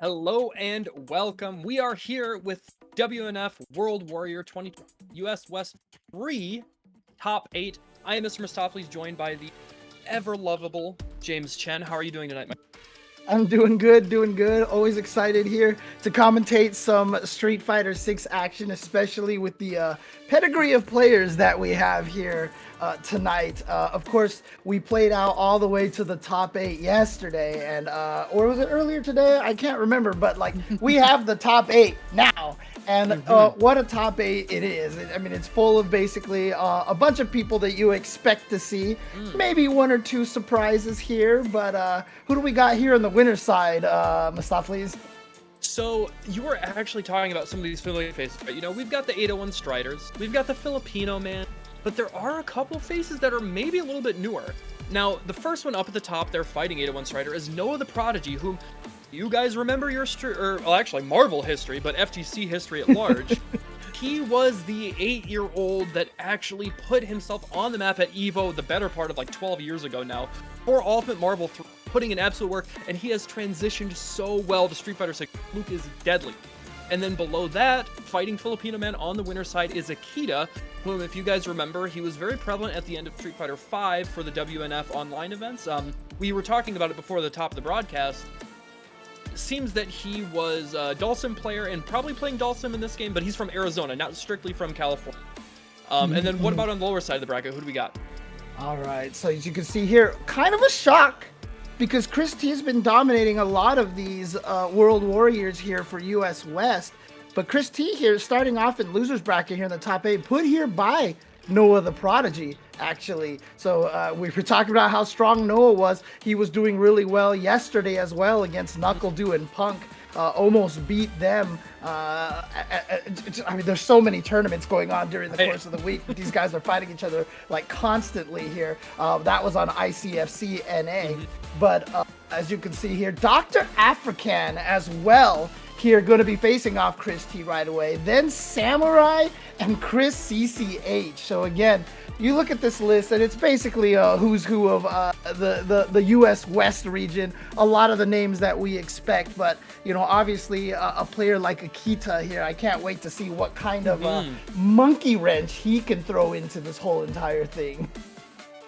Hello and welcome. We are here with WNF World Warrior 2020 US West 3 Top 8. I am Mr. Mistopheles, joined by the ever lovable James Chen. How are you doing tonight, Mike? I'm doing good, doing good. Always excited here to commentate some Street Fighter 6 action, especially with the pedigree of players that we have here tonight. Of course, we played out all the way to the top 8 yesterday, and or was it earlier today? I can't remember, but like we have the top 8 now. And what a top 8 it is. I mean, it's full of basically a bunch of people that you expect to see. Maybe one or two surprises here, but who do we got here on the winner's side, Mustaflis? So, you were actually talking about some of these familiar faces, right? You know, we've got the 801 Striders, we've got the Filipino man, but there are a couple faces that are maybe a little bit newer. Now, the first one up at the top, they're fighting 801 Strider, is Noah the Prodigy, whom you guys remember your actually Marvel history, but FGC history at large. He was the 8-year-old that actually put himself on the map at EVO the better part of like 12 years ago now for Ultimate Marvel, putting in absolute work, and he has transitioned so well to Street Fighter 6. Luke is deadly. And then below that, fighting Filipino man on the winner's side is Akita, whom, if you guys remember, he was very prevalent at the end of Street Fighter 5 for the WNF online events. We were talking about it before the top of the broadcast. Seems that he was a Dhalsim player and probably playing Dhalsim in this game, but he's from Arizona, not strictly from California. And then what about on the lower side of the bracket? Who do we got? All right, so as you can see here, kind of a shock because Chris T has been dominating a lot of these World Warriors here for US West. But Chris T here, starting off in loser's bracket here in the top 8, put here by Noah the Prodigy, actually. So we were talking about how strong Noah was. He was doing really well yesterday as well against Knuckle and Punk. Almost beat them. I mean, there's so many tournaments going on during the course of the week. These guys are fighting each other like constantly here. That was on ICFC NA. But as you can see here, Dr. African as well here going to be facing off Chris T right away. Then Samurai and Chris CCH. So again, you look at this list and it's basically a who's who of the US West region. A lot of the names that we expect, but you know, obviously a player like Akita here, I can't wait to see what kind of monkey wrench he can throw into this whole entire thing.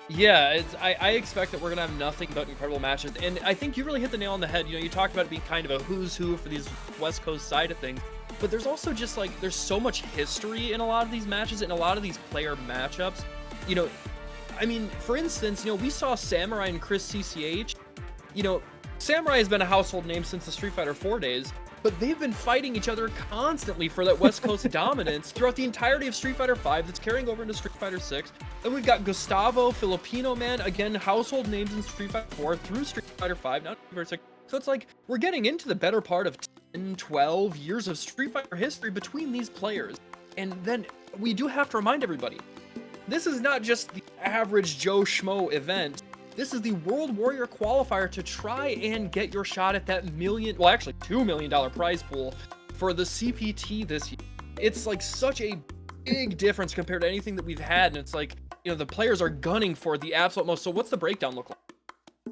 Yeah, I expect that we're going to have nothing but incredible matches, and I think you really hit the nail on the head. You know, you talked about it being kind of a who's who for these West Coast side of things, but there's also just like, there's so much history in a lot of these matches and a lot of these player matchups. You know, I mean, for instance, you know, we saw Samurai and Chris CCH. You know, Samurai has been a household name since the Street Fighter 4 days, but they've been fighting each other constantly for that West Coast dominance throughout the entirety of Street Fighter 5 that's carrying over into Street Fighter 6. Then we've got Gustavo, Filipino man, again, household names in Street Fighter 4 through Street Fighter 5, now Street Fighter 6. So it's like, we're getting into the better part of 10, 12 years of Street Fighter history between these players. And then we do have to remind everybody, this is not just the average Joe Schmo event. This is the World Warrior qualifier to try and get your shot at that $2 million prize pool for the CPT this year. It's like such a big difference compared to anything that we've had, and it's like, you know, the players are gunning for the absolute most. So what's the breakdown look like?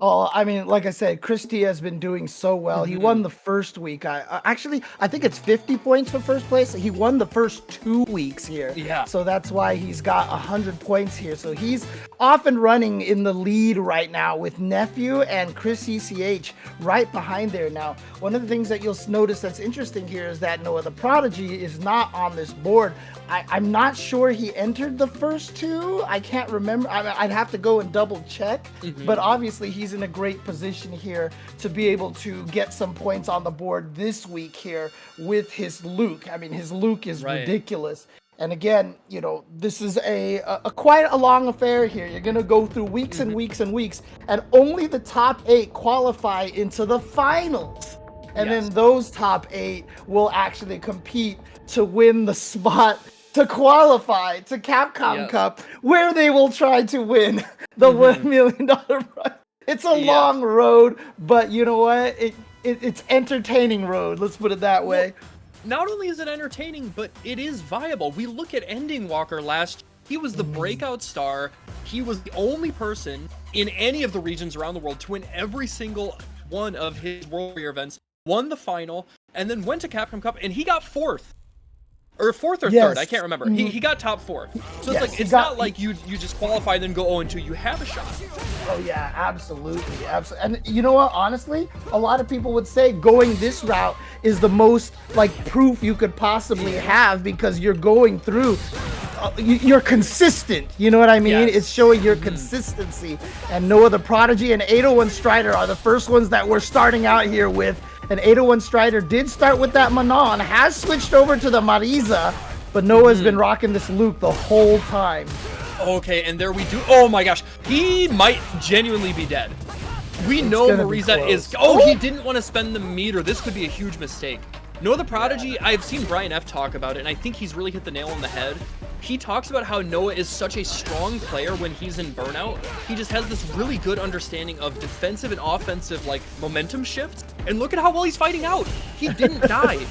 Oh, I mean, like I said, Chris T has been doing so well. He won the first week. I think it's 50 points for first place. He won the first 2 weeks here. Yeah. So that's why he's got 100 points here. So he's off and running in the lead right now with Nephew and Chris CCH right behind there. Now, one of the things that you'll notice that's interesting here is that Noah the Prodigy is not on this board. I'm not sure he entered the first 2. I can't remember. I'd have to go and double check. But obviously, he's in a great position here to be able to get some points on the board this week here with his Luke. I mean, his Luke is ridiculous. And again, you know, this is a quite a long affair here. You're going to go through weeks and weeks and weeks, and only the top 8 qualify into the finals. And then those top 8 will actually compete to win the spot to qualify to Capcom Cup, where they will try to win the $1 million prize. It's a long road, but you know what? It's entertaining road. Let's put it that way. Not only is it entertaining, but it is viable. We look at Ending Walker last. He was the breakout star. He was the only person in any of the regions around the world to win every single one of his World Warrior events. won the final, and then went to Capcom Cup, and he got fourth. Or fourth or third, I can't remember. He got top 4. So it's like, it's not like you just qualify then go 0-2. You have a shot. Oh yeah, absolutely, absolutely. And you know what? Honestly, a lot of people would say going this route is the most like proof you could possibly have, because you're going through. You're consistent. You know what I mean? Yes. It's showing your consistency. And Noah the Prodigy and 801 Strider are the first ones that we're starting out here with. And 801 Strider did start with that Manon, has switched over to the Marisa, but Noah's been rocking this Luke the whole time. Okay, and there we do. Oh my gosh, he might genuinely be dead. We know Marisa is. Oh, he didn't want to spend the meter. This could be a huge mistake. Noah the Prodigy, I've seen Brian F talk about it, and I think he's really hit the nail on the head. He talks about how Noah is such a strong player when he's in burnout. He just has this really good understanding of defensive and offensive like momentum shifts. And look at how well he's fighting out. He didn't die.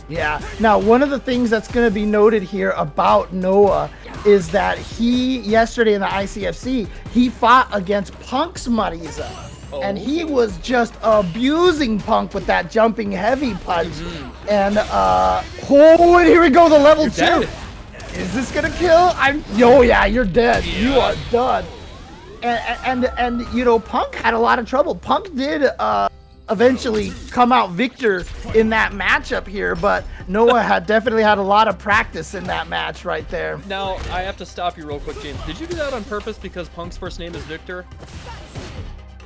Yeah. Now, one of the things that's going to be noted here about Noah is that he, yesterday in the ICFC, he fought against Punk's Marisa. Oh, and he was just abusing Punk with that jumping heavy punch. And, and here we go, the level 2. Dead. Is this gonna kill? Oh yeah, you're dead. Yeah. You are done. And you know, Punk had a lot of trouble. Punk did eventually come out victor in that matchup here, but Noah had definitely had a lot of practice in that match right there. Now, I have to stop you real quick, James. Did you do that on purpose because Punk's first name is Victor?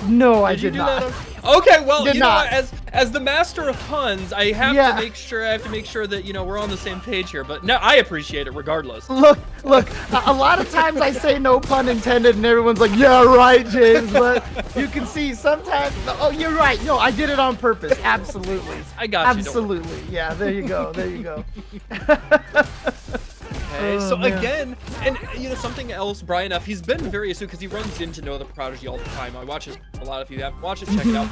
No, I did not. Okay, well, Did you know not. what, as the master of puns, I have to make sure that, you know, we're on the same page here. But no, I appreciate it regardless. Look, a lot of times I say no pun intended and everyone's like, yeah, right, James, but you can see sometimes, oh, you're right. No, I did it on purpose. Absolutely. I got you. Absolutely. Yeah, there you go. There you go. Okay, so again, and you know something else, Brian F, he's been very astute because he runs into Noah the Prodigy all the time. I watch his, a lot of you haven't watched it, check it out.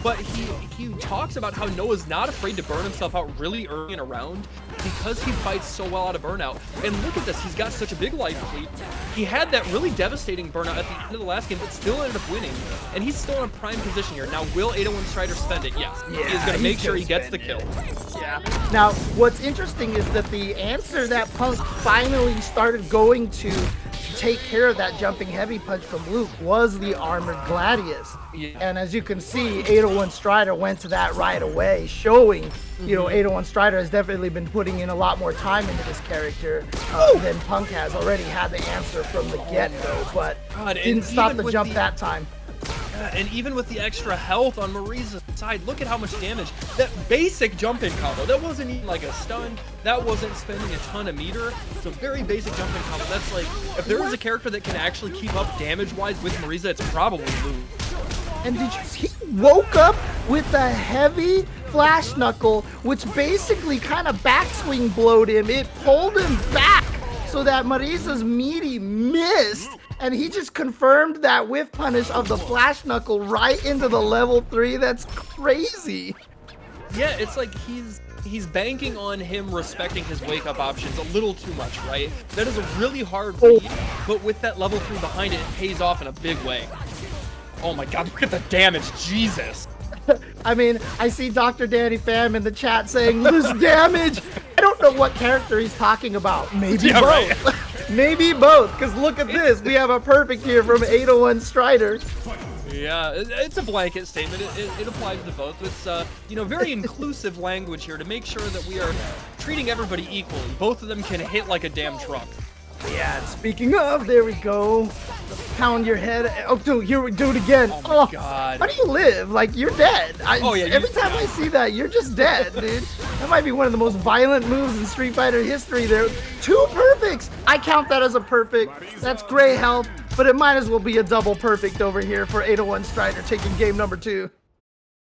But he talks about how Noah's not afraid to burn himself out really early in a round because he fights so well out of burnout. And look at this, he's got such a big life lead. He had that really devastating burnout at the end of the last game, but still ended up winning. And he's still in a prime position here. Now, will 801 Strider spend it? Yes. Yeah, he's going to make sure he gets the kill. Yeah. Now, what's interesting is that the answer that Punk finally started going to take care of that jumping heavy punch from Luke was the armored Gladius. Yeah. And as you can see, 801 Strider went to that right away, showing, you know, 801 Strider has definitely been putting in a lot more time into this character than Punk has. Already had the answer from the get-go, but didn't stop the jump that time. And even with the extra health on Marisa's side, look at how much damage. That basic jump-in combo, that wasn't even like a stun, that wasn't spending a ton of meter. It's a very basic jump-in combo. That's like, if there is a character that can actually keep up damage-wise with Marisa, it's probably Luke. And did you see, he woke up with a heavy flash knuckle, which basically kind of backswing blowed him. It pulled him back so that Marisa's meaty missed. And he just confirmed that whiff punish of the flash knuckle right into the level 3. That's crazy. Yeah, it's like he's banking on him respecting his wake-up options a little too much, right? That is a really hard read, but with that level 3 behind it, it pays off in a big way. Oh my god, look at the damage, Jesus. I mean, I see Dr. Danny Pham in the chat saying, this damage. I don't know what character he's talking about. Maybe both. Right. Maybe both, because look at this. We have a perfect here from 801 Strider. Yeah, it's a blanket statement. It applies to both. It's, you know, very inclusive language here to make sure that we are treating everybody equally. Both of them can hit like a damn truck. Yeah, and speaking of, there we go. Pound your head. Oh, dude, here we do it again. Oh, my God. How do you live? Like, you're dead. Oh, yeah. Every time I see that, you're just dead, dude. That might be one of the most violent moves in Street Fighter history there. 2 perfects. I count that as a perfect. That's gray health, but it might as well be a double perfect over here for 801 Strider taking game number 2.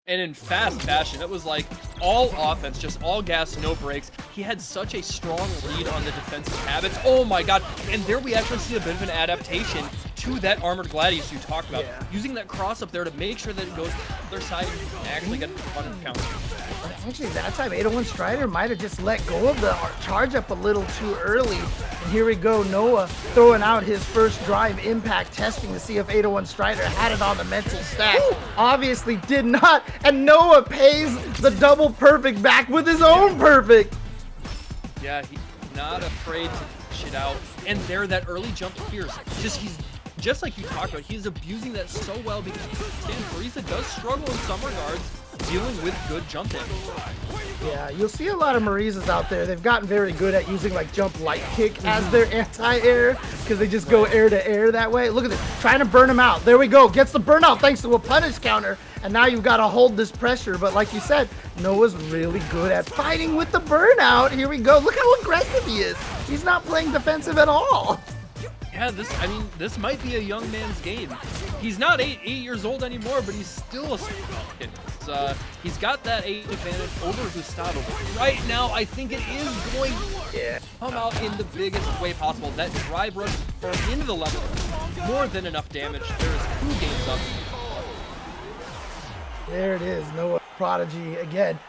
And in fast fashion, it was like all offense, just all gas, no brakes. He had such a strong lead on the defensive habits. Oh my god. And there we actually see a bit of an adaptation to that armored Gladius you talked about. Yeah. Using that cross up there to make sure that it goes to the other side and actually get the front counter. Actually, that time 801 Strider might have just let go of the charge up a little too early. And here we go, Noah throwing out his first drive impact, testing to see if 801 Strider had it on the mental stack. Obviously did not, and Noah pays the double perfect back with his own perfect. Yeah, he's not afraid to dish it out. And there, that early jump he's just like you talked about, he's abusing that so well because Marisa does struggle in some regards, dealing with good jump damage. Yeah, you'll see a lot of Marisas out there. They've gotten very good at using like jump light kick as their anti-air because they just go air to air that way. Look at this, trying to burn him out. There we go, gets the burnout thanks to a punish counter. And now you've got to hold this pressure. But like you said, Noah's really good at fighting with the burnout. Here we go. Look how aggressive he is. He's not playing defensive at all. Yeah, this might be a young man's game. He's not eight years old anymore, but he's still a kid. He's got that age advantage over Gustavo. Right now, I think it is going to come out in the biggest way possible. That drive rush into the level, more than enough damage. There is 2 games up. There it is, Noah Prodigy again.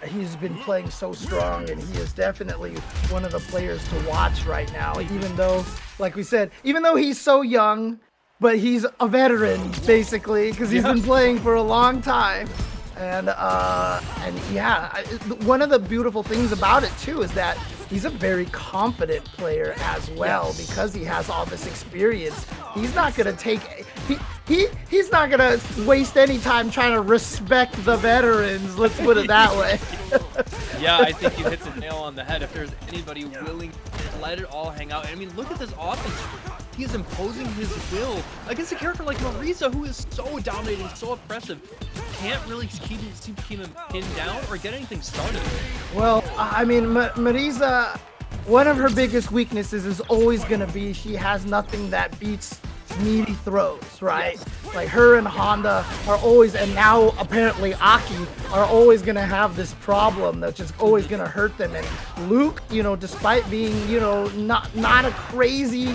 He's been playing so strong, and he is definitely one of the players to watch right now, even though, like we said, even though he's so young, but he's a veteran, basically, because he's been playing for a long time. And yeah, one of the beautiful things about it, too, is that he's a very confident player as well, because he has all this experience. He's not going to take... He's not gonna waste any time trying to respect the veterans. Let's put it that way. Yeah, I think you hit the nail on the head. If there's anybody willing to let it all hang out, I mean, look at this offense. He's imposing his will against a character like Marisa, who is so dominating, so oppressive. Can't really keep him pinned down or get anything started. Well, I mean, Marisa, one of her biggest weaknesses is always gonna be she has nothing that beats meaty throws, right? Yes. Like her and Honda are always, and now apparently Aki are always gonna have this problem that's just always gonna hurt them. And Luke, you know, despite being, you know, not a crazy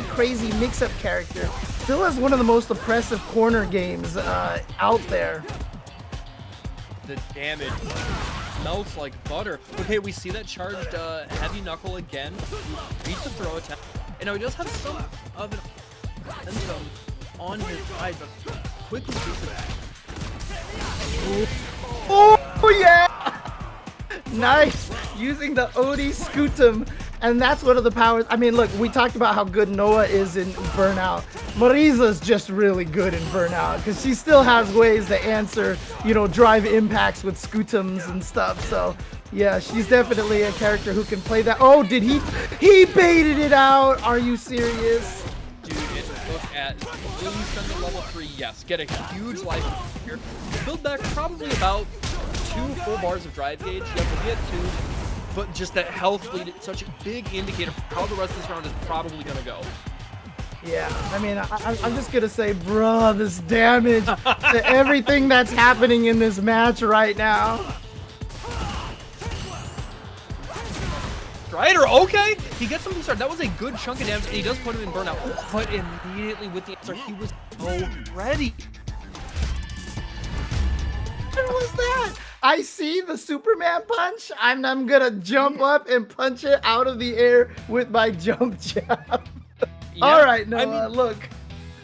mix-up character, still has one of the most oppressive corner games out there. The damage melts like butter. Okay, we see that charged heavy knuckle again. Beats the throw attempt, and now he does have some of an on his side, but quickly beats it back. Oh yeah! Nice! Using the OD Scootum, and that's one of the powers. I mean, look, we talked about how good Noah is in Burnout. Marisa's just really good in Burnout, because she still has ways to answer, you know, drive impacts with Scootums and stuff, so... Yeah, she's definitely a character who can play that. Oh, did he baited it out? Are you serious? Dude, look at, will you spend the level 3? Yes, get a huge life here. Build back probably about 2 full bars of drive gauge. Yeah, we'll get 2, but just that health lead, it's such a big indicator for how the rest of this round is probably gonna go. Yeah, I mean, I'm just gonna say, bruh, this damage to everything that's happening in this match right now. Strider, okay, he gets something started. That was a good chunk of damage, and he does put him in burnout. But immediately with the answer, he was so ready. What was that? I see the Superman punch. I'm gonna jump up and punch it out of the air with my jump jab. Yeah, all right, Noah, I mean, look,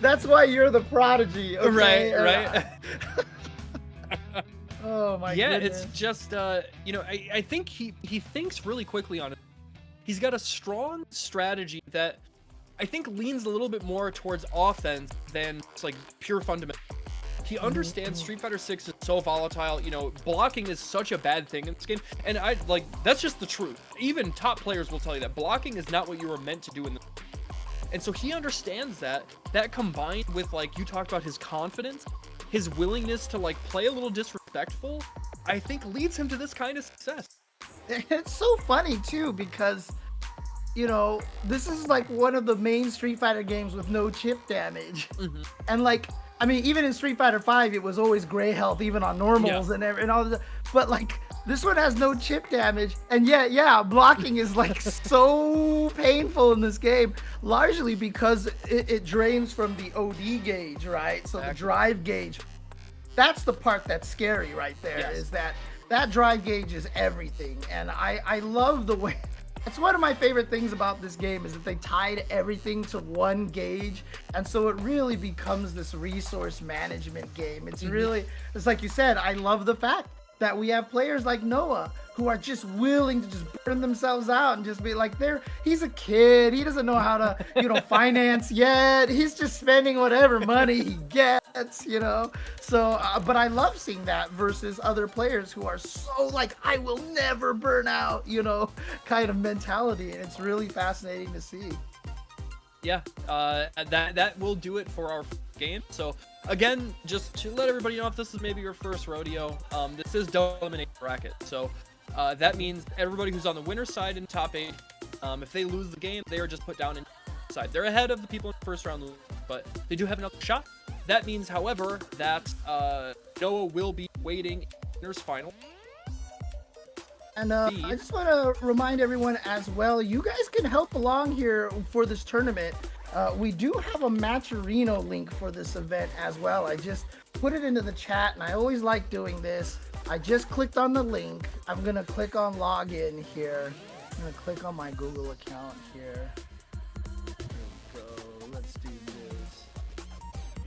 that's why you're the prodigy. Okay? Right. Oh my yeah, goodness. It's just you know, I think he thinks really quickly on it. He's got a strong strategy that I think leans a little bit more towards offense than like pure fundamental. He understands Street Fighter 6 is so volatile, you know, blocking is such a bad thing in this game, and that's just the truth. Even top players will tell you that blocking is not what you were meant to do in this. And so he understands that combined with, like, you talked about his confidence, his willingness to, like, play a little disrespectful, I think leads him to this kind of success. It's so funny too, because, you know, this is like one of the main Street Fighter games with no chip damage. And like, I mean, even in Street Fighter 5, it was always gray health, even on normals and all that. But like, this one has no chip damage, and yet, yeah, blocking is like so painful in this game, largely because it drains from the OD gauge, right? So the drive gauge, that's the part that's scary right there, is that that drive gauge is everything, and I love the way. That's one of my favorite things about this game is that they tied everything to one gauge, and so it really becomes this resource management game. It's really, it's like you said, I love the fact that we have players like Noah who are just willing to just burn themselves out and just be like, he's a kid, he doesn't know how to, you know, finance yet, he's just spending whatever money he gets, you know. So but I love seeing that versus other players who are so like, I will never burn out, you know, kind of mentality, and it's really fascinating to see. Yeah, that will do it for our game. So again, just to let everybody know, if this is maybe your first rodeo, this is double elimination bracket. So that means everybody who's on the winner's side in top 8, if they lose the game, they are just put down in side. They're ahead of the people in the first round, but they do have another shot. That means, however, that Noah will be waiting in the winner's final. And I just want to remind everyone as well, you guys can help along here for this tournament. We do have a Matcherino link for this event as well. I just put it into the chat, and I always like doing this. I just clicked on the link. I'm going to click on login here. I'm going to click on my Google account here. Here we go. Let's do this.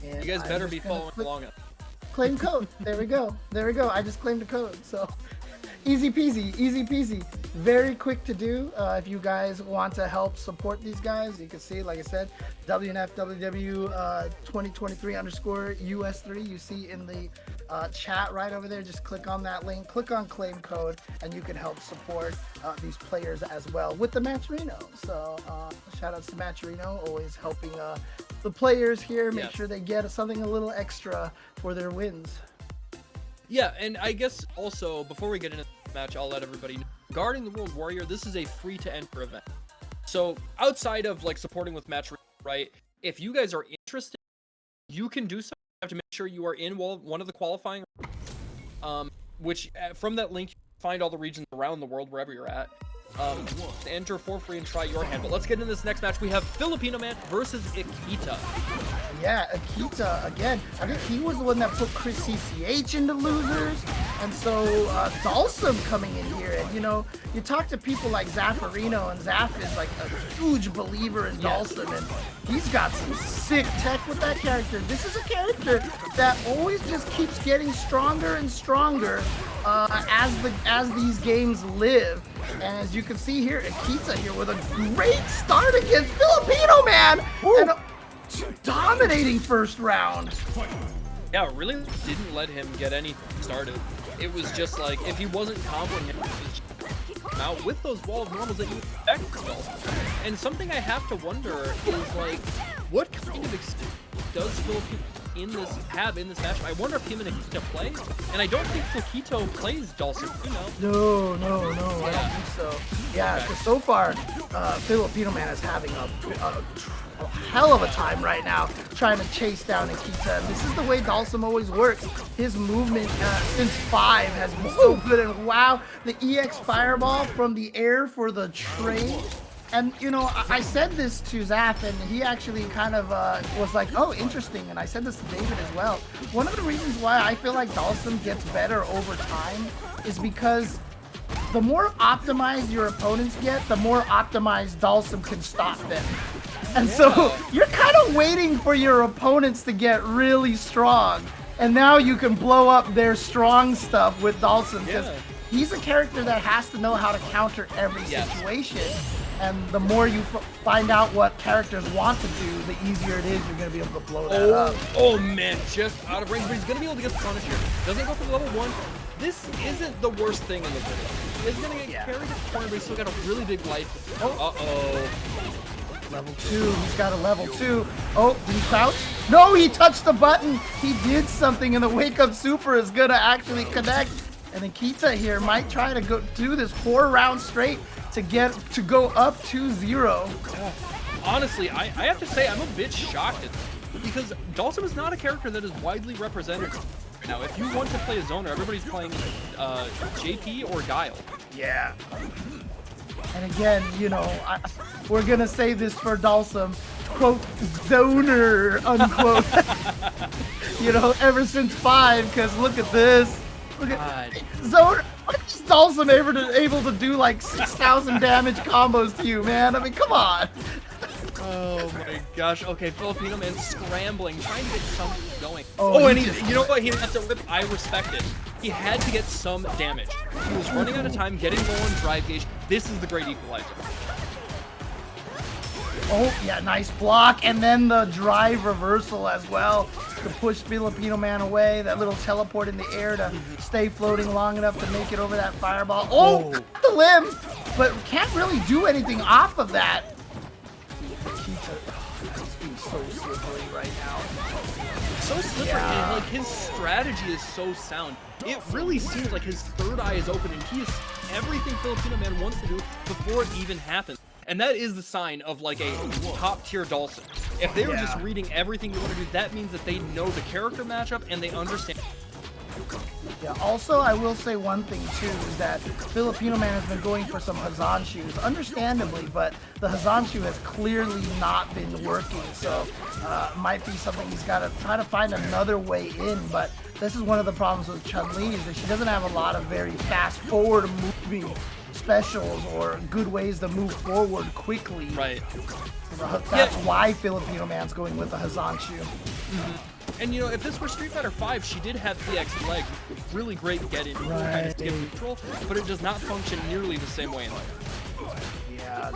And you guys better be following along. Claim code. There we go. There we go. I just claimed a code. So easy peasy, easy peasy. Very quick to do. If you guys want to help support these guys, you can see, like I said, WNF WW 2023_US3. You see in the chat right over there. Just click on that link, click on claim code, and you can help support these players as well with the Matcherino. So shout outs to Matcherino, always helping the players here make sure they get something a little extra for their wins. Yeah, and I guess also, before we get into the match, I'll let everybody know, regarding the World Warrior, this is a free-to-enter event. So, outside of, like, supporting with Match, right, if you guys are interested, you can do so. You have to make sure you are in one of the qualifying, which, from that link, you can find all the regions around the world, wherever you're at. Enter for free and try your hand. But let's get into this next match. We have Filipino Man versus Akita. Yeah, Akita, again, I think he was the one that put Chris CCH into losers. And so Dalsum coming in here. And, you know, you talk to people like Zaffarino, and Zaff is like a huge believer in Dalsum. And he's got some sick tech with that character. This is a character that always just keeps getting stronger and stronger as these games live. And as you can see here, Akita here with a great start against Filipino Man. Ooh. And dominating first round. Yeah, really didn't let him get anything started. It was just like, if he wasn't comboing him, come out with those wall of normals that you expect from Dalsum. And something I have to wonder is, like, what kind of experience does Filipino have in this match? I wonder if him and Akita play, and I don't think Filipino plays Dalsum, you know? No, I don't think so. Yeah, because so far, Filipino Man is having a hell of a time right now trying to chase down Akita. And this is the way Dalsum always works. His movement since 5 has been so good, and wow, the EX Fireball from the air for the trade. And, you know, I said this to Zaff, and he actually kind of was like, oh, interesting. And I said this to David as well. One of the reasons why I feel like Dalsum gets better over time is because the more optimized your opponents get, the more optimized Dalsum can stop them. And so you're kind of waiting for your opponents to get really strong. And now you can blow up their strong stuff with Dalsum, because he's a character that has to know how to counter every situation. And the more you find out what characters want to do, the easier it is you're going to be able to blow that up. Oh man, just out of range, but he's going to be able to get the punish here. Doesn't go for the level 1. This isn't the worst thing in the video. He's going to get carried to the corner, but he's still got a really big life. Level 2, he's got a level 2. Oh, did he crouch? No, he touched the button. He did something, and the wake up super is going to actually connect. And then Kita here might try to go do this 4 rounds straight to go up 2-0. Honestly, I have to say I'm a bit shocked at this, because Dalsum is not a character that is widely represented right now. If you want to play a zoner, everybody's playing JP or Guile. Yeah. And again, you know, we're gonna say this for Dalsum, quote, zoner, unquote. You know, ever since 5, because look at this. Look at zoner. Dawson able to do like 6,000 damage combos to you, man? I mean, come on. Oh my gosh. Okay, Filipino man scrambling, trying to get something going. Oh, And you know what? He had to rip. I respect it. He had to get some damage. He was running out of time, getting low on drive gauge. This is the great equalizer. Oh, yeah, nice block. And then the drive reversal as well to push Filipino man away. That little teleport in the air to stay floating long enough to make it over that fireball. Oh, cut the limb, but can't really do anything off of that. He's being so slippery right now. So slippery, and like his strategy is so sound. It really seems like his third eye is open, and he is everything Filipino man wants to do before it even happens. And that is the sign of like a top-tier Dawson. If they were just reading everything you want to do, that means that they know the character matchup and they understand. Yeah, also, I will say one thing, too, is that Filipino man has been going for some Hazan shoes, understandably, but the Hazan shoe has clearly not been working, so might be something he's got to try to find another way in, but this is one of the problems with Chun-Li, is that she doesn't have a lot of very fast-forward moving specials or good ways to move forward quickly. Right. That's why Filipino man's going with the Hazan shoe. And you know, if this were Street Fighter 5, she did have EX leg, really great get in, kind of skip neutral, but it does not function nearly the same way in life. Yeah,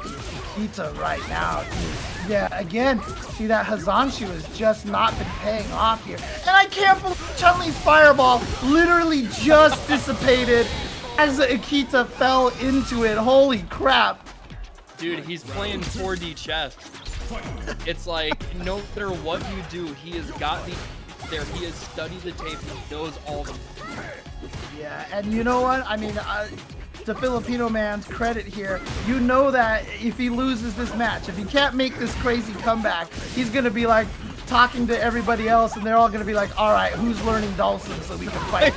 Nikita right now. Yeah, again, see that Hazan shoe has just not been paying off here. And I can't believe Chun-Li's fireball literally just dissipated as Akita fell into it. Holy crap. Dude, he's playing 4D chess. It's like, no matter what you do, he has got the there. He has studied the tape. He knows all the. Yeah, and you know what? I mean, to Filipino man's credit here, you know that if he loses this match, if he can't make this crazy comeback, he's going to be like talking to everybody else, and they're all going to be like, all right, who's learning Dawson so we can fight?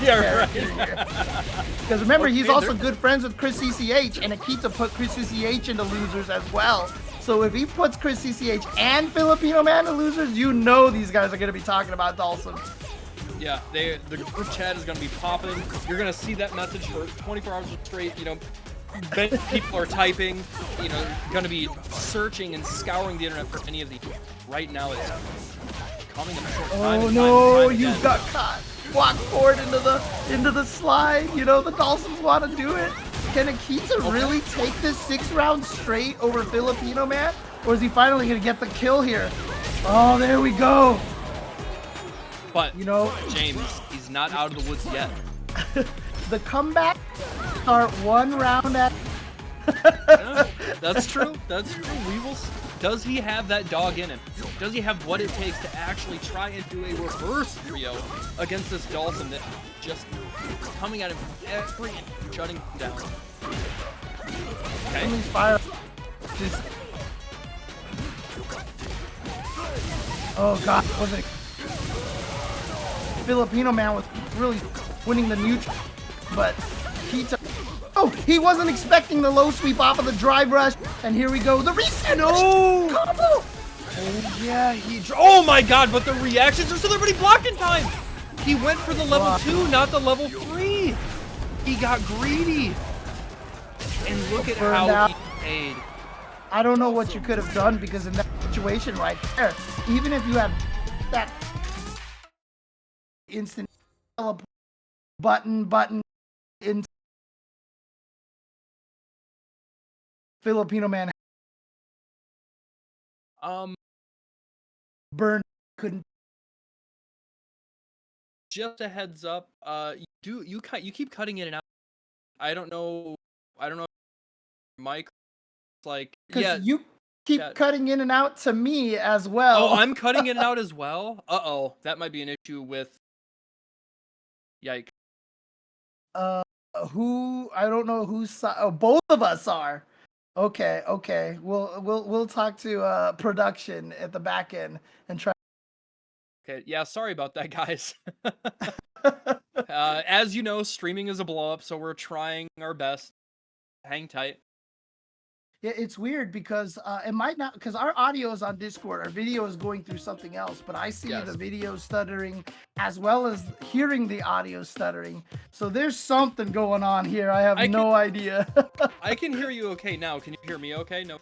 Because remember, he's also good friends with Chris CCH, and Akita put Chris CCH into losers as well. So if he puts Chris CCH and Filipino man to losers, you know these guys are going to be talking about Dawson. Yeah, the group chat is going to be popping. You're going to see that message for 24 hours straight. You know, people are typing, you know, going to be searching and scouring the internet for any of these. Right now, it's coming in a short time. Oh no, you got caught. Walk forward into the slide. You know, the Dawsons want to do it. Can Akita really take this 6 rounds straight over Filipino man? Or is he finally going to get the kill here? Oh, there we go. But, you know, James, he's not out of the woods yet. The comeback start 1 round at... Yeah, that's true. That's true. We will... Does he have that dog in him? Does he have what it takes to actually try and do a reverse trio against this Dawson that just coming at him from every inch, shutting him down? Okay. Fire. Just... Oh god, wasn't it? Filipino man was really winning the neutral, but he wasn't expecting the low sweep off of the drive rush, and here we go, the reset. No! Combo! Oh yeah, oh my god, but the reactions are so they're already blocked in time! He went for the level 2, not the level 3! He got greedy! And look at how he paid. I don't know what you could have done, because in that situation right there, even if you had that instant button in Filipino man burn couldn't. Just a heads up, you keep cutting in and out. I don't know Mike, like, yeah, you keep cutting in and out to me as well. Oh, I'm cutting in and out as well. Uh-oh, that might be an issue with. Yike. Who? I don't know who's. Oh, both of us are. Okay. We'll talk to production at the back end and try. Okay, yeah, sorry about that, guys. As you know, streaming is a blow up, so we're trying our best. Hang tight. Yeah, it's weird because it might not, because our audio is on Discord, our video is going through something else, but I see Yes. the video stuttering as well as hearing the audio stuttering. So there's something going on here. I have no idea. I can hear you okay now. Can you hear me okay? No.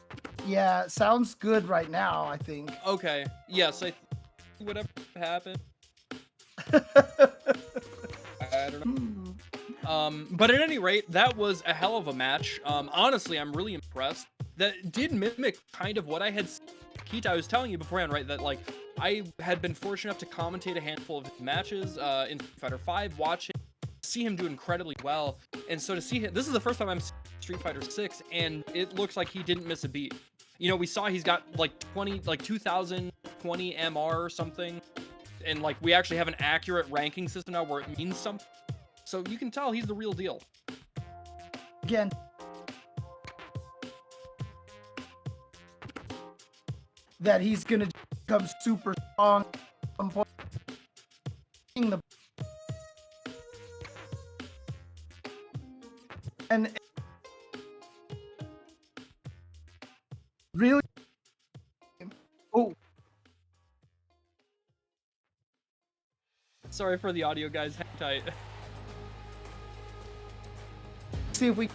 Yeah, it sounds good right now, I think. Okay. Yes, whatever happened. I don't know. But at any rate, that was a hell of a match. Honestly, I'm really impressed. That did mimic kind of what I had seen. Keita, I was telling you beforehand, right, that like I had been fortunate enough to commentate a handful of his matches in Street Fighter V, watch him, see him do incredibly well, and so to see him, this is the first time I'm seeing Street Fighter 6, and it looks like he didn't miss a beat. You know, we saw he's got like 2020 MR or something, and like we actually have an accurate ranking system now where it means something. So you can tell he's the real deal. Again, that he's gonna become super strong at some point. And really, oh, sorry for the audio, guys. Hang tight. see if we.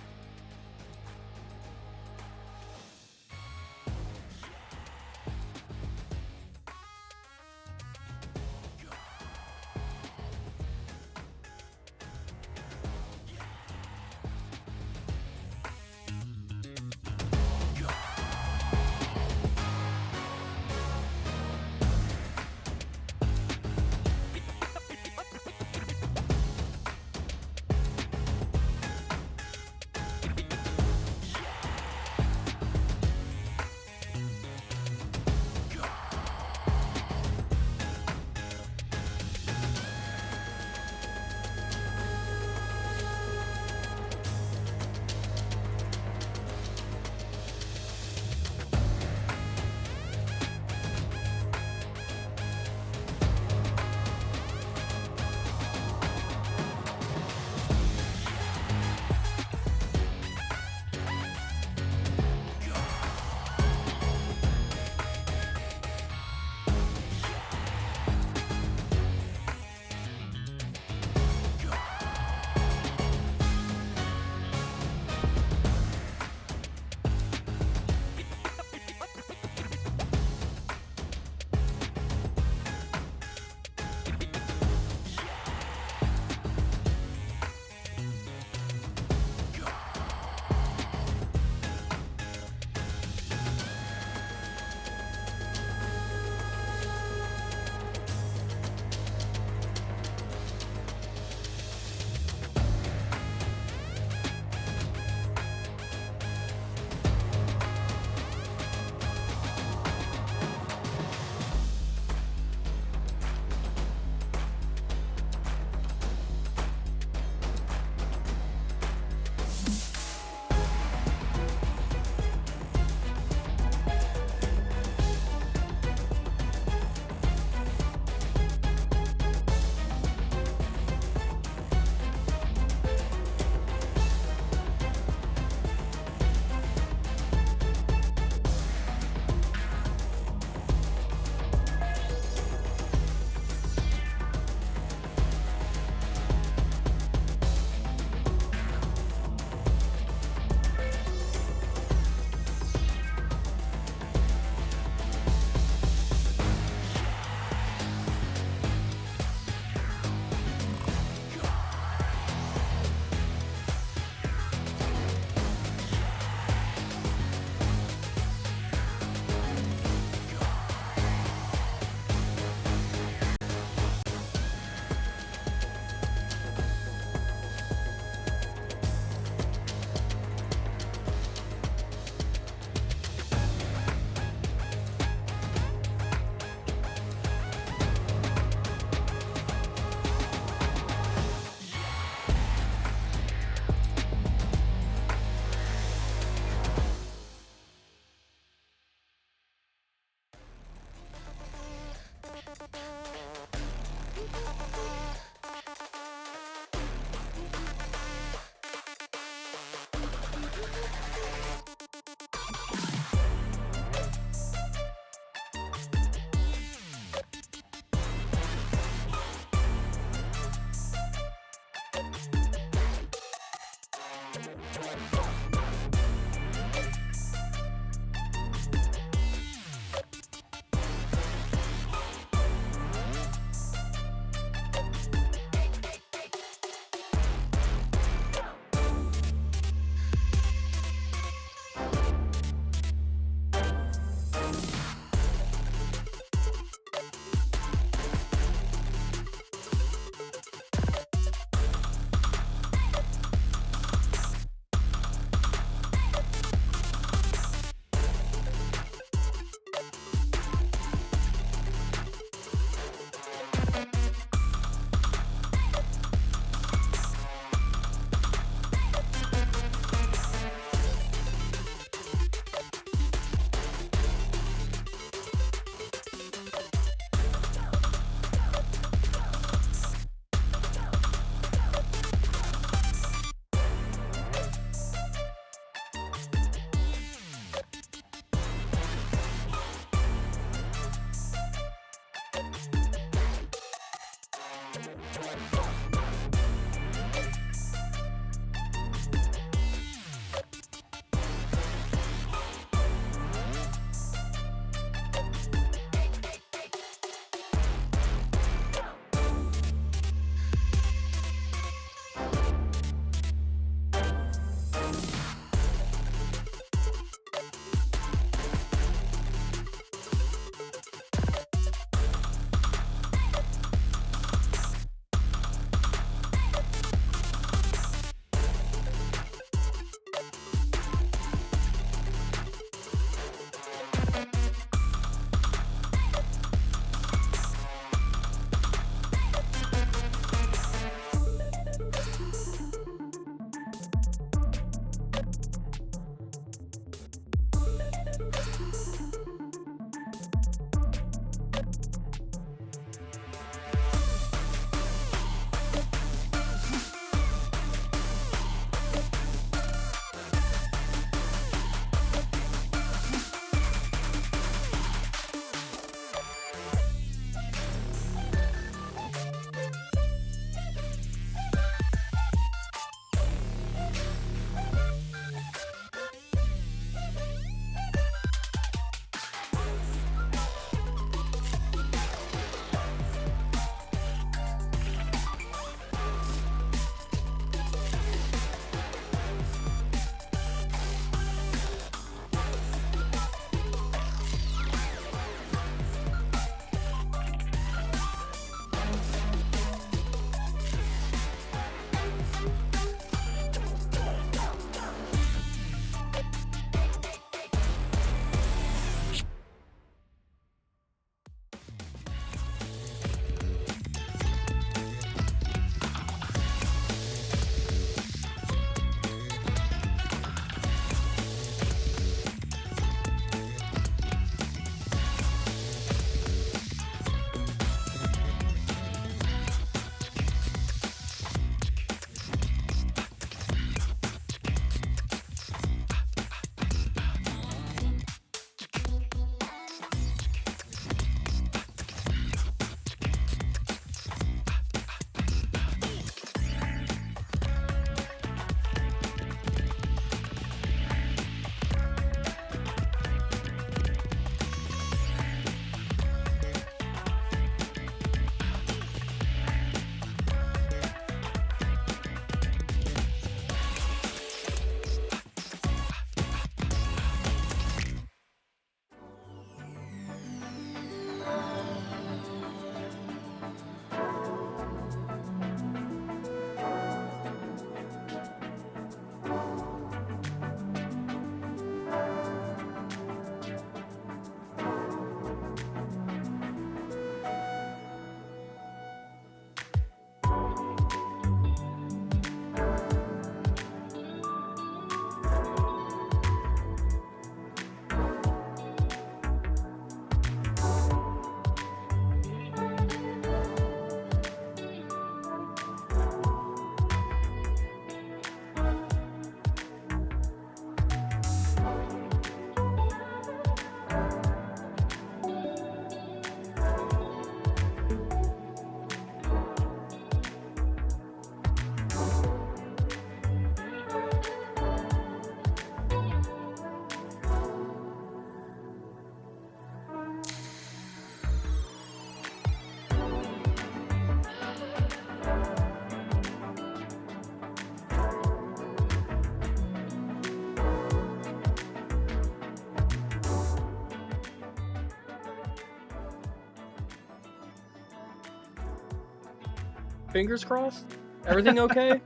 Fingers crossed. Everything okay?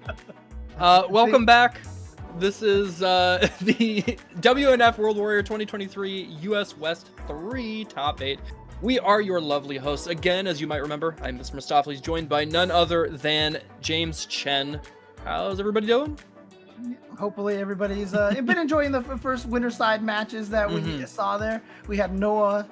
Welcome back. This is the WNF World Warrior 2023 US West 3 Top 8. We are your lovely hosts. Again, as you might remember, I'm Mr. Mistopheles, joined by none other than James Chen. How's everybody doing? Hopefully everybody's been enjoying the first winter side matches that we saw there. We had Noah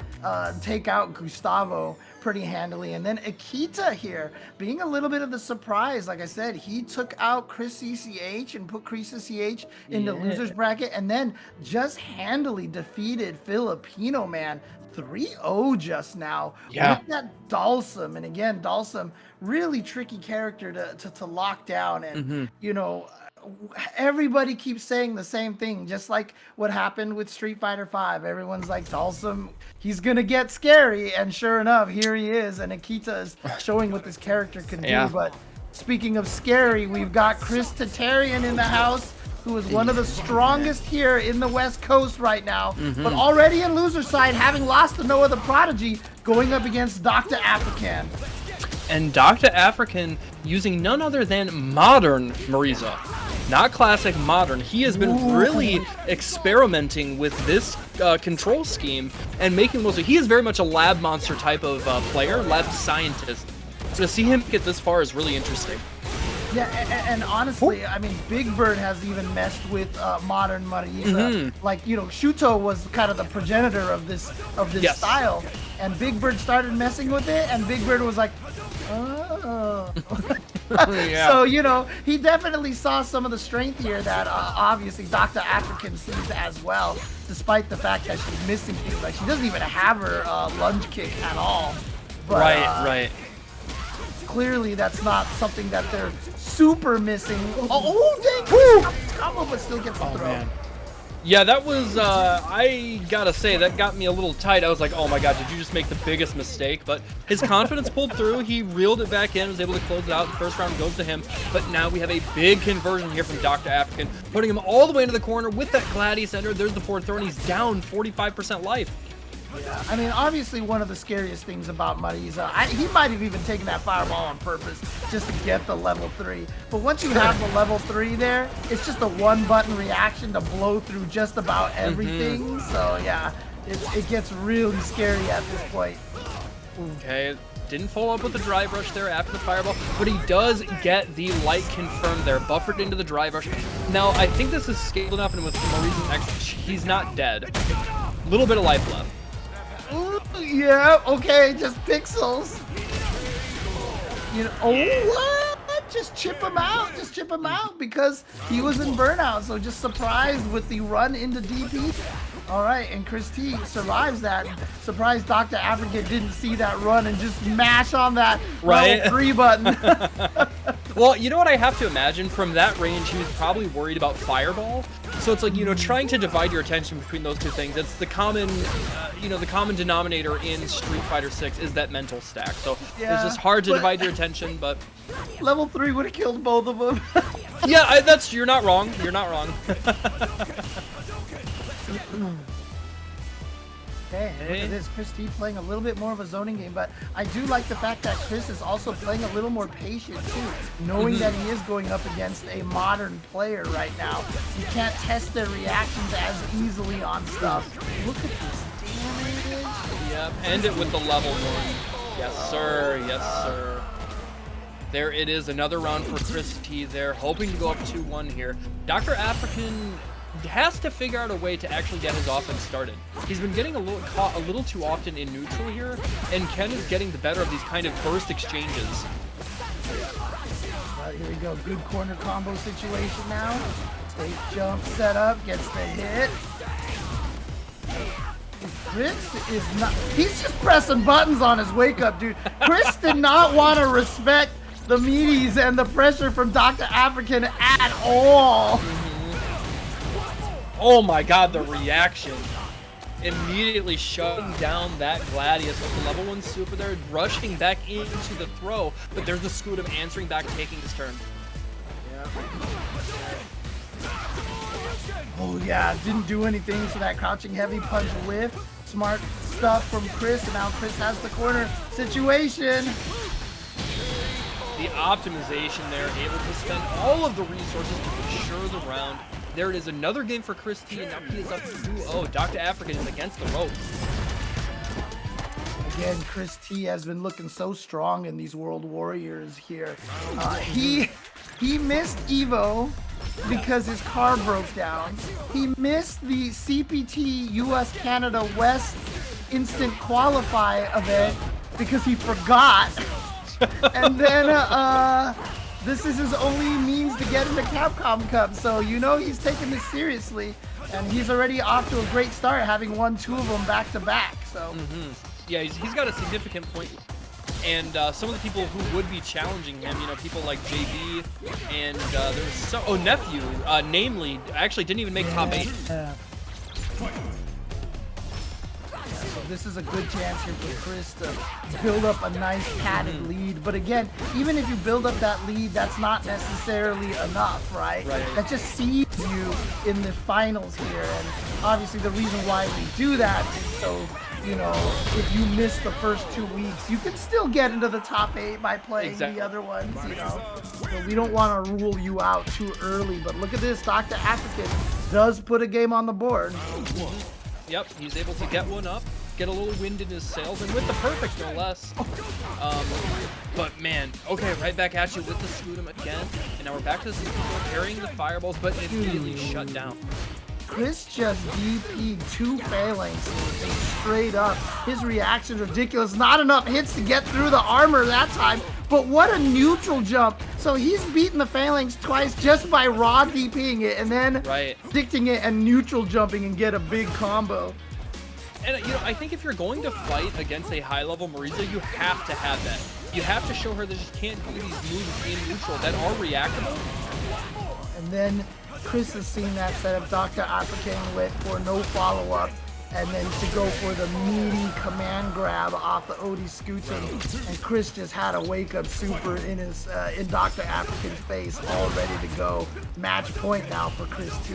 take out Gustavo pretty handily, and then Akita here being a little bit of the surprise. Like I said, he took out Chris CCH and put Chris CCH in the losers bracket, and then just handily defeated Filipino Man 3-0 just now with that Dalsum. And again, Dalsum, really tricky character to lock down, and you know, everybody keeps saying the same thing, just like what happened with Street Fighter V. Everyone's like, Dalsum, he's gonna get scary, and sure enough, here he is, and Akita is showing what this character can do. But speaking of scary, we've got Chris Tatarian in the house, who is one of the strongest here in the West Coast right now, but already in loser side, having lost to Noah the Prodigy, going up against Dr. African. And Dr. African using none other than modern Marisa. Not classic, modern. He has been really experimenting with this control scheme and making most of it. He is very much a lab monster type of player, lab scientist. So to see him get this far is really interesting. Yeah, and honestly, I mean, Big Bird has even messed with modern Marisa. Like, you know, Shuto was kind of the progenitor of this style, and Big Bird started messing with it, and Big Bird was like, oh. So, you know, he definitely saw some of the strength here that obviously Dr. African sees as well, despite the fact that she's missing things. Like, she doesn't even have her lunge kick at all. But, right. Clearly, that's not something that they're super missing. Oh, dang! Combo, but still gets the throw. Man. Yeah, that was, I gotta say, that got me a little tight. I was like, oh my god, did you just make the biggest mistake? But his confidence pulled through. He reeled it back in, was able to close it out. The first round goes to him. But now we have a big conversion here from Dr. African, putting him all the way into the corner with that Gladius Ender. There's the forward throw, and he's down 45% life. Yeah, I mean, obviously one of the scariest things about Marisa, he might have even taken that fireball on purpose just to get the level 3. But once you have the level 3 there, it's just a one-button reaction to blow through just about everything. So yeah, it gets really scary at this point. Okay, didn't follow up with the drive rush there after the fireball, but he does get the light confirmed there, buffered into the drive rush. Now, I think this is scaled enough, and with Marisa's X, he's not dead. A little bit of life left. Yeah, okay, just pixels. You know, what? Just chip him out, because he was in burnout. So just surprised with the run into DP. All right, and Chris T survives that. Surprised Dr. African didn't see that run and just mash on that level 3 button. Well, you know what I have to imagine? From that range, he was probably worried about fireball. So it's like, you know, trying to divide your attention between those two things. It's the common, you know, the common denominator in Street Fighter 6 is that mental stack. So it's just hard to divide your attention, but... Level 3 would have killed both of them. Yeah, you're not wrong. You're not wrong. Okay, look at this. Chris T playing a little bit more of a zoning game, but I do like the fact that Chris is also playing a little more patient too, knowing that he is going up against a modern player right now. You can't test their reactions as easily on stuff. Look at this damage. Yep, end it with the level 1. Yes, sir. Yes, sir. There it is, another round for Chris T there, hoping to go up 2-1 here. Dr. African has to figure out a way to actually get his offense started. He's been getting caught a little too often in neutral here, and Ken is getting the better of these kind of burst exchanges. Here we go, good corner combo situation now. Stage jump set up, gets the hit. Chris is not, he's just pressing buttons on his wake up, dude. Chris did not want to respect the meaties and the pressure from Dr. African at all. Oh my god, the reaction. Immediately shutting down that Gladius with the level 1 super there, rushing back into the throw, but there's the Scutum answering back, taking his turn. Oh yeah, didn't do anything, so that crouching heavy punch whiff. Smart stuff from Chris, and now Chris has the corner situation. The optimization there, able to spend all of the resources to ensure the round. There it is, another game for Chris T, and now he is up 2-0. Dr. African is against the ropes. Again, Chris T has been looking so strong in these World Warriors here. He missed Evo because his car broke down. He missed the CPT US Canada West instant qualify event because he forgot. And then this is his only means to get into Capcom Cup. So you know he's taking this seriously, and he's already off to a great start, having won 2 of them back to back. So. Yeah, he's got a significant point. And some of the people who would be challenging him, you know, people like JB and there's some, Nephew, namely, actually didn't even make top 8. So this is a good chance here for Chris to build up a nice padded lead. But again, even if you build up that lead, that's not necessarily enough, right? That just seeds you in the finals here. And obviously the reason why we do that is so, you know, if you miss the first 2 weeks, you can still get into the top 8 by playing the other ones, you know. So we don't want to rule you out too early. But look at this, Dr. African does put a game on the board. Yep, he's able to get one up, get a little wind in his sails, and with the perfect, no less. But man, okay, right back at you with the Scutum again. And now we're back to the Scutum carrying the fireballs, but immediately shut down. Chris just DP'd 2 phalanxes straight up. His reaction's ridiculous. Not enough hits to get through the armor that time, but what a neutral jump. So he's beaten the phalanx twice just by raw DPing it and then predicting it and neutral jumping and get a big combo. And you know, I think if you're going to fight against a high-level Marisa, you have to have that. You have to show her that she can't do these moves in neutral that are reactable. And then Chris has seen that setup. Dr. African went for no follow-up, and then to go for the meaty command grab off the OD Scutum. And Chris just had a wake-up super in his in Dr. African's face, all ready to go. Match point now for Chris T.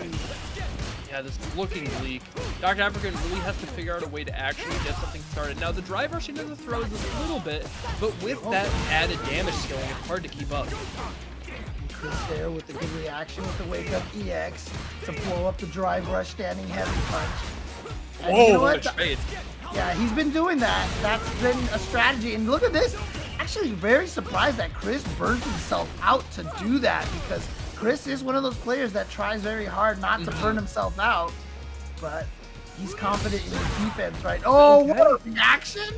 Yeah, this is looking bleak. Dr. African really has to figure out a way to actually get something started. Now, the drive rush into the throws is a little bit, but with that added damage scaling, it's hard to keep up. Chris there with the good reaction with the wake up EX to blow up the drive rush standing heavy punch. And whoa, you know what? Yeah, he's been doing that. That's been a strategy. And look at this. Actually, very surprised that Chris burnt himself out to do that, because Chris is one of those players that tries very hard not to burn himself out. But he's confident in his defense, right? Oh, what a reaction!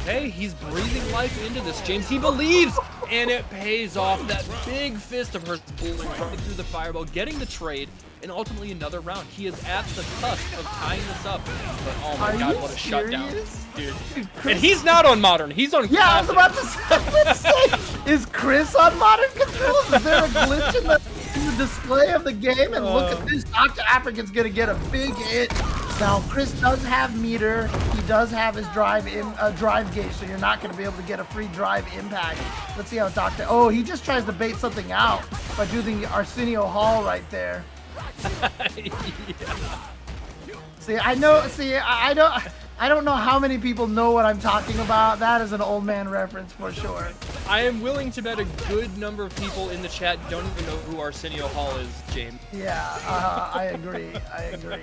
Hey, he's breathing life into this, James. He believes, and it pays off. That big fist of hers pulling right through the fireball, getting the trade, and ultimately another round. He is at the cusp of tying this up. But oh my god, what a shutdown. Dude. And he's not on modern, he's on classic. I was about to say, is Chris on modern controls? Is there a glitch in the display of the game? And look at this, Dr. African's gonna get a big hit. Now, Chris does have meter. He does have his drive gauge, so you're not going to be able to get a free drive impact. Let's see how Dr. Oh, he just tries to bait something out by doing the Arsenio Hall right there. See, I know. See, I don't know how many people know what I'm talking about. That is an old man reference for sure. I am willing to bet a good number of people in the chat don't even know who Arsenio Hall is, James. Yeah, I agree. I agree.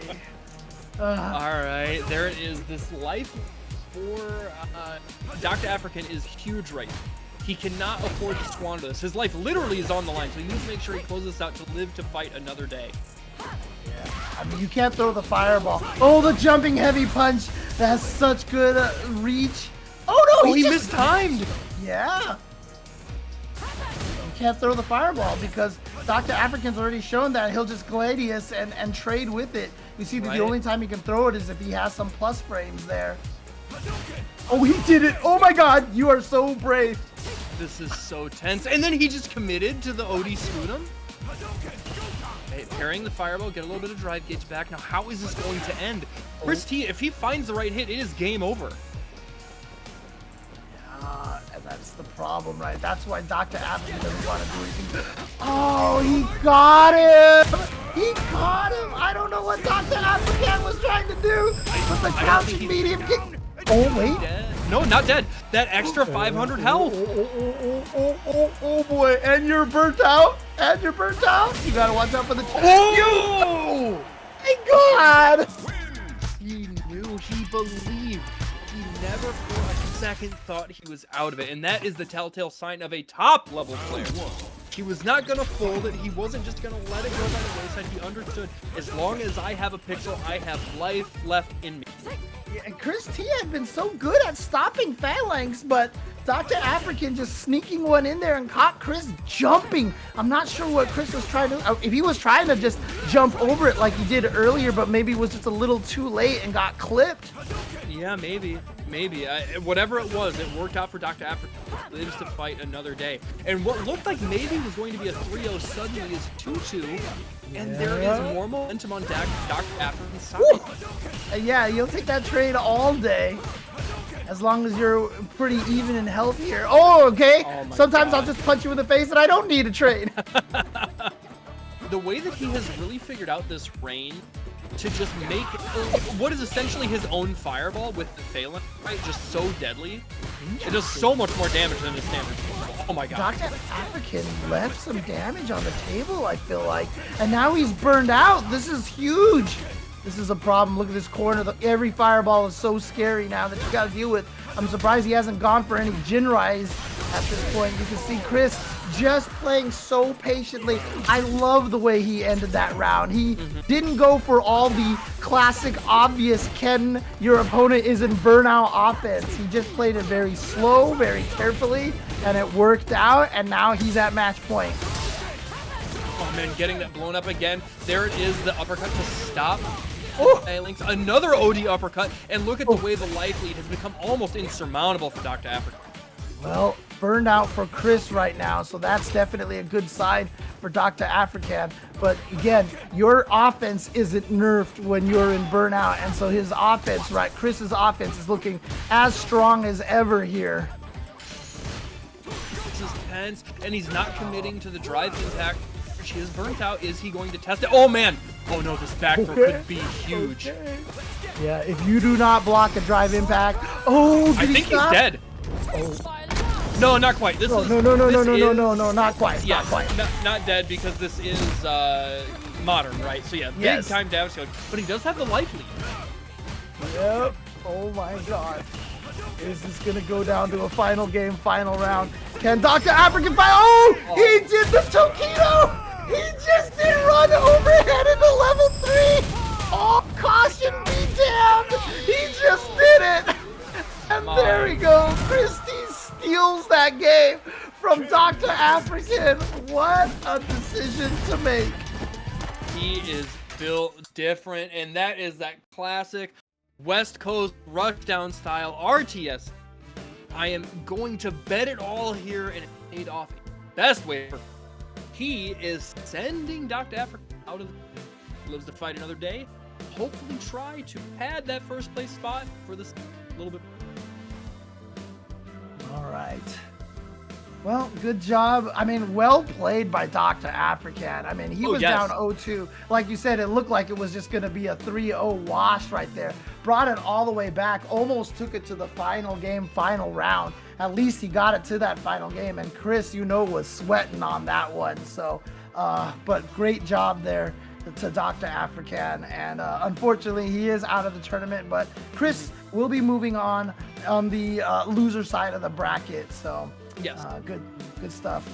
Alright, there it is. This life for Dr. African is huge right now. He cannot afford to squander this. His life literally is on the line, so he needs to make sure he closes this out to live to fight another day. Yeah, I mean, you can't throw the fireball. Oh, the jumping heavy punch. That has such good reach. Oh, no, he mistimed. Yeah. You can't throw the fireball because Dr. African's already shown that he'll just Gladius and trade with it. You see that the only time he can throw it is if he has some plus frames there. Oh, he did it. Oh my god, you are so brave. This is so tense. And then he just committed to the OD Scutum. Hey, parrying the fireball, get a little bit of drive gauge back. Now, how is this going to end? Chris T, if he finds the right hit, it is game over. Yeah, and that's the problem, right? That's why Dr. African doesn't want to do anything. Oh, he got him! He caught him! I don't know what Dr. African was trying to do with the crouching medium kick. Oh, wait. No, not dead. That extra 500 health. Oh boy, and you're burnt out. You gotta watch out for the. Oh! My God! He knew, he believed. He never for a second thought he was out of it, and that is the telltale sign of a top level player. He was not gonna fold it. He wasn't just gonna let it go by the wayside. He understood, as long as I have a pixel, I have life left in me. Yeah, and Chris T had been so good at stopping Phalanx, but Dr. African just sneaking one in there and caught Chris jumping. I'm not sure what Chris was trying to, if he was trying to just jump over it like he did earlier, but maybe was just a little too late and got clipped. Yeah, maybe. Whatever it was, it worked out for Dr. African. Lives to fight another day. And what looked like maybe was going to be a 3-0 suddenly is 2-2. And there is more momentum on Dr. African's side. Yeah, you'll take that trade all day. As long as you're pretty even and healthy here. Oh, okay. Oh Sometimes God. I'll just punch you in the face and I don't need a trade. The way that he has really figured out this range to just make what is essentially his own fireball with the Phalanx, right? Just so deadly. It does so much more damage than his standard. Oh my God. Dr. African left some damage on the table, I feel like. And now he's burned out. This is huge. This is a problem. Look at this corner. Every fireball is so scary now that you got to deal with. I'm surprised he hasn't gone for any Jinrais at this point. You can see Chris just playing so patiently. I love the way he ended that round. He didn't go for all the classic obvious Ken, your opponent is in burnout offense. He just played it very slow, very carefully, and it worked out, and now he's at match point. Oh man, getting that blown up again. There it is, the uppercut to stop. Oh. Phalanx, another OD uppercut, and look at the way the life lead has become almost insurmountable for Dr. African. Well, burned out for Chris right now, so that's definitely a good sign for Dr. African. But again, your offense isn't nerfed when you're in burnout, and so his offense, right, Chris's offense is looking as strong as ever here. This is tense, and he's not committing to the drive impact. She is burnt out. Is he going to test it? Oh man! Oh no, this back throw could be huge. Okay. Yeah, if you do not block a drive impact. Oh, I think he's dead. Oh. No, not quite. This is No, not quite. Yeah, Not quite. not dead because this is modern, right? So yeah, Yes. big time damage code. But he does have the life lead. Yep. Oh my God. Is this gonna go down to a final game, final round? Can Dr. African fight? Oh, he did the Tokido! He just did run overhead into level 3! Oh, caution be damned! He just did it! And there we go. Christie steals that game from Dr. African. What a decision to make. He is built different, and that is that classic West Coast rushdown style RTS. I am going to bet it all here, and it paid off best way for. He is sending Dr. African out of the lives to fight another day. Hopefully try to pad that first place spot for this little bit. All right. Well, good job. I mean, well played by Dr. African. I mean, he was down 0-2. Like you said, it looked like it was just going to be a 3-0 wash right there. Brought it all the way back, almost took it to the final game, final round. At least he got it to that final game. And Chris, you know, was sweating on that one. So, but great job there to Dr. African. And unfortunately, he is out of the tournament. But Chris will be moving on the loser side of the bracket. So. Yes. Good stuff.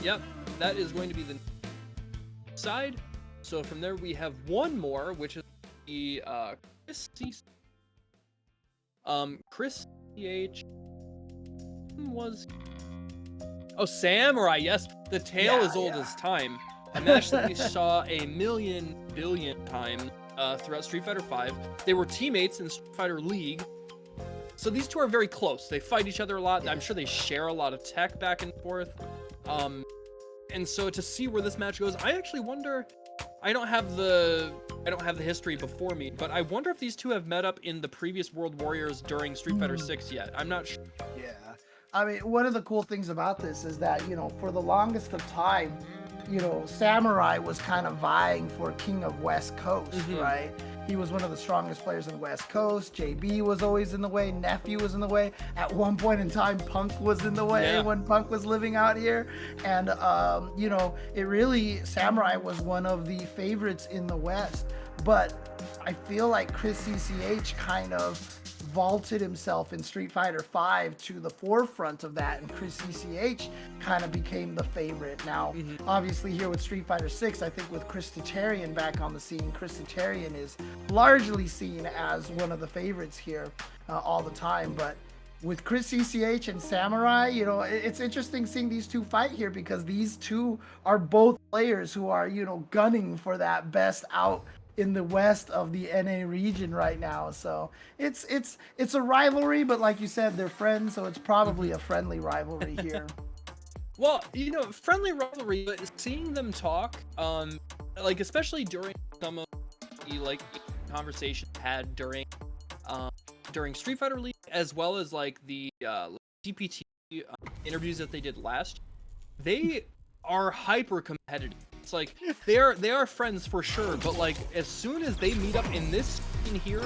Yep, that is going to be the side. So from there we have one more, which is the Chris C. Chris CH was Samurai. Yes, the tale is old as time. A match that we saw a billion times throughout Street Fighter V. They were teammates in Street Fighter League. So these two are very close. They fight each other a lot. I'm sure they share a lot of tech back and forth. And so to see where this match goes, I actually wonder. I don't have the history before me, but I wonder if these two have met up in the previous World Warriors during Street Fighter 6 yet. I'm not sure. Yeah. I mean, one of the cool things about this is that, you know, for the longest of time, you know, Samurai was kind of vying for King of West Coast, right? He was one of the strongest players in the West Coast. JB was always in the way. Nephew was in the way. At one point in time, Punk was in the way when Punk was living out here. And, you know, it really, Samurai was one of the favorites in the West. But I feel like Chris CCH kind of vaulted himself in Street Fighter V to the forefront of that, and Chris CCH kind of became the favorite. Now, obviously here with Street Fighter VI, I think with Chris Tacharian back on the scene, Chris Tacharian is largely seen as one of the favorites here all the time. But with Chris CCH and Samurai, you know, it's interesting seeing these two fight here because these two are both players who are, you know, gunning for that best out in the west of the NA region right now. So it's a rivalry, but like you said, they're friends, so it's probably a friendly rivalry here. Well, you know, friendly rivalry, but seeing them talk, like especially during some of the like conversations had during Street Fighter League, as well as like the DPT interviews that they did last, they are hyper competitive. It's like they are friends for sure, but like as soon as they meet up in this scene here,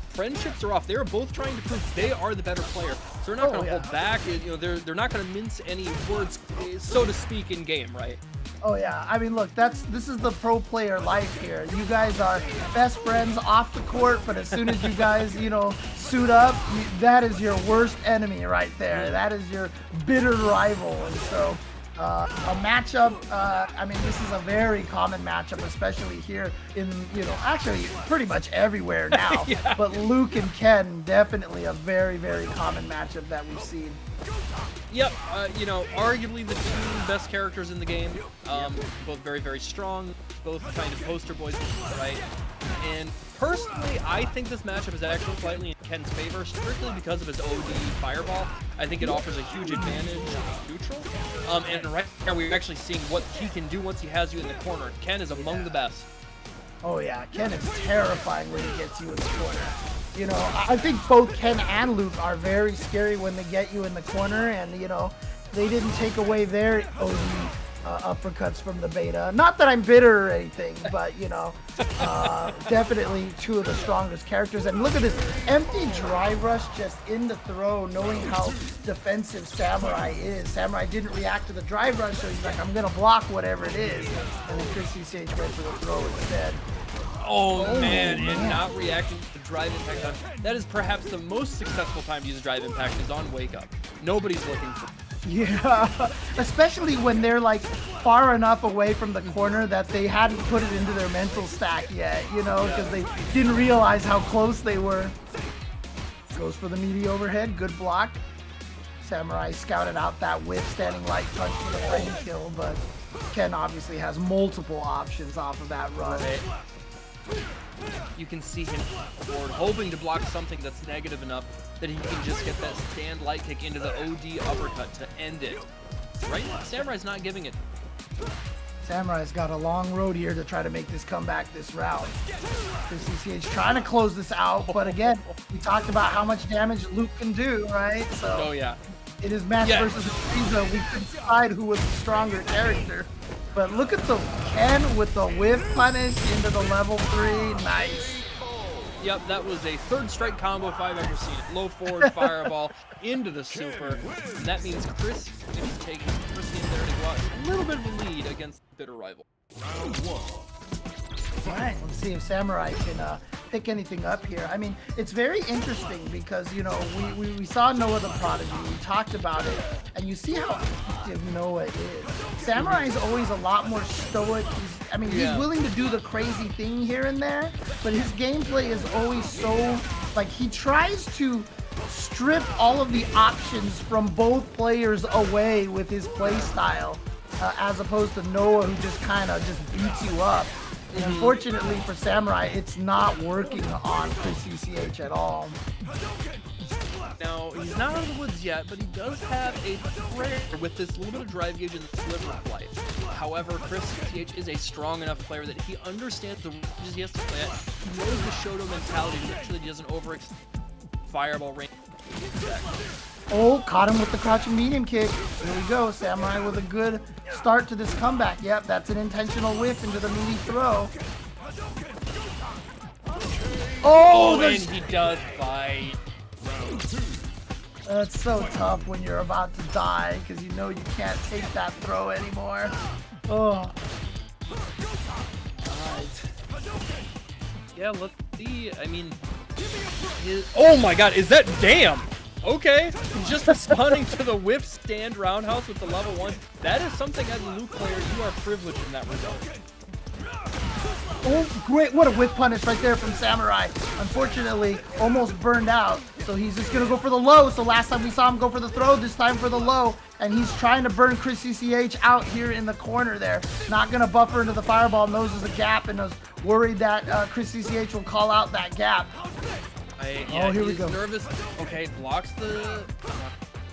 friendships are off. They are both trying to prove they are the better player, so they're not going to hold back. You know, they're not going to mince any words, so to speak, in game, right? Oh yeah, I mean, look, this is the pro player life here. You guys are best friends off the court, but as soon as you guys, you know, suit up, that is your worst enemy right there. That is your bitter rival, and so. A matchup, I mean, this is a very common matchup, especially here in, you know, actually pretty much everywhere now. But Luke and Ken, definitely a very, very common matchup that we've seen. Yep, you know, arguably the two best characters in the game. Both very, very strong, both kind of poster boys, right? And personally, I think this matchup is actually slightly in Ken's favor, strictly because of his OD fireball. I think it offers a huge advantage neutral. And right now we're actually seeing what he can do once he has you in the corner. Ken is among the best. Oh yeah, Ken is terrifying when he gets you in the corner. You know, I think both Ken and Luke are very scary when they get you in the corner, and you know, they didn't take away their OD uppercuts from the beta. Not that I'm bitter or anything, but you know, definitely two of the strongest characters. And look at this empty drive rush just in the throw, knowing how defensive Samurai is. Samurai didn't react to the drive rush, so he's like, I'm gonna block whatever it is. And then Chris CCH went for the throw instead. Oh man, and not reacting to the drive impact on. That is perhaps the most successful time to use drive impact is on wake up. Nobody's looking for. Yeah, especially when they're like far enough away from the corner that they hadn't put it into their mental stack yet, you know, because they didn't realize how close they were. Goes for the meaty overhead, good block. Samurai scouted out that whiff standing light punch for the frame kill, but Ken obviously has multiple options off of that run. Right. You can see him forward, hoping to block something that's negative enough that he can just get that stand light kick into the OD uppercut to end it. Right now, Samurai's not giving it. Samurai's got a long road here to try to make this comeback this round. Chris CCH trying to close this out, but again, we talked about how much damage Luke can do, right? So oh yeah. In his match versus Frieza, we could decide who was the stronger character. But look at the Ken with the whiff punish into the level 3. Nice. Yep, that was a third strike combo if I've ever seen it. Low forward fireball into the super. And that means Chris is taking first game there to go out a little bit of a lead against the bitter rival. Round 1. All right, let's see if Samurai can pick anything up here. I mean, it's very interesting because, you know, we saw Noah the Prodigy, we talked about it, and you see how active Noah is. Samurai is always a lot more stoic. He's willing to do the crazy thing here and there, but his gameplay is always so, like, he tries to strip all of the options from both players away with his play style, as opposed to Noah, who just kind of just beats you up. And unfortunately for Samurai, it's not working on Chris CCH at all. Now, he's not out of the woods yet, but he does have a prayer with this little bit of drive gauge and the sliver of life. However, Chris CCH is a strong enough player that he understands the ranges he has to play at. He knows the Shoto mentality to make sure that he doesn't overextend fireball range. Oh, caught him with the crouching medium kick. Here we go. Samurai with a good start to this comeback. Yep, that's an intentional whiff into the meaty throw. Oh, and he does bite. That's so tough when you're about to die because you know you can't take that throw anymore. Oh. Yeah, let's see. I mean, oh my god, is that damn? Okay, just responding to the whip stand roundhouse with the level 1. That is something as a Luke player, you are privileged in that result. Oh, great. What a whip punish right there from Samurai. Unfortunately, almost burned out. So he's just going to go for the low. So last time we saw him go for the throw, this time for the low. And he's trying to burn Chris CCH out here in the corner there. Not going to buffer into the fireball. Knows there's a gap and is worried that Chris CCH will call out that gap. Yeah, oh, here we go. Nervous. Okay, blocks the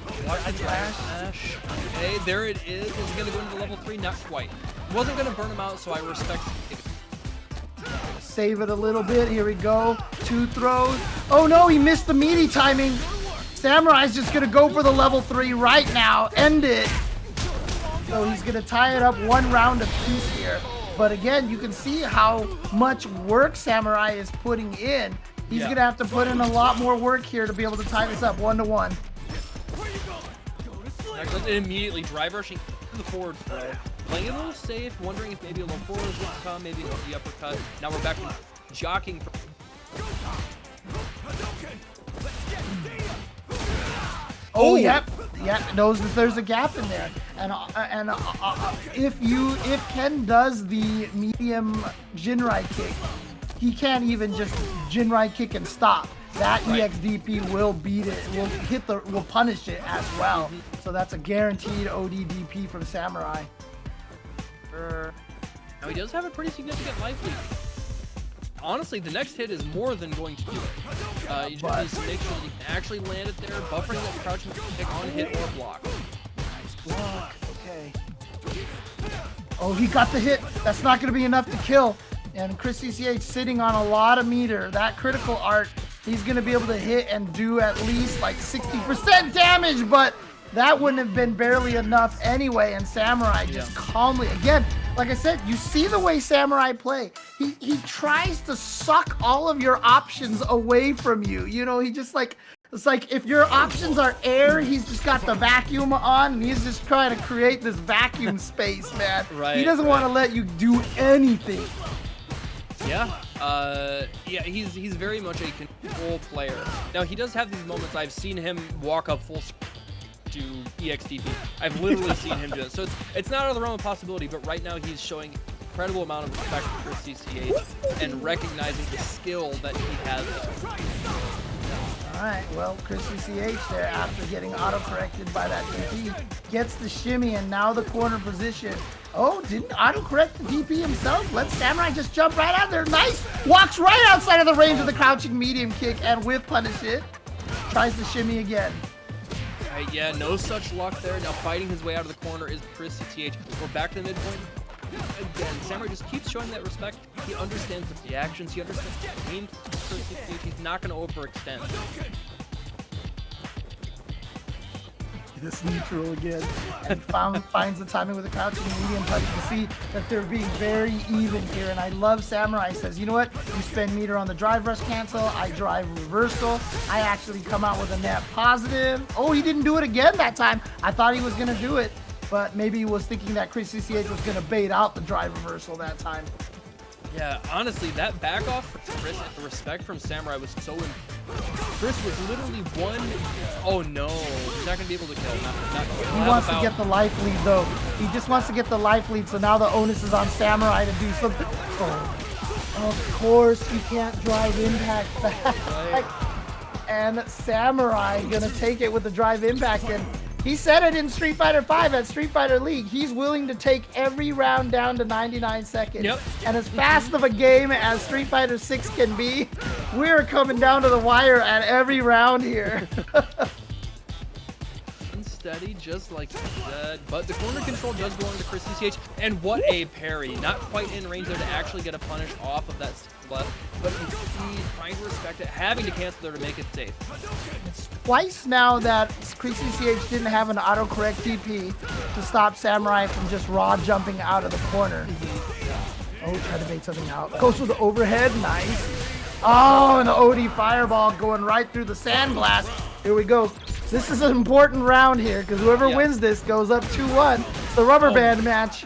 flash. Okay, there it is. Is he going to go into level 3? Not quite. Wasn't going to burn him out, so I respect it. Save it a little bit. Here we go. 2 throws. Oh no, he missed the meaty timing. Samurai's just gonna go for the level 3 right now. End it. So he's gonna tie it up 1 round apiece here. But again, you can see how much work Samurai is putting in. He's gonna have to put in a lot more work here to be able to tie this up 1-1. Immediately drive rushing to the forward throw. Playing a little safe, wondering if maybe a low forward is going to come, maybe the uppercut. Now we're back to jockeying. Oh, yep. Yeah, knows that there's a gap in there. And if Ken does the medium Jinrai kick, he can't even just Jinrai kick and stop. That EXDP will beat it. Will punish it as well. So that's a guaranteed ODDP from Samurai. Now he does have a pretty significant life lead. Honestly, the next hit is more than going to do it. You just need to make sure that you can actually land it there, buffering that crouching kick on hit or block. Nice block. Okay. Oh, he got the hit. That's not going to be enough to kill. And Chris CCH sitting on a lot of meter. That critical art, he's going to be able to hit and do at least like 60% damage, but that wouldn't have been barely enough anyway. And Samurai just calmly, again, like I said, you see the way Samurai play. He tries to suck all of your options away from you. You know, he just like, it's like if your options are air, he's just got the vacuum on and he's just trying to create this vacuum space, man. He doesn't want to let you do anything. Yeah, he's very much a control player. Now he does have these moments. I've seen him walk up full to EXDP. I've literally seen him do it. So it's not out of the realm of possibility, but right now he's showing incredible amount of respect for CCH and recognizing the skill that he has there. All right, well, Chris CCH there, after getting auto-corrected by that DP, gets the shimmy, and now the corner position. Oh, didn't auto-correct the DP himself? Let Samurai just jump right out there. Nice! Walks right outside of the range of the crouching medium kick and whip punish it. Tries the shimmy again. Yeah, no such luck there. Now fighting his way out of the corner is Chris CCH. We're back to the midpoint. Again, Samurai just keeps showing that respect. He understands the reactions. He understands the game. He's not going to overextend. This neutral again, and finds the timing with a crouching medium punch. You see that they're being very even here, and I love Samurai. He says, you know what? You spend meter on the drive rush cancel. I drive reversal. I actually come out with a net positive. Oh, he didn't do it again that time. I thought he was going to do it, but maybe he was thinking that Chris CCH was going to bait out the drive reversal that time. Yeah, honestly, that back off for Chris and the respect from Samurai was so important. Chris was literally one. Oh no, he's not going to be able to kill. He wants to get the life lead though. He just wants to get the life lead, so now the onus is on Samurai to do something. Oh, of course, he can't drive impact back. And Samurai going to take it with the drive impact, and he said it in Street Fighter 5 at Street Fighter League. He's willing to take every round down to 99 seconds. Yep. And as fast of a game as Street Fighter 6 can be, we're coming down to the wire at every round here. Steady, just like that. But the corner control does belong to Chris CCH. And what a parry. Not quite in range there to actually get a punish off of that left. But you see, trying to respect it, having to cancel there to make it safe. It's twice now that Chris CCH didn't have an autocorrect DP to stop Samurai from just raw jumping out of the corner. Oh, try to bait something out. Goes for the overhead. Nice. Oh, and the OD fireball going right through the sandblast. Here we go. This is an important round here because whoever wins this goes up 2-1. It's the rubber band match.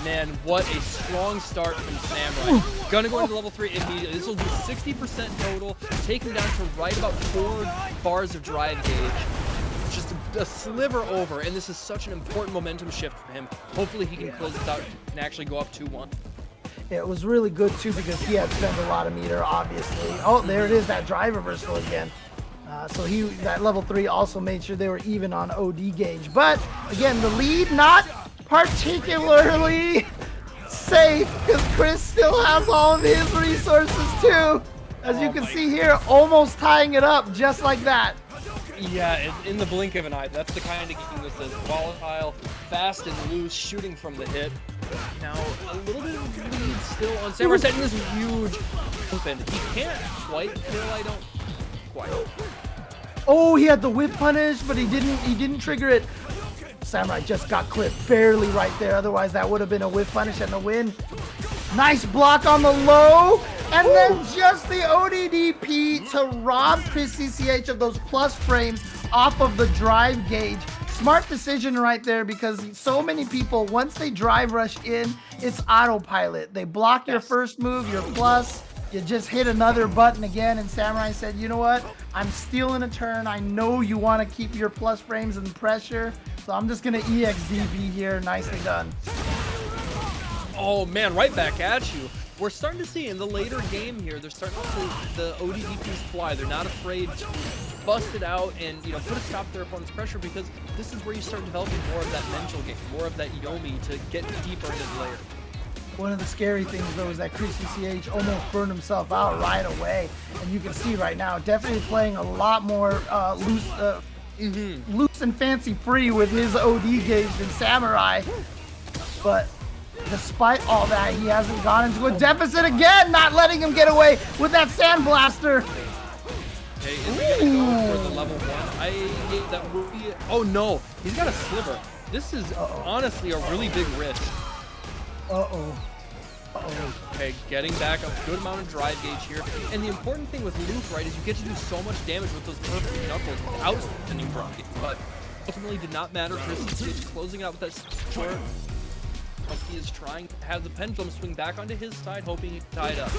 Man, what a strong start from Samurai. Gonna go into level 3 immediately. This will do 60% total, take him down to right about 4 bars of drive gauge. Just a sliver over, and this is such an important momentum shift for him. Hopefully he can close this out and actually go up 2-1. It was really good too because he had spent a lot of meter, obviously. Oh, there it is, that drive reversal again. So that level 3 also made sure they were even on OD gauge. But again, the lead not particularly safe because Chris still has all of his resources too. As you can see here, almost tying it up just like that. Yeah, in the blink of an eye. That's the kind of game this is. Volatile, fast and loose, shooting from the hip. Now, a little bit of lead still on Samurai, setting this huge open. He can't quite kill, I don't quite. Oh, he had the whip punish, but he didn't trigger it. Samurai just got clipped barely right there. Otherwise, that would have been a whip punish and the win. Nice block on the low. And then just the ODDP to rob Chris CCH of those plus frames off of the drive gauge. Smart decision right there because so many people, once they drive rush in, it's autopilot. They block your first move, your plus, you just hit another button again, and Samurai said, you know what? I'm stealing a turn. I know you want to keep your plus frames and pressure, so I'm just going to EXDP here. Nicely done. Oh, man, right back at you. We're starting to see in the later game here, they're starting to see the ODDPs fly. They're not afraid to bust it out and, you know, put a stop to their opponent's pressure because this is where you start developing more of that mental game, more of that Yomi to get deeper into the layer. One of the scary things, though, is that Chris CCH almost burned himself out right away. And you can see right now, definitely playing a lot more loose and fancy-free with his OD gauge than Samurai. But despite all that, he hasn't gone into a deficit again, not letting him get away with that Sandblaster. Okay, is he gonna go for the level 1? That would be... Oh, no. He's got a sliver. This is honestly a really big risk. Okay, getting back a good amount of drive gauge here. And the important thing with Luke, right, is you get to do so much damage with those perfect knuckles without sending drive gauge. But ultimately did not matter. Chris is closing it out with that short. He is trying to have the pendulum swing back onto his side, hoping he can tie it up.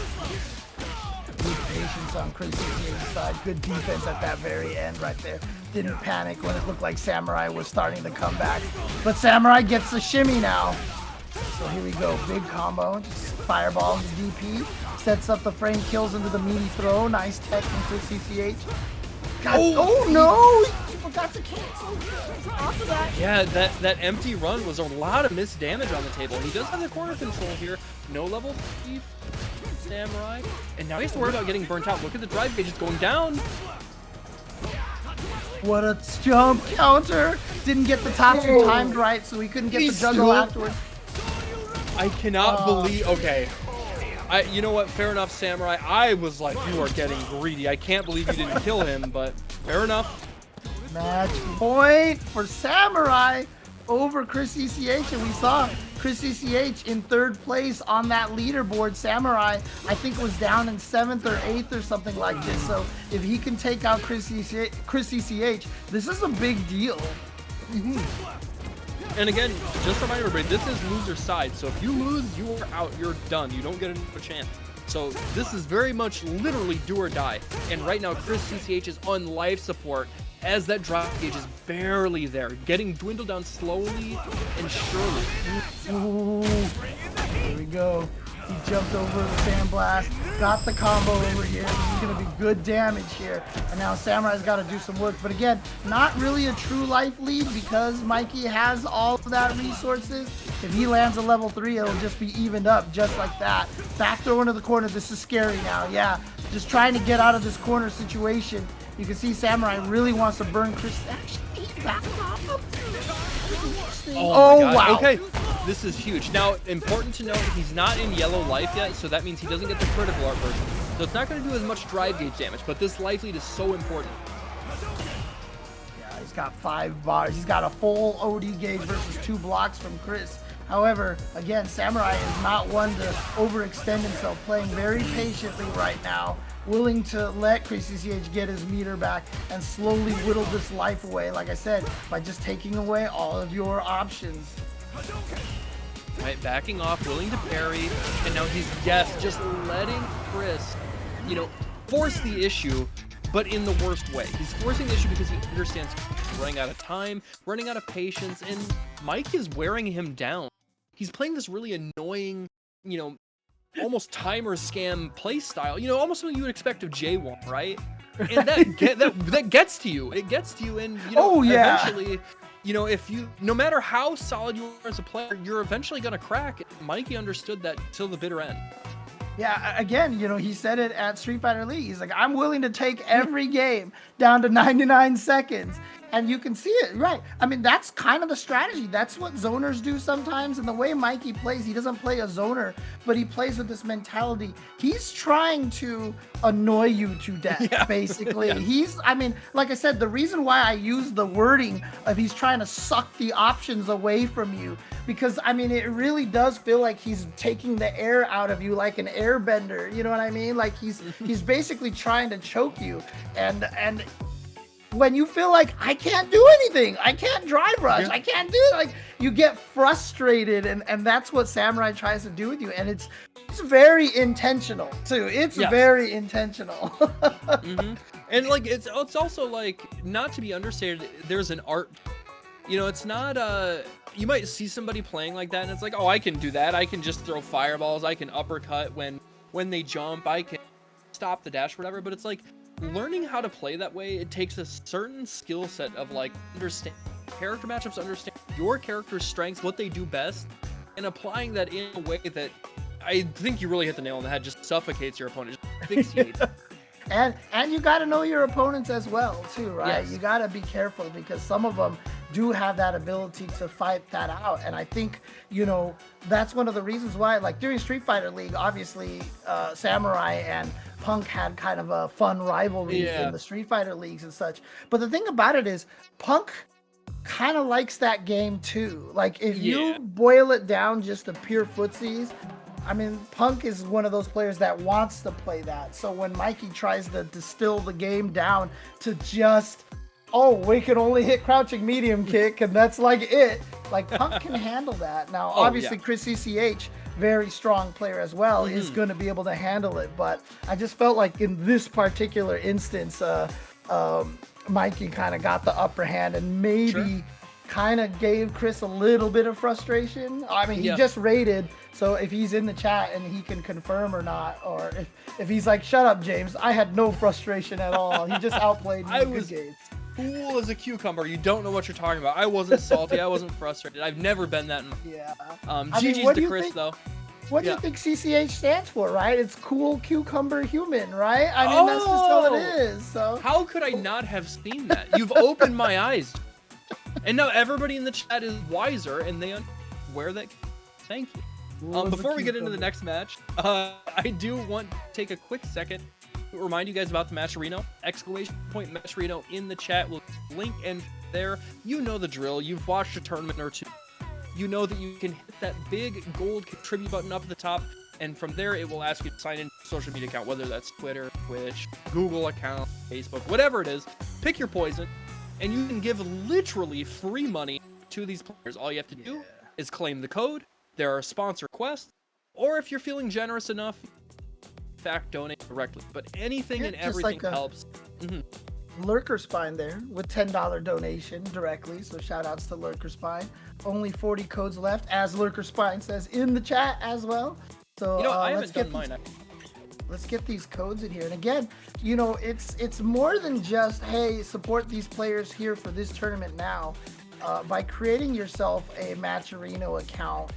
Good patience on Chris CCH's side. Good defense at that very end right there. Didn't panic when it looked like Samurai was starting to come back. But Samurai gets the shimmy now. So here we go, big combo, just fireball into DP, sets up the frame, kills into the meaty throw, nice tech from Chris CCH. God, oh no, he forgot to cancel off of that. Yeah, that empty run was a lot of missed damage on the table. He does have the corner control here, no level 3 Samurai, and now he has to worry about getting burnt out. Look at the drive gauges going down. What a jump counter, didn't get the top two timed right, so he couldn't get the juggle afterwards. I cannot believe, okay. You know what, fair enough, Samurai. I was like, you are getting greedy. I can't believe you didn't kill him, but fair enough. Match point for Samurai over Chris CCH, and we saw Chris CCH in 3rd place on that leaderboard. Samurai, I think, was down in 7th or 8th or something like this. So if he can take out Chris CCH, this is a big deal. And again, just remind everybody, this is loser side. So if you lose, you are out. You're done. You don't get another chance. So this is very much literally do or die. And right now, Chris CCH is on life support as that drop gauge is barely there, getting dwindled down slowly and surely. Ooh, here we go. He jumped over the Sandblast, got the combo over here. This is going to be good damage here. And now Samurai's got to do some work. But again, not really a true life lead because Mikey has all of that resources. If he lands a level 3, it'll just be evened up just like that. Back throw into the corner. This is scary now. Yeah, just trying to get out of this corner situation. You can see Samurai really wants to burn Chris. Actually, he's back off. Oh wow. Okay. This is huge. Now, important to note, he's not in yellow life yet, so that means he doesn't get the critical art version. So it's not going to do as much drive gauge damage, but this life lead is so important. Yeah, he's got 5 bars. He's got a full OD gauge versus 2 blocks from Chris. However, again, Samurai is not one to overextend himself, playing very patiently right now, willing to let Chris CCH get his meter back and slowly whittle this life away, like I said, by just taking away all of your options. Right, backing off, willing to parry, and now he's, yes, just letting Chris, you know, force the issue, but in the worst way. He's forcing the issue because he understands he's running out of time, running out of patience, and Mike is wearing him down. He's playing this really annoying, you know, almost timer scam play style, you know, almost something you would expect of J1, right? And that gets to you. It gets to you, and you know, eventually, you know, if you, no matter how solid you are as a player, you're eventually gonna crack. Mikey understood that till the bitter end. Yeah, again, you know, he said it at Street Fighter League. He's like, I'm willing to take every game down to 99 seconds. And you can see it, right? I mean, that's kind of the strategy. That's what zoners do sometimes. And the way Mikey plays, he doesn't play a zoner, but he plays with this mentality. He's trying to annoy you to death, basically. He's, I mean, like I said, the reason why I use the wording of he's trying to suck the options away from you, because, I mean, it really does feel like he's taking the air out of you like an airbender. You know what I mean? Like he's basically trying to choke you. And when you feel like, I can't do anything, I can't drive rush, I can't do it, like you get frustrated, and that's what Samurai tries to do with you, and it's very intentional too. It's very intentional. And like it's also like, not to be understated, there's an art. You know, it's not you might see somebody playing like that and it's like, oh, I can do that. I can just throw fireballs, I can uppercut when they jump, I can stop the dash, whatever. But it's like, learning how to play that way, it takes a certain skill set of like understand character matchups, understand your character's strengths, what they do best, and applying that in a way that I think you really hit the nail on the head, just suffocates your opponent, just asphyxiates. And you got to know your opponents as well too, right? Yes. You got to be careful because some of them do have that ability to fight that out, and I think, you know, that's one of the reasons why, like during Street Fighter League, obviously Samurai and Punk had kind of a fun rivalry in the Street Fighter leagues and such. But the thing about it is, Punk kind of likes that game too. Like if you boil it down just to pure footsies, I mean, Punk is one of those players that wants to play that. So when Mikey tries to distill the game down to just, oh, we can only hit crouching medium kick, and that's like it. Like Punk can handle that. Now, obviously, Chris CCH, very strong player as well, is going to be able to handle it. But I just felt like in this particular instance, Mikey kind of got the upper hand and maybe kind of gave Chris a little bit of frustration. I mean, he just rated, so if he's in the chat and he can confirm or not, or if he's like, shut up, James, I had no frustration at all. He just outplayed me in good games. Cool as a cucumber. You don't know what you're talking about. I wasn't salty. I wasn't frustrated. I've never been that. GG's to Chris, though. What do you think CCH stands for, right? It's cool cucumber human, right? I mean, that's just all it is. So how could I not have seen that? You've opened my eyes. And now everybody in the chat is wiser, and they where that. Thank you. Before we get into the next match, I do want to take a quick second to remind you guys about the Matcherino. !Matcherino in the chat. We'll link in there. You know the drill. You've watched a tournament or two. You know that you can hit that big gold contribute button up at the top, and from there it will ask you to sign in to a social media account, whether that's Twitter, Twitch, Google account, Facebook, whatever it is. Pick your poison, and you can give literally free money to these players. All you have to do is claim the code. There are sponsor requests, or if you're feeling generous enough, in fact, donate directly. But anything and everything helps. Lurker Spine there with $10 donation directly. So shout outs to Lurker Spine. Only 40 codes left, as Lurker Spine says in the chat as well. So you know, I haven't done mine. Let's get these codes in here. And again, you know, it's more than just, hey, support these players here for this tournament now. By creating yourself a Matcherino account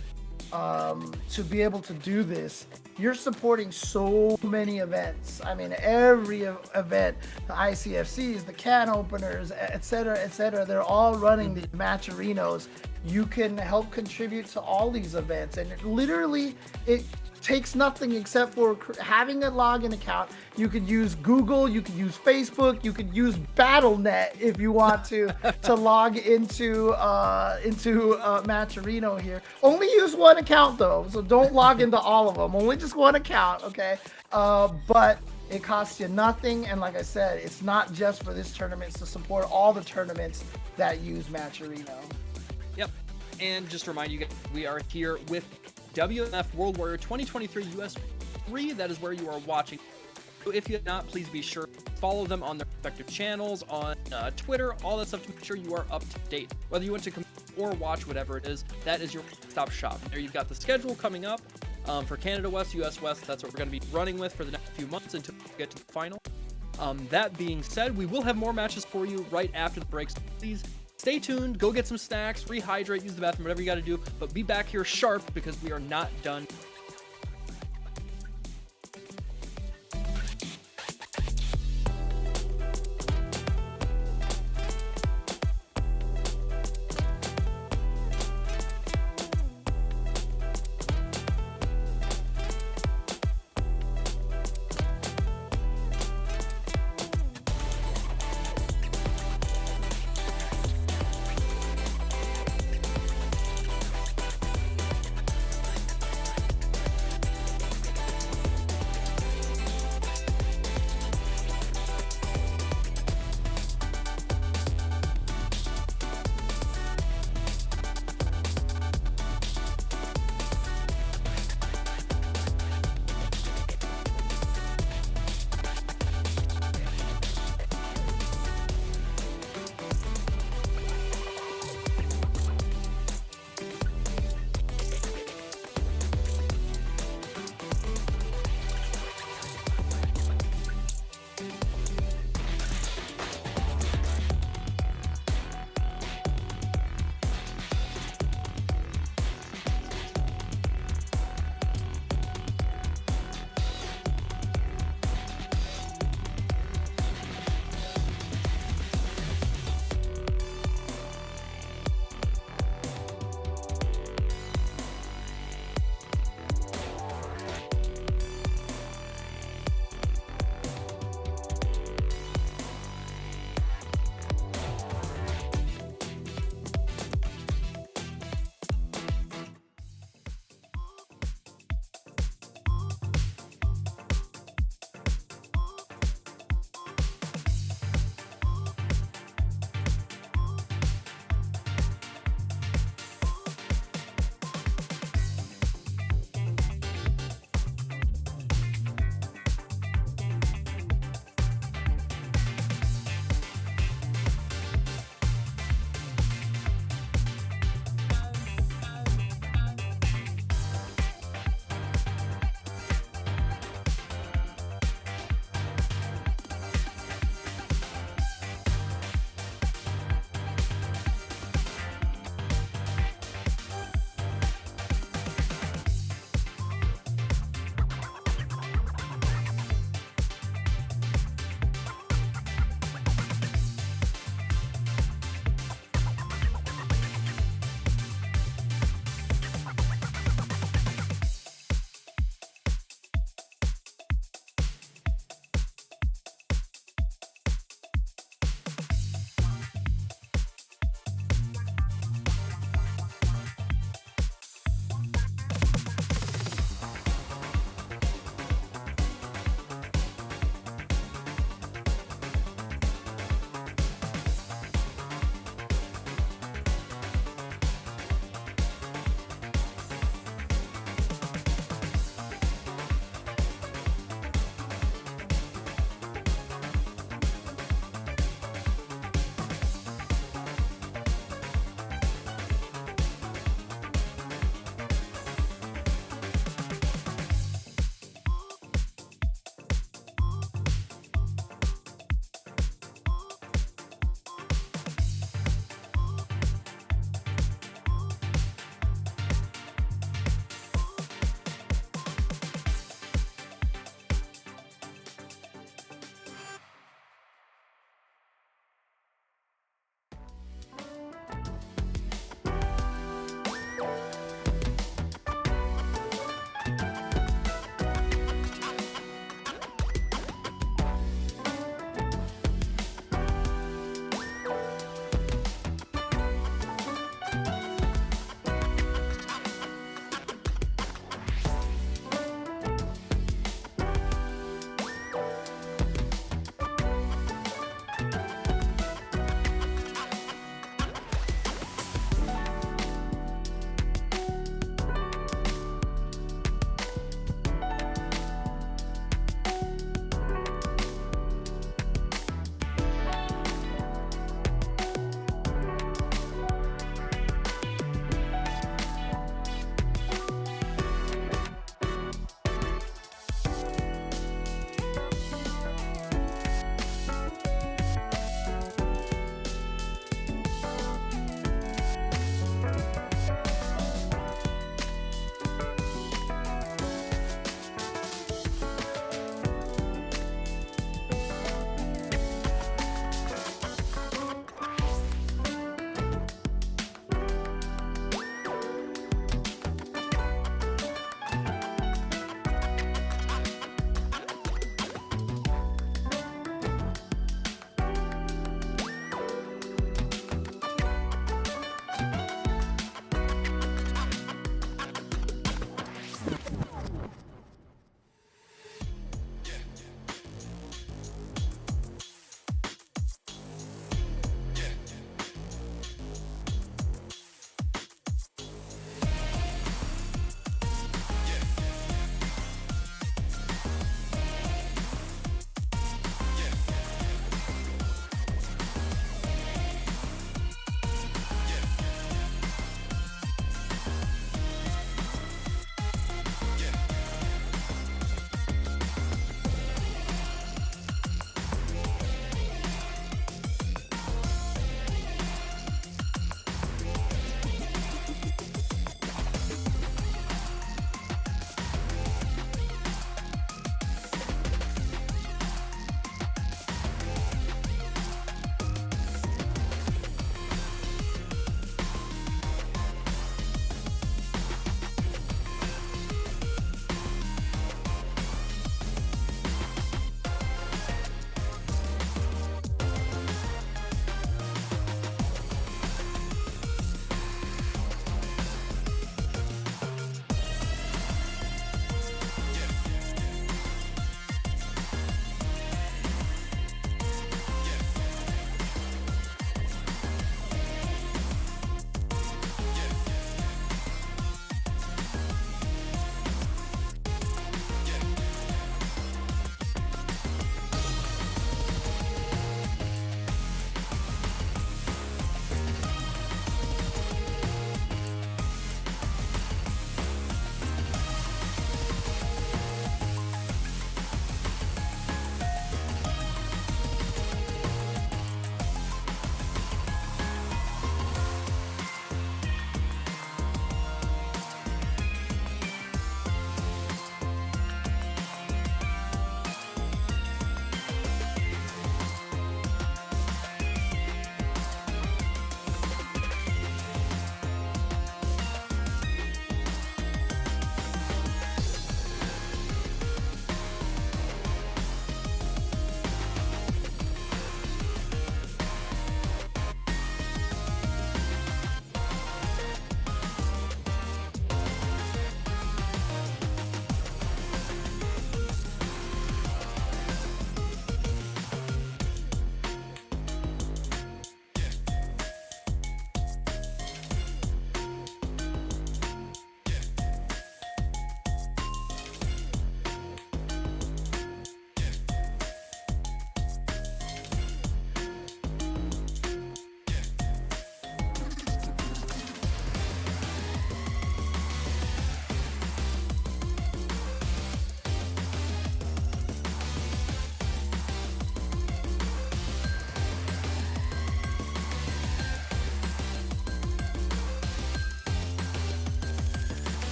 to be able to do this, you're supporting so many events. I mean, every event, the ICFCs, the can openers, etc., they're all running the Matcherinos. You can help contribute to all these events, and it takes nothing except for having a login account. You could use Google, you could use Facebook, you could use BattleNet if you want to log into Matcherino here. Only use one account though, so don't log into all of them. Only just one account, okay? But it costs you nothing, and like I said, it's not just for this tournament. It's to support all the tournaments that use Matcherino. Yep. And just to remind you guys, we are here with WNF World Warrior 2023 US 3. That is where you are watching. So if you have not, please be sure to follow them on their respective channels, on Twitter, all that stuff to make sure you are up to date. Whether you want to compete or watch, whatever it is, that is your stop shop. There you've got the schedule coming up. For Canada West, US West, that's what we're going to be running with for the next few months until we get to the final. That being said, we will have more matches for you right after the breaks. Please stay tuned, go get some snacks, rehydrate, use the bathroom, whatever you got to do, but be back here sharp because we are not done.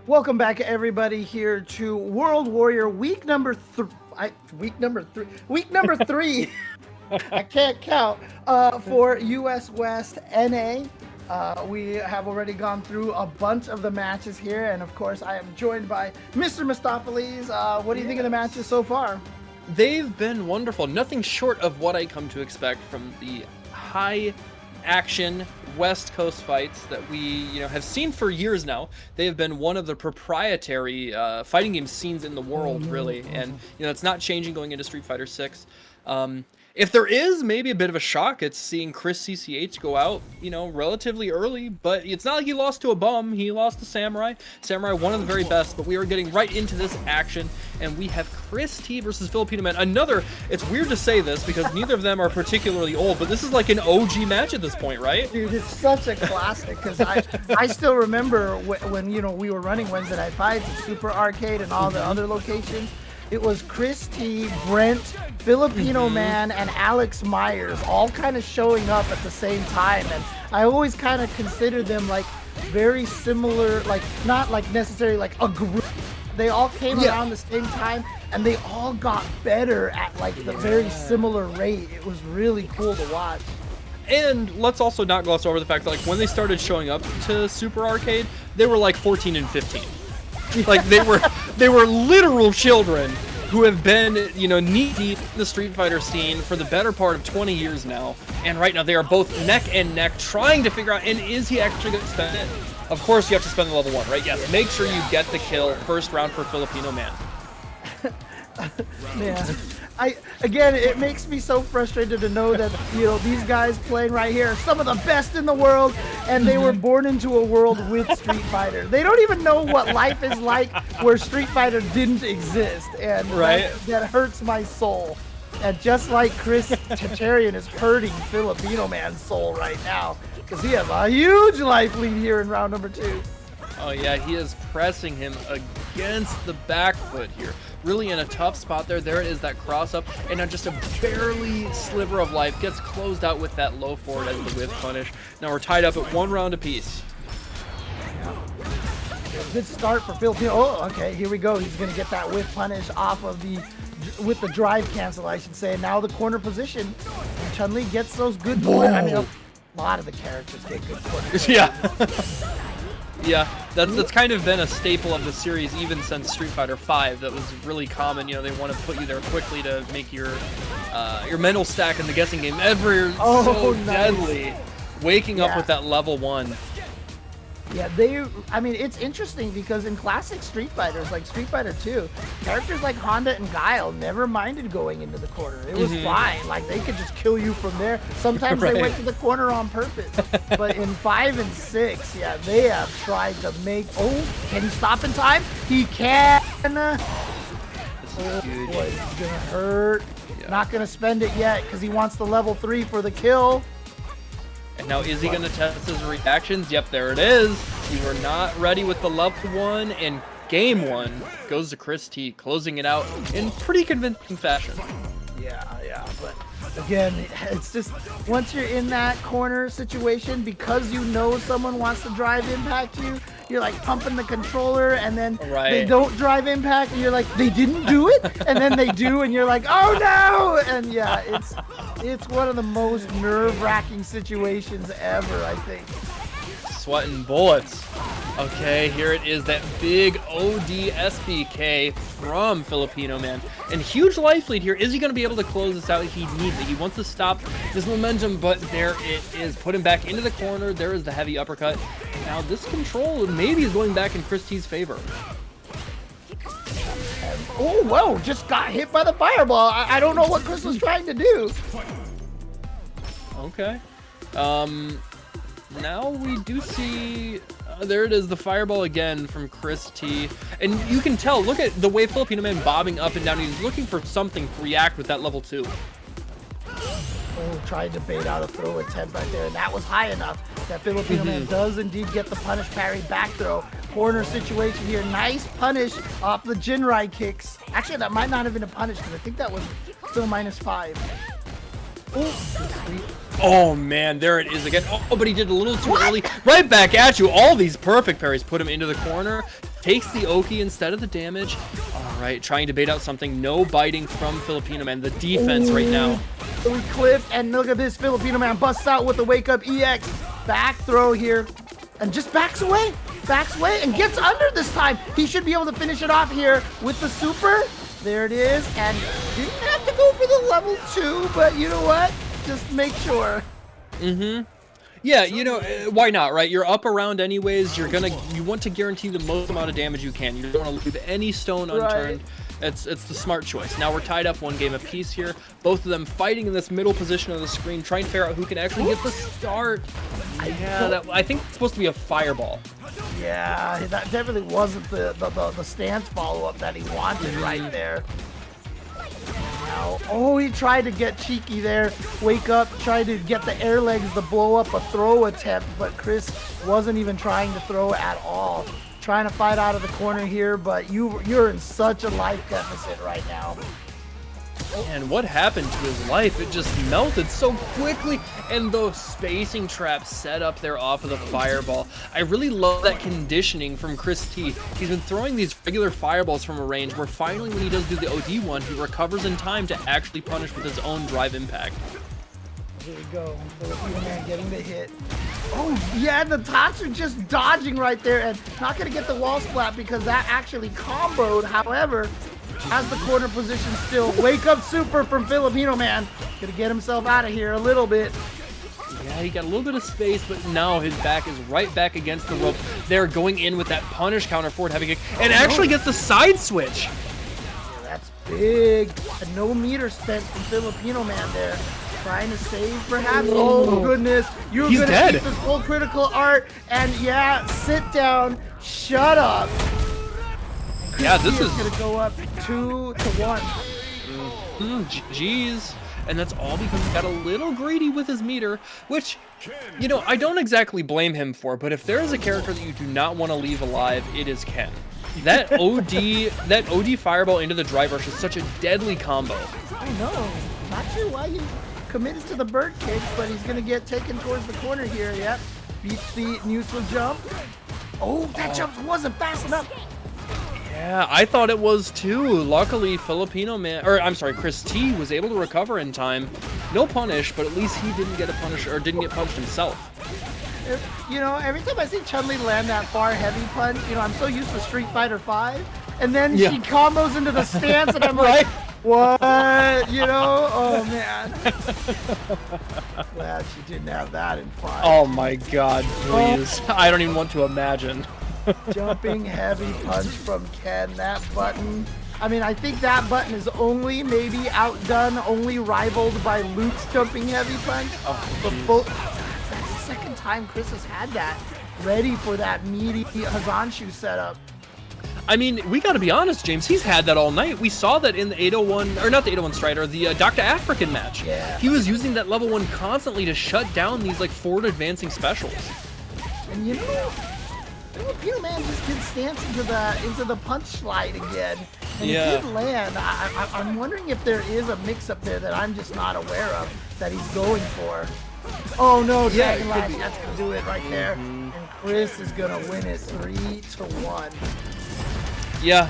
Welcome back, everybody, here to World Warrior week number three. I can't count. For US West NA. We have already gone through a bunch of the matches here, and of course, I am joined by Mr. Mustapheles. What do you think of the matches so far? They've been wonderful. Nothing short of what I come to expect from the high action West Coast fights that we have seen for years now. They have been one of the proprietary fighting game scenes in the world, really, and it's not changing going into Street Fighter 6. If there is maybe a bit of a shock, it's seeing Chris CCH go out, relatively early, but it's not like he lost to a bum. He lost to Samurai. Samurai, one of the very best, but we are getting right into this action, and we have Chris T versus Filipino Man. It's weird to say this because neither of them are particularly old, but this is like an OG match at this point, right? Dude, it's such a classic because I still remember when we were running Wednesday Night Fights at Super Arcade and all the other locations. It was Chris T, Brent, Filipino Man, and Alex Myers all kind of showing up at the same time. And I always kind of consider them like very similar, like not like necessarily like a group. They all came around the same time, and they all got better at like the very similar rate. It was really cool to watch. And let's also not gloss over the fact that like when they started showing up to Super Arcade, they were like 14 and 15. Like they were literal children who have been, knee deep in the Street Fighter scene for the better part of 20 years now. And right now they are both neck and neck trying to figure out, and is he actually going to spend it? Of course you have to spend the level 1, right? Yes, make sure you get the kill first round for Filipino Man. Man, again, it makes me so frustrated to know that these guys playing right here are some of the best in the world, and they were born into a world with Street Fighter. They don't even know what life is like where Street Fighter didn't exist, and that hurts my soul. And just like Chris Chacharian is hurting Filipino Man's soul right now, because he has a huge life lead here in round number 2. Oh yeah, he is pressing him against the back foot here. Really in a tough spot there. There it is, that cross up, and now just a barely sliver of life gets closed out with that low forward as the whiff punish. Now we're tied up at 1 round apiece. Good start for Filipino. Oh, okay, here we go. He's gonna get that whiff punish off of with the drive cancel, I should say. Now the corner position, and Chun-Li gets those good corners. I mean, a lot of the characters get good corners. Yeah. Yeah, that's kind of been a staple of the series even since Street Fighter 5. That was really common. They want to put you there quickly to make your mental stack in the guessing game ever so deadly. Waking up with that level 1. Yeah, it's interesting because in classic Street Fighters, like Street Fighter 2, characters like Honda and Guile never minded going into the corner. It was fine. Like, they could just kill you from there. Sometimes they went to the corner on purpose. But in 5 and 6, yeah, they have tried to make... Oh, can he stop in time? He can! Oh, boy, it's gonna hurt. Yeah. Not gonna spend it yet because he wants the level 3 for the kill. And now is he going to test his reactions? Yep, there it is. You were not ready with the level 1, and game 1 goes to Chris T, closing it out in pretty convincing fashion. Yeah, but again, it's just once you're in that corner situation, because someone wants to drive impact you, you're like pumping the controller, and then they don't drive impact, and you're like, they didn't do it, and then they do, and you're like, oh no! And yeah, it's one of the most nerve-wracking situations ever, I think. Sweating bullets. Okay, here it is, that big OD SBK from Filipino Man. And huge life lead here. Is he going to be able to close this out? He needs it. He wants to stop this momentum, but there it is. Put him back into the corner. There is the heavy uppercut. Now this control maybe is going back in Chris T's favor. Oh, whoa, just got hit by the fireball. I don't know what Chris was trying to do. Okay. Now we do see... there it is, the fireball again from Chris T. And you can tell, look at the way Filipino Man bobbing up and down. He's looking for something to react with that level 2. Oh, tried to bait out a throw attempt right there. And that was high enough that Filipino Man does indeed get the punish parry back throw. Corner situation here. Nice punish off the Jinrai kicks. Actually, that might not have been a punish because I think that was still -5. Oh man, there it is again. Oh, but he did a little too early. Right back at you. All these perfect parries put him into the corner. takes the Oki instead of the damage. All right, trying to bait out something. No biting from Filipino Man. The defense right now. We clip, and look at this. Filipino Man busts out with the wake up EX. Back throw here, and just backs away. Backs away and gets under this time. He should be able to finish it off here with the super. There it is, and didn't have to go for the level 2, but you know what? Just make sure. Yeah, you know, why not, right? You're up around anyways. You want to guarantee the most amount of damage you can. You don't want to leave any stone unturned. It's the smart choice. Now we're tied up 1 game apiece here. Both of them fighting in this middle position of the screen, trying to figure out who can actually get the start. Yeah, I think it's supposed to be a fireball. Yeah, that definitely wasn't the stance follow-up that he wanted right there. Now, oh, he tried to get cheeky there. Wake up, tried to get the air legs to blow up a throw attempt, but Chris wasn't even trying to throw at all. Trying to fight out of the corner here, but you're in such a life deficit right now. And what happened to his life? It just melted so quickly, and those spacing traps set up there off of the fireball. I really love that conditioning from Chris T. He's been throwing these regular fireballs from a range where finally when he does do the OD one, he recovers in time to actually punish with his own drive impact. Here we go. Filipino Man getting the hit. Oh, yeah, the tots are just dodging right there and not going to get the wall splat because that actually comboed. However, has the corner position still. Wake up super from Filipino Man. Gonna get himself out of here a little bit. Yeah, he got a little bit of space, but now his back is right back against the rope. They're going in with that punish counter forward heavy kick and actually gets the side switch. Yeah, that's big. And no meter spent from Filipino Man there. Trying to save perhaps. Oh goodness. You're He's gonna dead. keep this full critical art. And yeah, sit down. Shut up. Yeah, this is gonna go up 2-1. Jeez. And that's all because he got a little greedy with his meter, which, you know, I don't exactly blame him for, but if there is a character that you do not want to leave alive, it is Ken. That OD fireball into the drive rush is such a deadly combo. I know. Not sure why you committed to the bird kick, but he's gonna get taken towards the corner here. Yep. Beats the neutral jump. Oh, that jump wasn't fast enough. Yeah, I thought it was too. Luckily, Chris T was able to recover in time. No punish, but at least he didn't get a punish or didn't get punished himself. You know, every time I see Chun-Li land that far heavy punch, you know, I'm so used to Street Fighter 5, and then she combos into the stance, and I'm like, what? You know? Oh man. Glad she didn't have that in 5. Oh my God, please! I don't even want to imagine. Jumping heavy punch from Ken. That button. I mean, I think that button is only maybe outdone, only rivaled by Luke's jumping heavy punch. But that's the second time Chris has had that ready for that meaty Hazanshu setup. I mean, we got to be honest, James. He's had that all night. We saw that in the 801, or not the 801 Strider, the Dr. African match. Yeah. He was using that level 1 constantly to shut down these like forward advancing specials. And you know, Filipino Man just did stance into the punch slide again, and it did land. I'm wondering if there is a mix-up there that I'm just not aware of that he's going for. Oh no, Dragon Lash, that's gonna do it right there, and Chris is gonna win it 3-1. Yeah,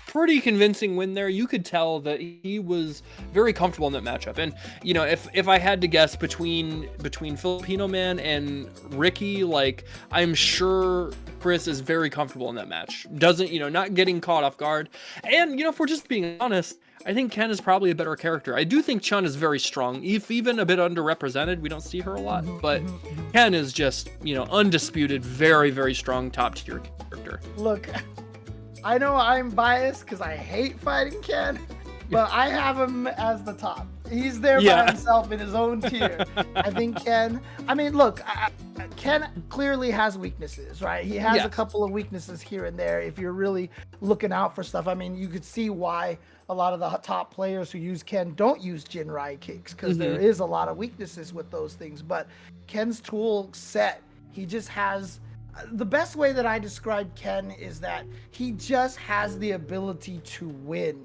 pretty convincing win there. You could tell that he was very comfortable in that matchup. And you know, if I had to guess between Filipino Man and Ricky, like I'm sure Chris is very comfortable in that match. Doesn't, you know, not getting caught off guard. And you know, if we're just being honest, I think Ken is probably a better character. I do think Chun is very strong, if even a bit underrepresented. We don't see her a lot, but Ken is just, you know, undisputed, very, very strong top tier character. Look, I know I'm biased because I hate fighting Ken, but I have him as the top. He's there by himself in his own tier. I think Ken, I mean, look, Ken clearly has weaknesses, right? He has a couple of weaknesses here and there if you're really looking out for stuff. I mean, you could see why a lot of the top players who use Ken don't use Jinrai kicks because there is a lot of weaknesses with those things. But Ken's tool set, he just has... The best way that I describe Ken is that he just has the ability to win.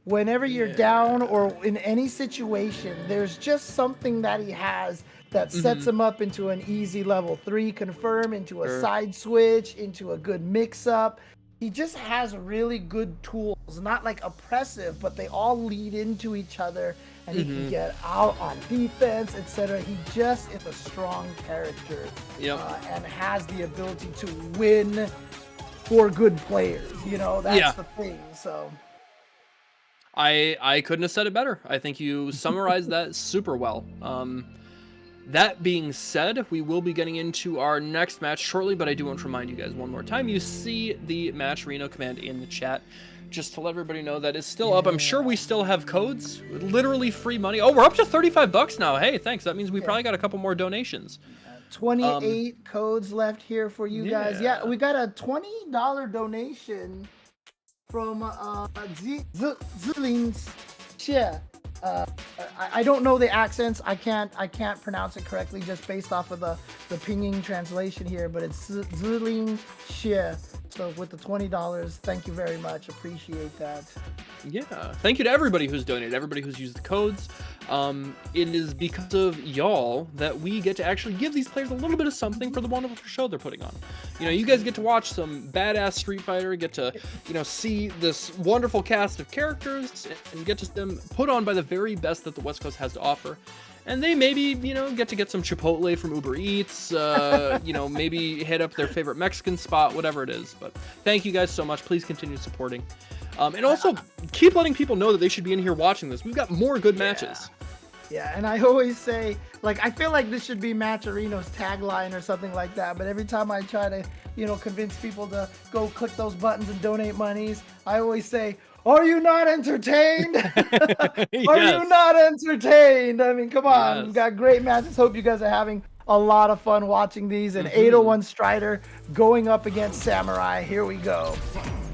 Whenever you're down or in any situation, there's just something that he has that sets him up into an easy level 3 confirm, into a side switch, into a good mix-up. He just has really good tools, not like oppressive, but they all lead into each other, and he can get out on defense, etc. He just is a strong character and has the ability to win for good players. You know, that's the thing. So I couldn't have said it better. I think you summarized that super well. That being said, we will be getting into our next match shortly, but I do want to remind you guys one more time, you see the match Reno command in the chat, just to let everybody know that it's still up. I'm sure we still have codes, literally free money. Oh, we're up to 35 bucks now. Hey, thanks. That means we probably got a couple more donations. 28 codes left here for you guys. Yeah, we got a $20 donation from Zilings Xie. I don't know the accents. I can't pronounce it correctly just based off of the pinging translation here, but it's Ziling Xie. So with the $20, thank you very much. Appreciate that. Yeah, thank you to everybody who's donated, everybody who's used the codes. It is because of y'all that we get to actually give these players a little bit of something for the wonderful show they're putting on. You know, you guys get to watch some badass Street Fighter, get to, you know, see this wonderful cast of characters, and get to them put on by the very best that the West Coast has to offer. And they maybe, you know, get to get some Chipotle from Uber Eats, you know, maybe hit up their favorite Mexican spot, whatever it is. But thank you guys so much. Please continue supporting. And also keep letting people know that they should be in here watching this. We've got more good matches. Yeah, and I always say, like, I feel like this should be Matcherino's tagline or something like that. But every time I try to, you know, convince people to go click those buttons and donate monies, I always say, are you not entertained? Are you not entertained? I mean, come on. We've got great matches. Hope you guys are having a lot of fun watching these. And 801 Strider going up against Samurai. Here we go.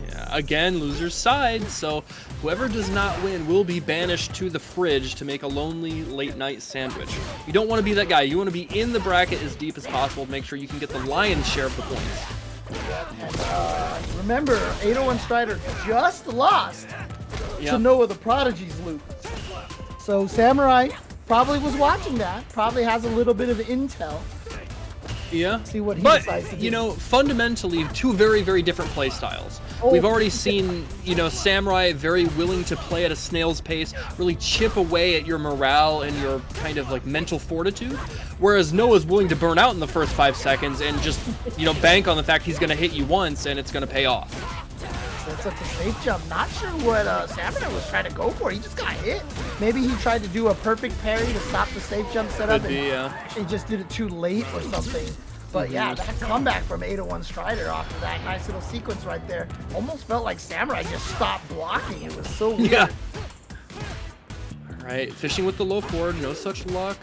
Yeah, again, loser's side. So whoever does not win will be banished to the fridge to make a lonely late night sandwich. You don't want to be that guy. You want to be in the bracket as deep as possible to make sure you can get the lion's share of the points. And remember, 801 Strider just lost to Noah the Prodigy's loot. So Samurai probably was watching that, probably has a little bit of intel. Yeah. See what he decides to do. You know, fundamentally, two very, very different play styles. We've already seen, you know, Samurai very willing to play at a snail's pace, really chip away at your morale and your kind of like mental fortitude, whereas Noah's willing to burn out in the first 5 seconds and just, you know, bank on the fact he's going to hit you once and it's going to pay off. That's up the safe jump. Not sure what Samurai was trying to go for. He just got hit. Maybe he tried to do a perfect parry to stop the safe jump setup and just did it too late or something. But yeah, that comeback from 801 Strider off of that nice little sequence right there almost felt like Samurai just stopped blocking. It was so weird. Yeah. All right, fishing with the low forward, no such luck.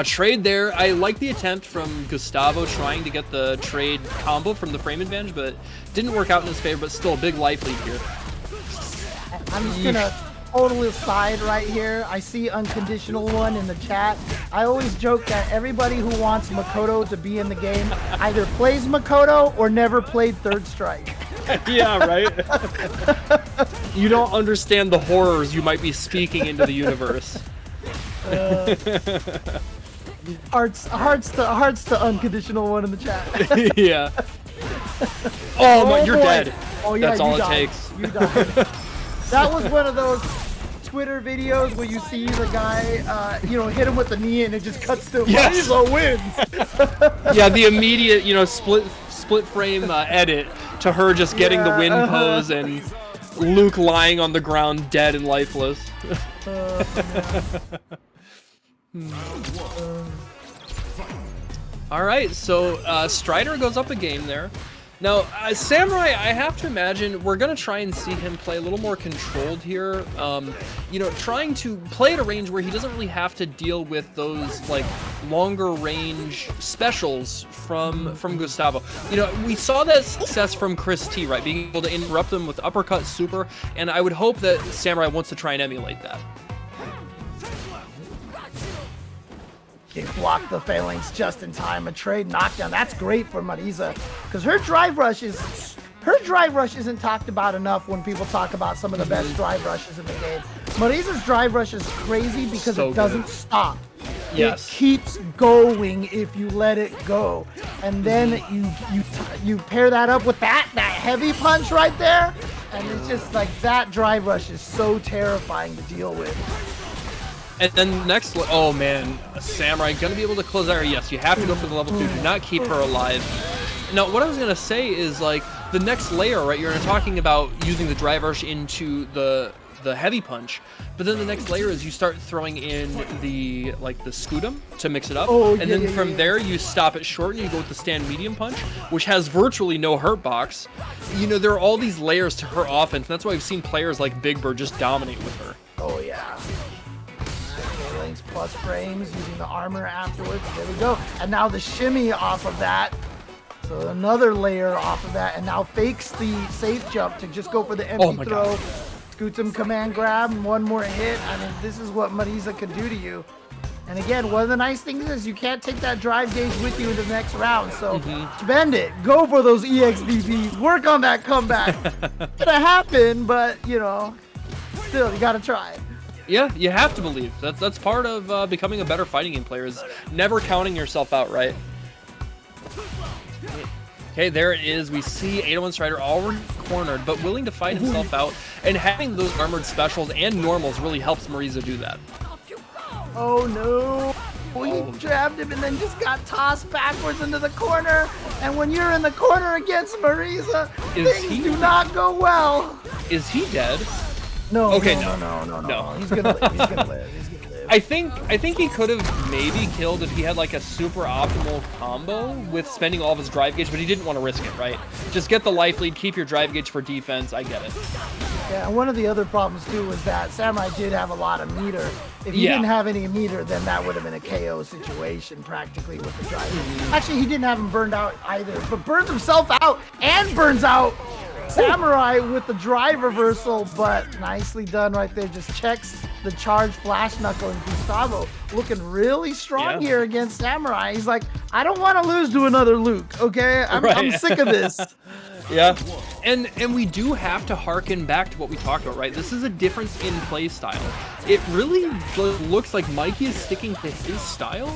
Trade there. I like the attempt from Gustavo trying to get the trade combo from the frame advantage, but didn't work out in his favor, but still a big life lead here. I'm just gonna totally aside right here. I see Unconditional One in the chat. I always joke that everybody who wants Makoto to be in the game either plays Makoto or never played Third Strike. Yeah, right? You don't understand the horrors you might be speaking into the universe. Hearts to Unconditional One in the chat. Yeah. Oh my, you're dead. Oh yeah, that's all it takes. You died. That was one of those Twitter videos where you see the guy, you know, hit him with the knee and it just cuts to Marizo wins. Yeah, the immediate, you know, split frame edit to her just getting the win pose and Luke lying on the ground dead and lifeless. All right, so Strider goes up a game there. Now, Samurai, I have to imagine we're going to try and see him play a little more controlled here. You know, trying to play at a range where he doesn't really have to deal with those, like, longer range specials from Gustavo. You know, we saw that success from Chris T, right? Being able to interrupt them with uppercut super, and I would hope that Samurai wants to try and emulate that. He blocked the phalanx just in time. A trade knockdown. That's great for Mariza, because her drive rush isn't talked about enough when people talk about some of the best drive rushes in the game. Mariza's drive rush is crazy because it doesn't stop. Yes. It keeps going if you let it go, and then you pair that up with that heavy punch right there, and it's just like that drive rush is so terrifying to deal with. And then next, oh man, Samurai gonna be able to close out. Yes, you have to go for the level 2. Do not keep her alive. Now, what I was gonna say is like the next layer, right? You're talking about using the drive rush into the heavy punch, but then the next layer is you start throwing in the scutum to mix it up, and then from there you stop it short and you go with the stand medium punch, which has virtually no hurt box. You know, there are all these layers to her offense, and that's why we've seen players like Big Bird just dominate with her. Oh yeah. Lanes plus frames using the armor afterwards. There we go. And now the shimmy off of that. So another layer off of that, and now fakes the safe jump to just go for the empty throw. God. Scoots him command grab, and one more hit. I mean, this is what Marisa can do to you. And again, one of the nice things is you can't take that drive gauge with you into the next round. So spend it. Go for those EXDBs. Work on that comeback. It's gonna happen, but you know, still, you gotta try. Yeah, you have to believe. That's part of becoming a better fighting game player, is never counting yourself out, right? Okay, there it is. We see 801 Strider already cornered, but willing to fight himself out, and having those armored specials and normals really helps Marisa do that. Oh no! He jabbed him and then just got tossed backwards into the corner. And when you're in the corner against Marisa, things do not go well. Is he dead? No. Okay, no. He's gonna live. He's gonna live. I think he could have maybe killed if he had like a super optimal combo with spending all of his drive gauge, but he didn't want to risk it, right? Just get the life lead, keep your drive gauge for defense. I get it. Yeah, and one of the other problems too was that Samurai did have a lot of meter. If he didn't have any meter, then that would have been a KO situation practically with the drive. Actually, he didn't have him burned out either, but burns himself out and burns out Samurai with the drive reversal, but nicely done right there. Just checks the charge flash knuckle, and Gustavo looking really strong here against Samurai. He's like, I don't want to lose to another Luke, okay? I'm sick of this. Yeah, and we do have to harken back to what we talked about, right? This is a difference in play style. It really looks like Mikey is sticking to his style.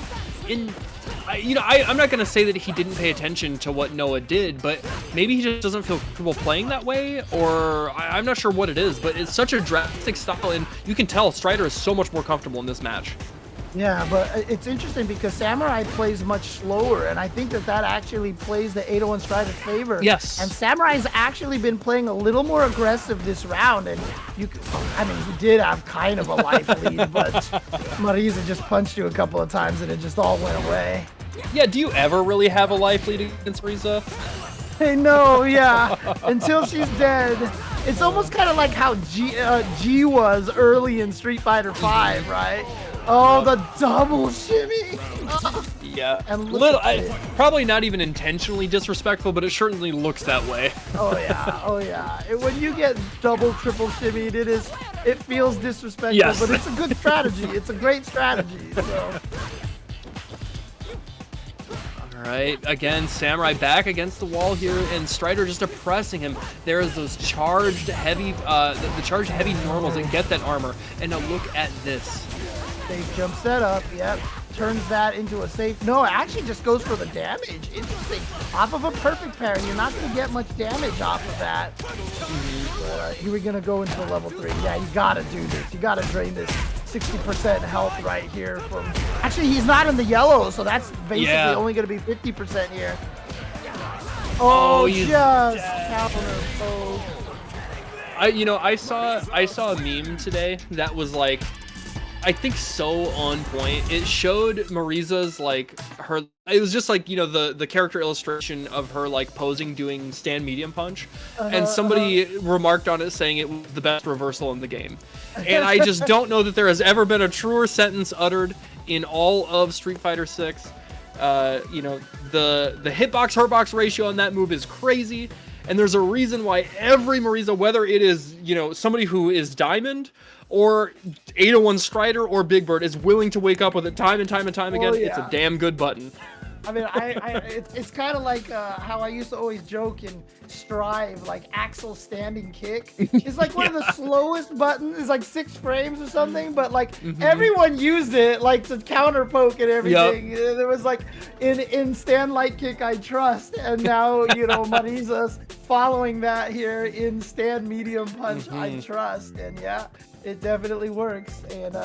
I'm not gonna say that he didn't pay attention to what Noah did, but maybe he just doesn't feel comfortable playing that way, or I'm not sure what it is, but it's such a drastic style, and you can tell Strider is so much more comfortable in this match. Yeah, but it's interesting because Samurai plays much slower, and I think that actually plays the 801 Strider's favor. Yes. And Samurai's actually been playing a little more aggressive this round, and he did have kind of a life lead, but Marisa just punched you a couple of times, and it just all went away. Yeah, do you ever really have a life lead against Marisa? Hey, no, yeah, until she's dead. It's almost kind of like how G was early in Street Fighter V, right? Oh, the double shimmy! Yeah, and probably not even intentionally disrespectful, but it certainly looks that way. Oh yeah. When you get double, triple shimmied, it feels disrespectful, but it's a good strategy. It's a great strategy. So. All right, again, Samurai back against the wall here, and Strider just oppressing him. There is those charged heavy, the charged heavy normals that get that armor, and now look at this. Safe jump setup, yep. Turns that into a safe. No, it actually just goes for the damage. Interesting. Off of a perfect pair, you're not going to get much damage off of that. But, here we're going to go into the level 3. Yeah, you got to do this. You got to drain this 60% health right here from... Actually, he's not in the yellow, so that's basically only going to be 50% here. Oh, just counter poke. I saw a meme today that was like, I think so on point. It showed Marisa's it was just like, the character illustration of her like posing doing stand medium punch, and somebody remarked on it saying it was the best reversal in the game. And I just don't know that there has ever been a truer sentence uttered in all of Street Fighter 6. The hitbox hurtbox ratio on that move is crazy, and there's a reason why every Marisa, whether it is somebody who is Diamond or 801 Strider or Big Bird, is willing to wake up with it time and time and time again. It's a damn good button. I mean, it's kind of like how I used to always joke in Strive, like Axel standing kick. It's like one of the slowest buttons. It's like 6 frames or something, but like everyone used it like to counter poke and everything. Yep. There was like in stand light kick I trust, and now you know Marisa's following that here in stand medium punch I trust, and yeah, it definitely works. And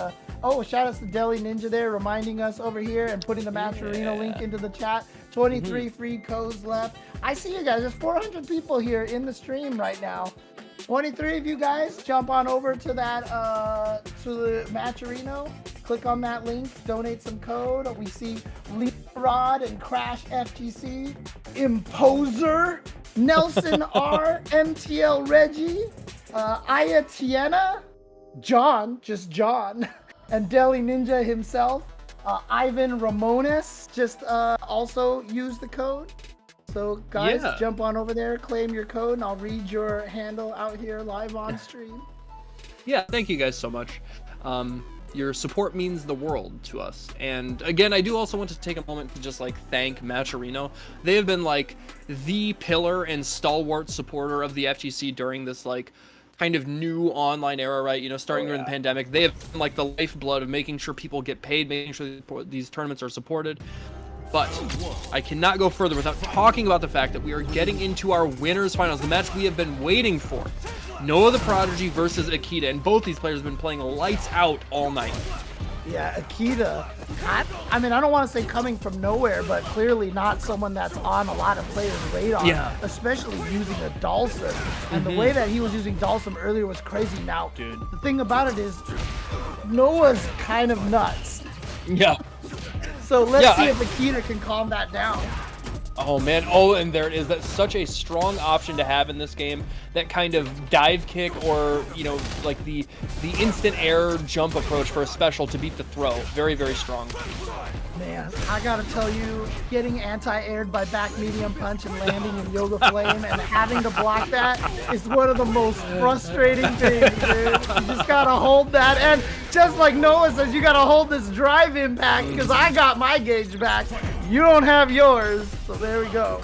oh, shout outs to Deli Ninja there, reminding us over here and putting the Match Arena link into the chat. 23 free codes left. I see you guys. There's 400 people here in the stream right now. 23 of you guys, jump on over to that to the Match Arena. Click on that link. Donate some code. We see Lee Rod and Crash FTC, Imposer, Nelson R, MTL Reggie, Aya Tiena, John, just John. And Deli Ninja himself, Ivan Ramones, just also use the code. So guys, jump on over there, claim your code, and I'll read your handle out here live on stream. Yeah, thank you guys so much. Your support means the world to us. And again, I do also want to take a moment to just like thank Matcherino. They have been like the pillar and stalwart supporter of the FGC during this like kind of new online era, right? You know, starting during the pandemic, they have been like the lifeblood of making sure people get paid, making sure these tournaments are supported. But I cannot go further without talking about the fact that we are getting into our winners finals, the match we have been waiting for. Noah the Prodigy versus Akita, and both these players have been playing lights out all night. Yeah, Akita, I mean, I don't want to say coming from nowhere, but clearly not someone that's on a lot of players' radar, especially using a Dhalsim. And the way that he was using Dhalsim earlier was crazy. Now, the thing about it is, Noah's kind of nuts. Yeah. So let's see if Akita can calm that down. Oh man, oh, and there it is. That's such a strong option to have in this game. That kind of dive kick, or you know, like the instant air jump approach for a special to beat the throw. Very, very strong. Man, I gotta tell you, getting anti-aired by back medium punch and landing in Yoga Flame and having to block that is one of the most frustrating things, dude. You just gotta hold that, and just like Noah says, you gotta hold this drive impact because I got my gauge back. You don't have yours, so there we go.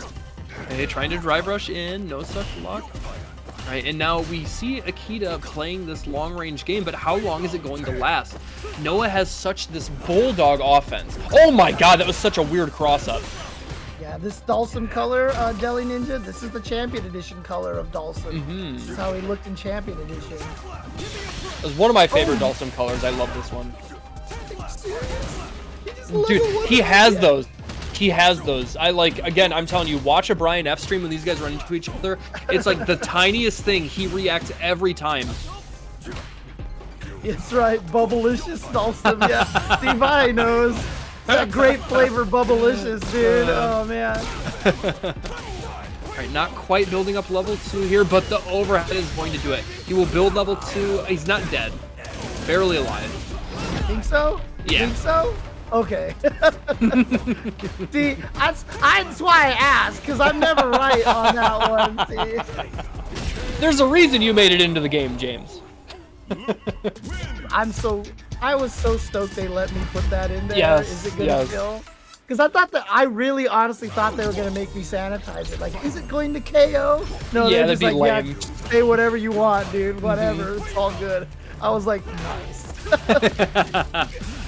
Hey, trying to drive rush in, no such luck. All right, and now we see Akita playing this long-range game, but how long is it going to last? Noah has such this bulldog offense. Oh my god, that was such a weird cross-up. Yeah, this Dhalsim color, Deli Ninja, this is the Champion Edition color of Dhalsim. This is how he looked in Champion Edition. It was one of my favorite Dhalsim colors. I love this one. Dude, he has those. He has those. I like, again, I'm telling you, watch a Brian F stream when these guys run into each other. It's like the tiniest thing. He reacts every time. It's right, Bubblicious Dhalsim. Yeah, Steve I knows. That great flavor Bubblicious, dude. Oh, man. All right, not quite building up level 2 here, but the overhead is going to do it. He will build level 2. He's not dead. Barely alive. Think so? Yeah. Think so? Okay. See, that's why I asked, because I'm never right on that one. See? There's a reason you made it into the game, James. I was so stoked they let me put that in there. Yes, Is it gonna kill? Because I thought that, I really honestly thought they were gonna make me sanitize it. Like, is it going to KO? No, yeah, they're just like, lame. yeah, say whatever you want, dude. Whatever, it's all good. I was like, nice.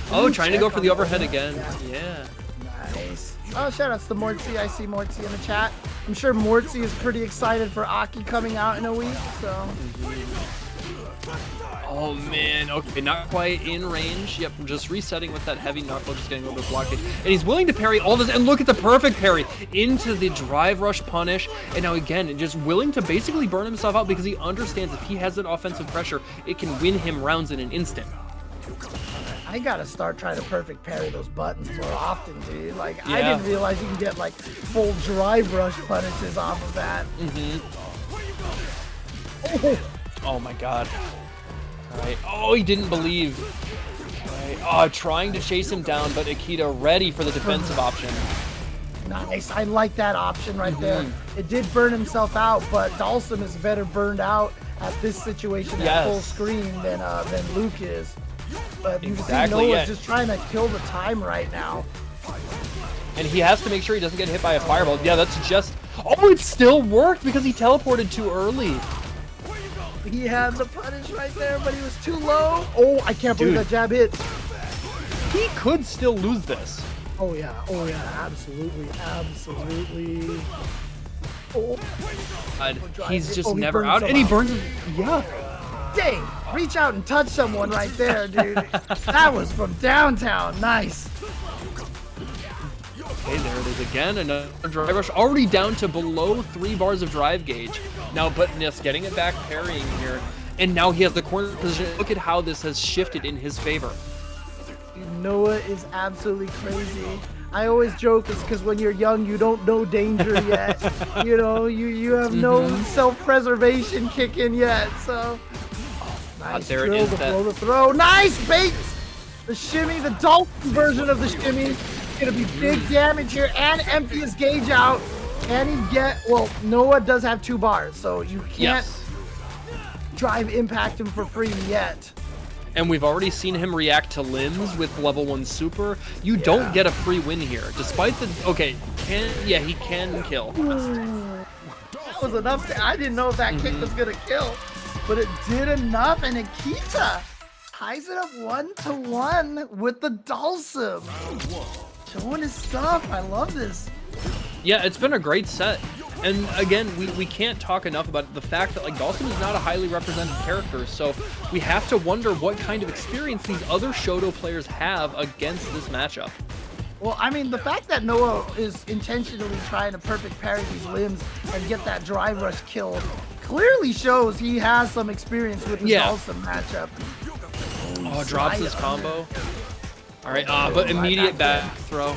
Oh, trying to go for the overhead again. Yeah. Nice. Oh, shout outs to Mortzy. I see Mortzy in the chat. I'm sure Mortzy is pretty excited for Aki coming out in a week, so. Oh man, okay, not quite in range. Yep, just resetting with that heavy knuckle, just getting a little bit of blockage. And he's willing to parry all this, and look at the perfect parry into the drive rush punish. And now again, just willing to basically burn himself out because he understands if he has that offensive pressure, it can win him rounds in an instant. I gotta start trying to perfect parry those buttons more often, dude. Like, I didn't realize you can get like full drive rush punishes off of that. Oh my god. Alright. Oh, he didn't believe. Alright. Oh, trying to chase him down, but Akita ready for the defensive option. Nice. I like that option right there. It did burn himself out, but Dhalsim is better burned out at this situation at full screen than Luke is. But you can see Noah's just trying to kill the time right now. And he has to make sure he doesn't get hit by a fireball. Yeah, that's just... Oh, it still worked because he teleported too early. He had the punish right there, but he was too low. Oh, I can't believe that jab hit. He could still lose this. Oh yeah, absolutely, absolutely. Oh, he's just never out, and he burns him. Yeah. Dang, reach out and touch someone right there, dude. That was from downtown. Nice. Okay, there it is again. Another drive rush, already down to below 3 bars of drive gauge. Now, but Nis getting it back, parrying here, and now he has the corner position. Look at how this has shifted in his favor. Noah is absolutely crazy. I always joke it's because when you're young, you don't know danger yet. You know, you have no self-preservation kicking yet. So nice there it drill is. Below the throw. Nice bait. The shimmy, the dolphin version of the shimmy. Gonna be big damage here and empty his gauge out. And he get Noah does have 2 bars, so you can't drive impact him for free yet. And we've already seen him react to limbs with level 1 super. You don't get a free win here, despite the he can kill. That was enough. I didn't know if that kick was gonna kill, but it did enough. And Akita ties it up 1-1 with the Dulcim. Showing his stuff. I love this. Yeah, it's been a great set. And again, we can't talk enough about the fact that like Dhalsim is not a highly represented character, so we have to wonder what kind of experience these other Shoto players have against this matchup. Well, I mean, the fact that Noah is intentionally trying to perfect parry these limbs and get that drive rush kill clearly shows he has some experience with the Dhalsim matchup. Oh, drops his combo. All right, but immediate back throw.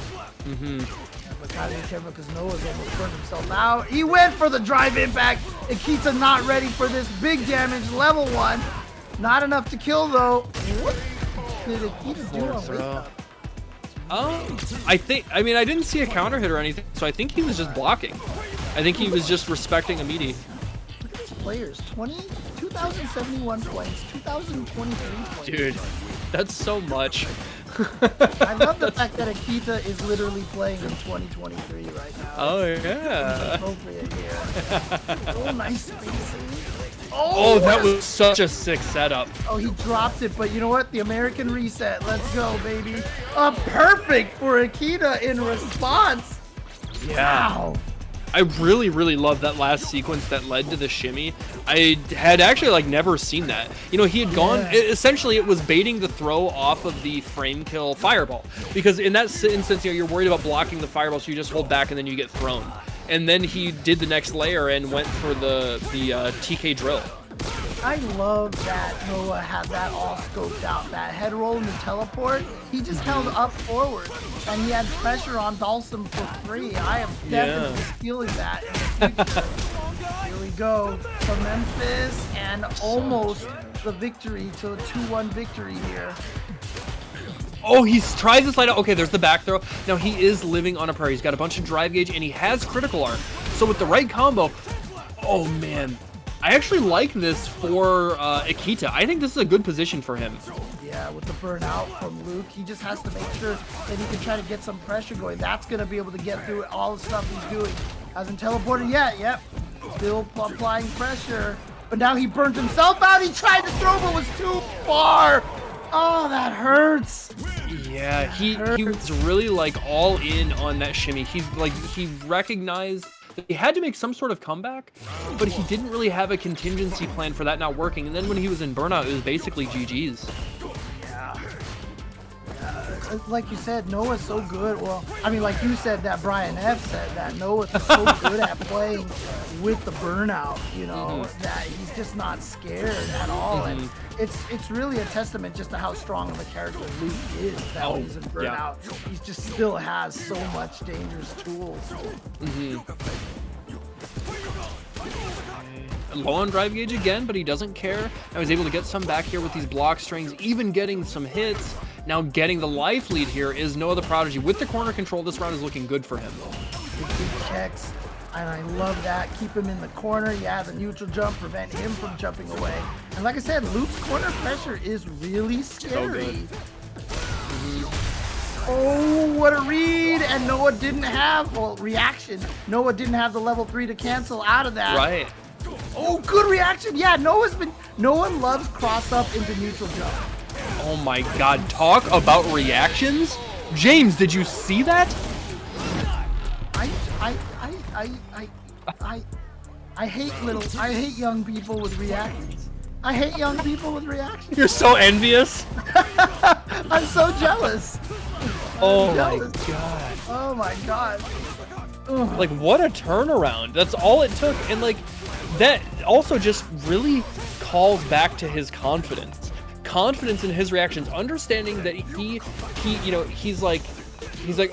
Gotta be careful because Noah's almost burned himself out. He went for the drive impact. Akita not ready for this big damage, level 1. Not enough to kill though. What did Akita do on wake up? I mean, I didn't see a counter hit or anything, so I think he was just blocking. I think he was just respecting a meaty. Look at these players, 2,071 points, 2,023 points. Dude, that's so much. I love the fact that Akita is literally playing in 2023 right now. Oh, yeah. Appropriate here. Oh, nice spacing. Oh, that was such a sick setup. Oh, he dropped it, but you know what? The American reset. Let's go, baby. Perfect for Akita in response. Yeah. Wow. I really, really love that last sequence that led to the shimmy. I had actually like never seen that. You know, he had gone, essentially it was baiting the throw off of the frame kill fireball. Because in that instance, you know, you're worried about blocking the fireball, so you just hold back and then you get thrown. And then he did the next layer and went for the TK drill. I love that Noah had that all scoped out. That head roll and the teleport, he just held up forward. And he had pressure on Dhalsim for free. I am definitely feeling that in the future. Here we go to Memphis and almost the victory to a 2-1 victory here. Oh, he tries to slide out. Okay, there's the back throw. Now he is living on a prayer. He's got a bunch of drive gauge and he has critical art. So with the right combo, oh man. I actually like this for Akita. I think this is a good position for him. Yeah, with the burnout from Luke, he just has to make sure that he can try to get some pressure going. That's going to be able to get through all the stuff he's doing. Hasn't teleported yet. Yep. Still applying pressure. But now he burnt himself out. He tried to throw, but was too far. Oh, that hurts. Yeah, he was really like all in on that shimmy. He recognized that he had to make some sort of comeback, but he didn't really have a contingency plan for that not working. And then when he was in burnout, it was basically GG's. Yeah. Like you said, Noah's so good. Well, I mean, like you said, that Brian F said that Noah's so good at playing with the burnout, you know, that he's just not scared at all. And it's really a testament just to how strong of a character Luke is, that when he's in burnout, he just still has so much dangerous tools. Low on drive gauge again, but he doesn't care. Now he's able to get some back here with these block strings, even getting some hits. Now getting the life lead here is Noah the Prodigy. With the corner control, this round is looking good for him. Big checks, and I love that. Keep him in the corner. Yeah, the neutral jump, prevent him from jumping away. And like I said, Luke's corner pressure is really scary. So good. Oh, what a read! And Noah didn't have, well, reaction. Noah didn't have the level 3 to cancel out of that. Right. Oh, good reaction. Yeah, Noah loves cross up into neutral jump. Oh my God! Talk about reactions. James, did you see that? I hate young people with reactions. I hate young people with reactions. You're so envious. I'm so jealous. Oh my God. Oh my God. Ugh. Like, what a turnaround. That's all it took. And like, that also just really calls back to his confidence. Confidence in his reactions, understanding that he's like,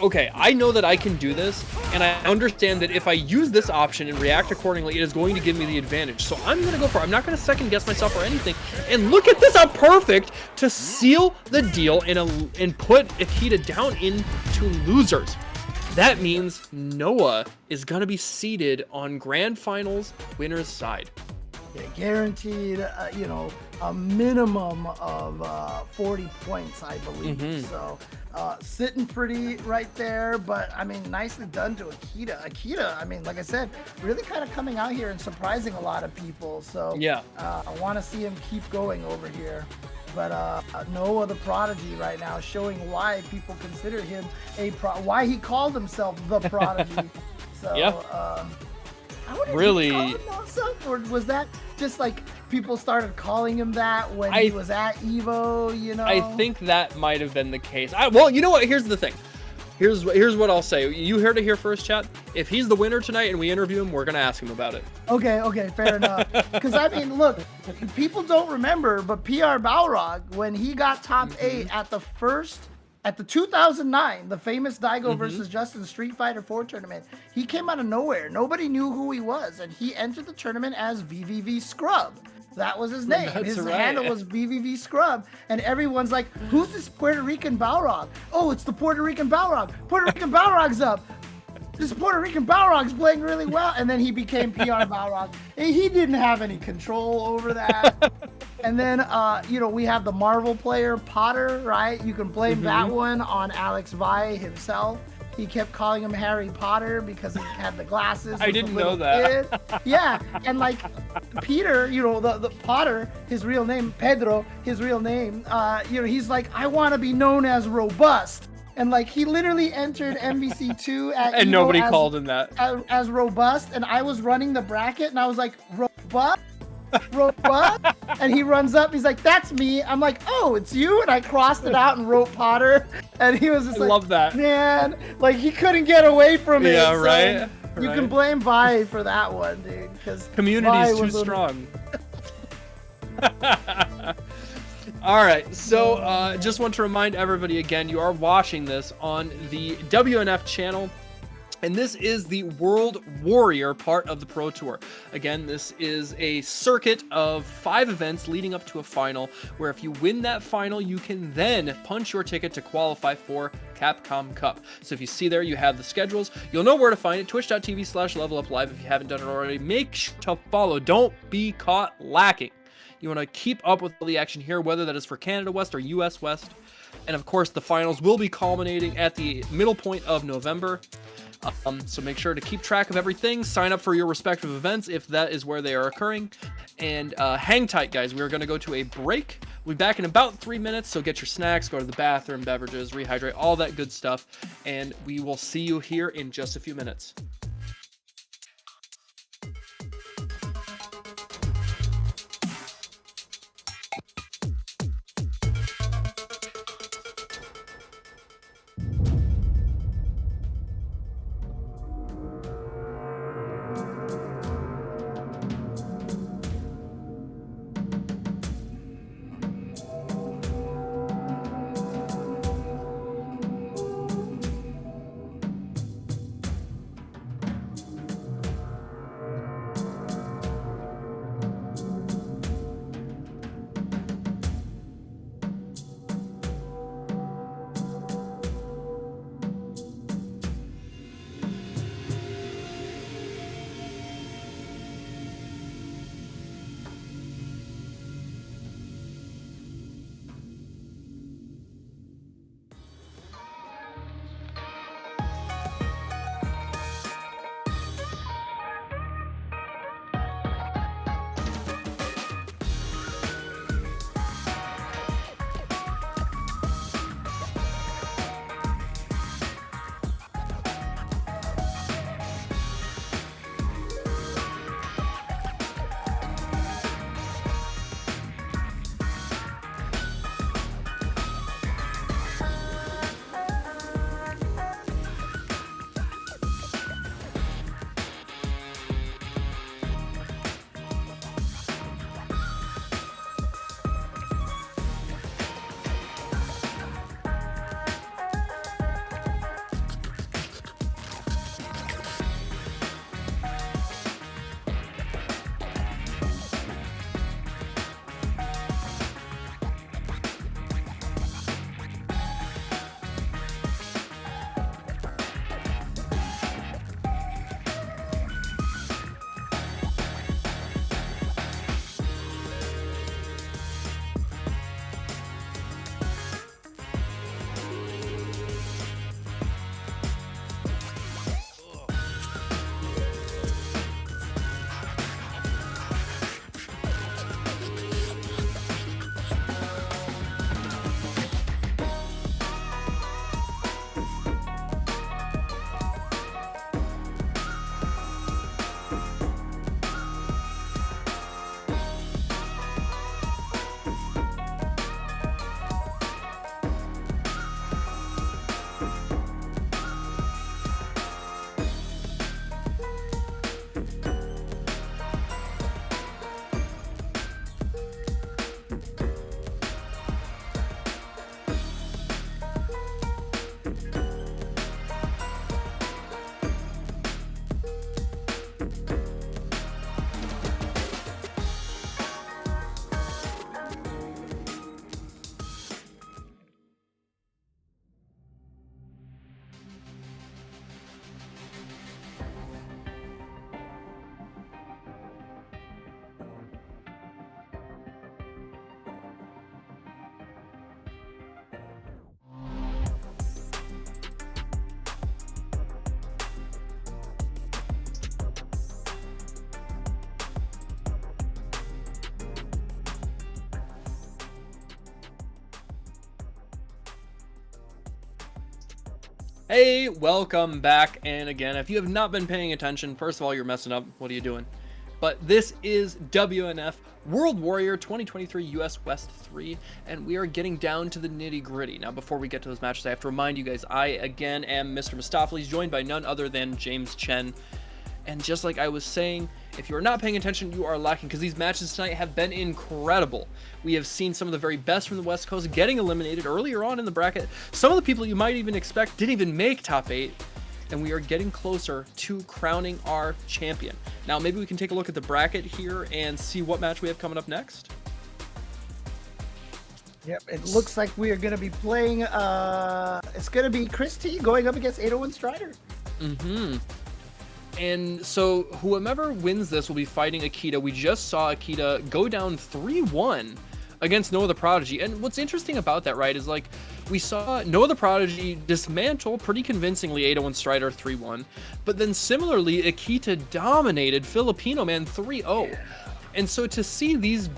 okay, I know that I can do this, and I understand that if I use this option and react accordingly, it is going to give me the advantage. So I'm going to go for it. I'm not going to second guess myself or anything. And look at this, how perfect to seal the deal and put Akita down into losers. That means Noah is going to be seated on grand finals winner's side. Yeah, guaranteed, a minimum of 40 points, I believe. Mm-hmm. So sitting pretty right there, but I mean, nicely done to Akita. Akita, I mean, like I said, really kind of coming out here and surprising a lot of people. So yeah, I want to see him keep going over here. But Noah the Prodigy right now, showing why people consider him why he called himself the Prodigy. So yeah. I wonder really, if he called himself, or was that just like people started calling him that when he was at Evo? You know, I think that might have been the case. Well, you know what? Here's the thing. Here's what I'll say. You heard it here first, chat. If he's the winner tonight and we interview him, we're gonna ask him about it. Okay, fair enough. Because I mean, look, people don't remember, but PR Balrog, when he got top 8 at the 2009, the famous Daigo versus Justin Street Fighter 4 tournament, he came out of nowhere. Nobody knew who he was, and he entered the tournament as VVV Scrub. That was his name. His handle was VVV Scrub, and everyone's like, "Who's this Puerto Rican Balrog? Oh, it's the Puerto Rican Balrog. Puerto Rican Balrog's up. This Puerto Rican Balrog's playing really well." And then he became PR Balrog. And he didn't have any control over that. And then, we have the Marvel player, Potter, right? You can blame that one on Alex Vai himself. He kept calling him Harry Potter because he had the glasses. I didn't know that. Kid. Yeah, and like Peter, the Potter, his real name, Pedro, his real name, he's like, I want to be known as Robust. And like he literally entered MVC2 at and Evo nobody called him that as Robust, and I was running the bracket, and I was like, Robust. Robust? And he runs up, he's like, that's me. I'm like, oh, it's you? And I crossed it out and wrote Potter, and he was just like, love that, man, like he couldn't get away from it. Yeah, so right. You can blame Vi for that one, dude, because community's too strong. All right, so just want to remind everybody again, you are watching this on the WNF channel. And this is the World Warrior part of the Pro Tour. Again, this is a circuit of 5 events leading up to a final, where if you win that final, you can then punch your ticket to qualify for Capcom Cup. So if you see there, you have the schedules. You'll know where to find it, twitch.tv/leveluplive if you haven't done it already. Make sure to follow. Don't be caught lacking. You want to keep up with all the action here, whether that is for Canada West or US West. And of course, the finals will be culminating at the middle point of November. So make sure to keep track of everything. Sign up for your respective events if that is where they are occurring. And hang tight, guys. We are going to go to a break. We'll be back in about 3 minutes. So get your snacks, go to the bathroom, beverages, rehydrate, all that good stuff. And we will see you here in just a few minutes. Hey, welcome back. And again, if you have not been paying attention, first of all, you're messing up. What are you doing? But this is WNF World Warrior 2023 US West 3, and we are getting down to the nitty gritty. Now, before we get to those matches, I have to remind you guys, I again am Mr. Mistopheles, joined by none other than James Chen. And just like I was saying, if you are not paying attention, you are lacking, because these matches tonight have been incredible. We have seen some of the very best from the West Coast getting eliminated earlier on in the bracket. Some of the people you might even expect didn't even make top 8. And we are getting closer to crowning our champion. Now, maybe we can take a look at the bracket here and see what match we have coming up next. Yep, it looks like we are going to be playing, it's going to be Chris T going up against 801 Strider. And so whoever wins this will be fighting Akita. We just saw Akita go down 3-1 against Noah the Prodigy. And what's interesting about that, right, is like we saw Noah the Prodigy dismantle pretty convincingly 801 Strider 3-1. But then similarly, Akita dominated Filipino Man 3-0. And so to see these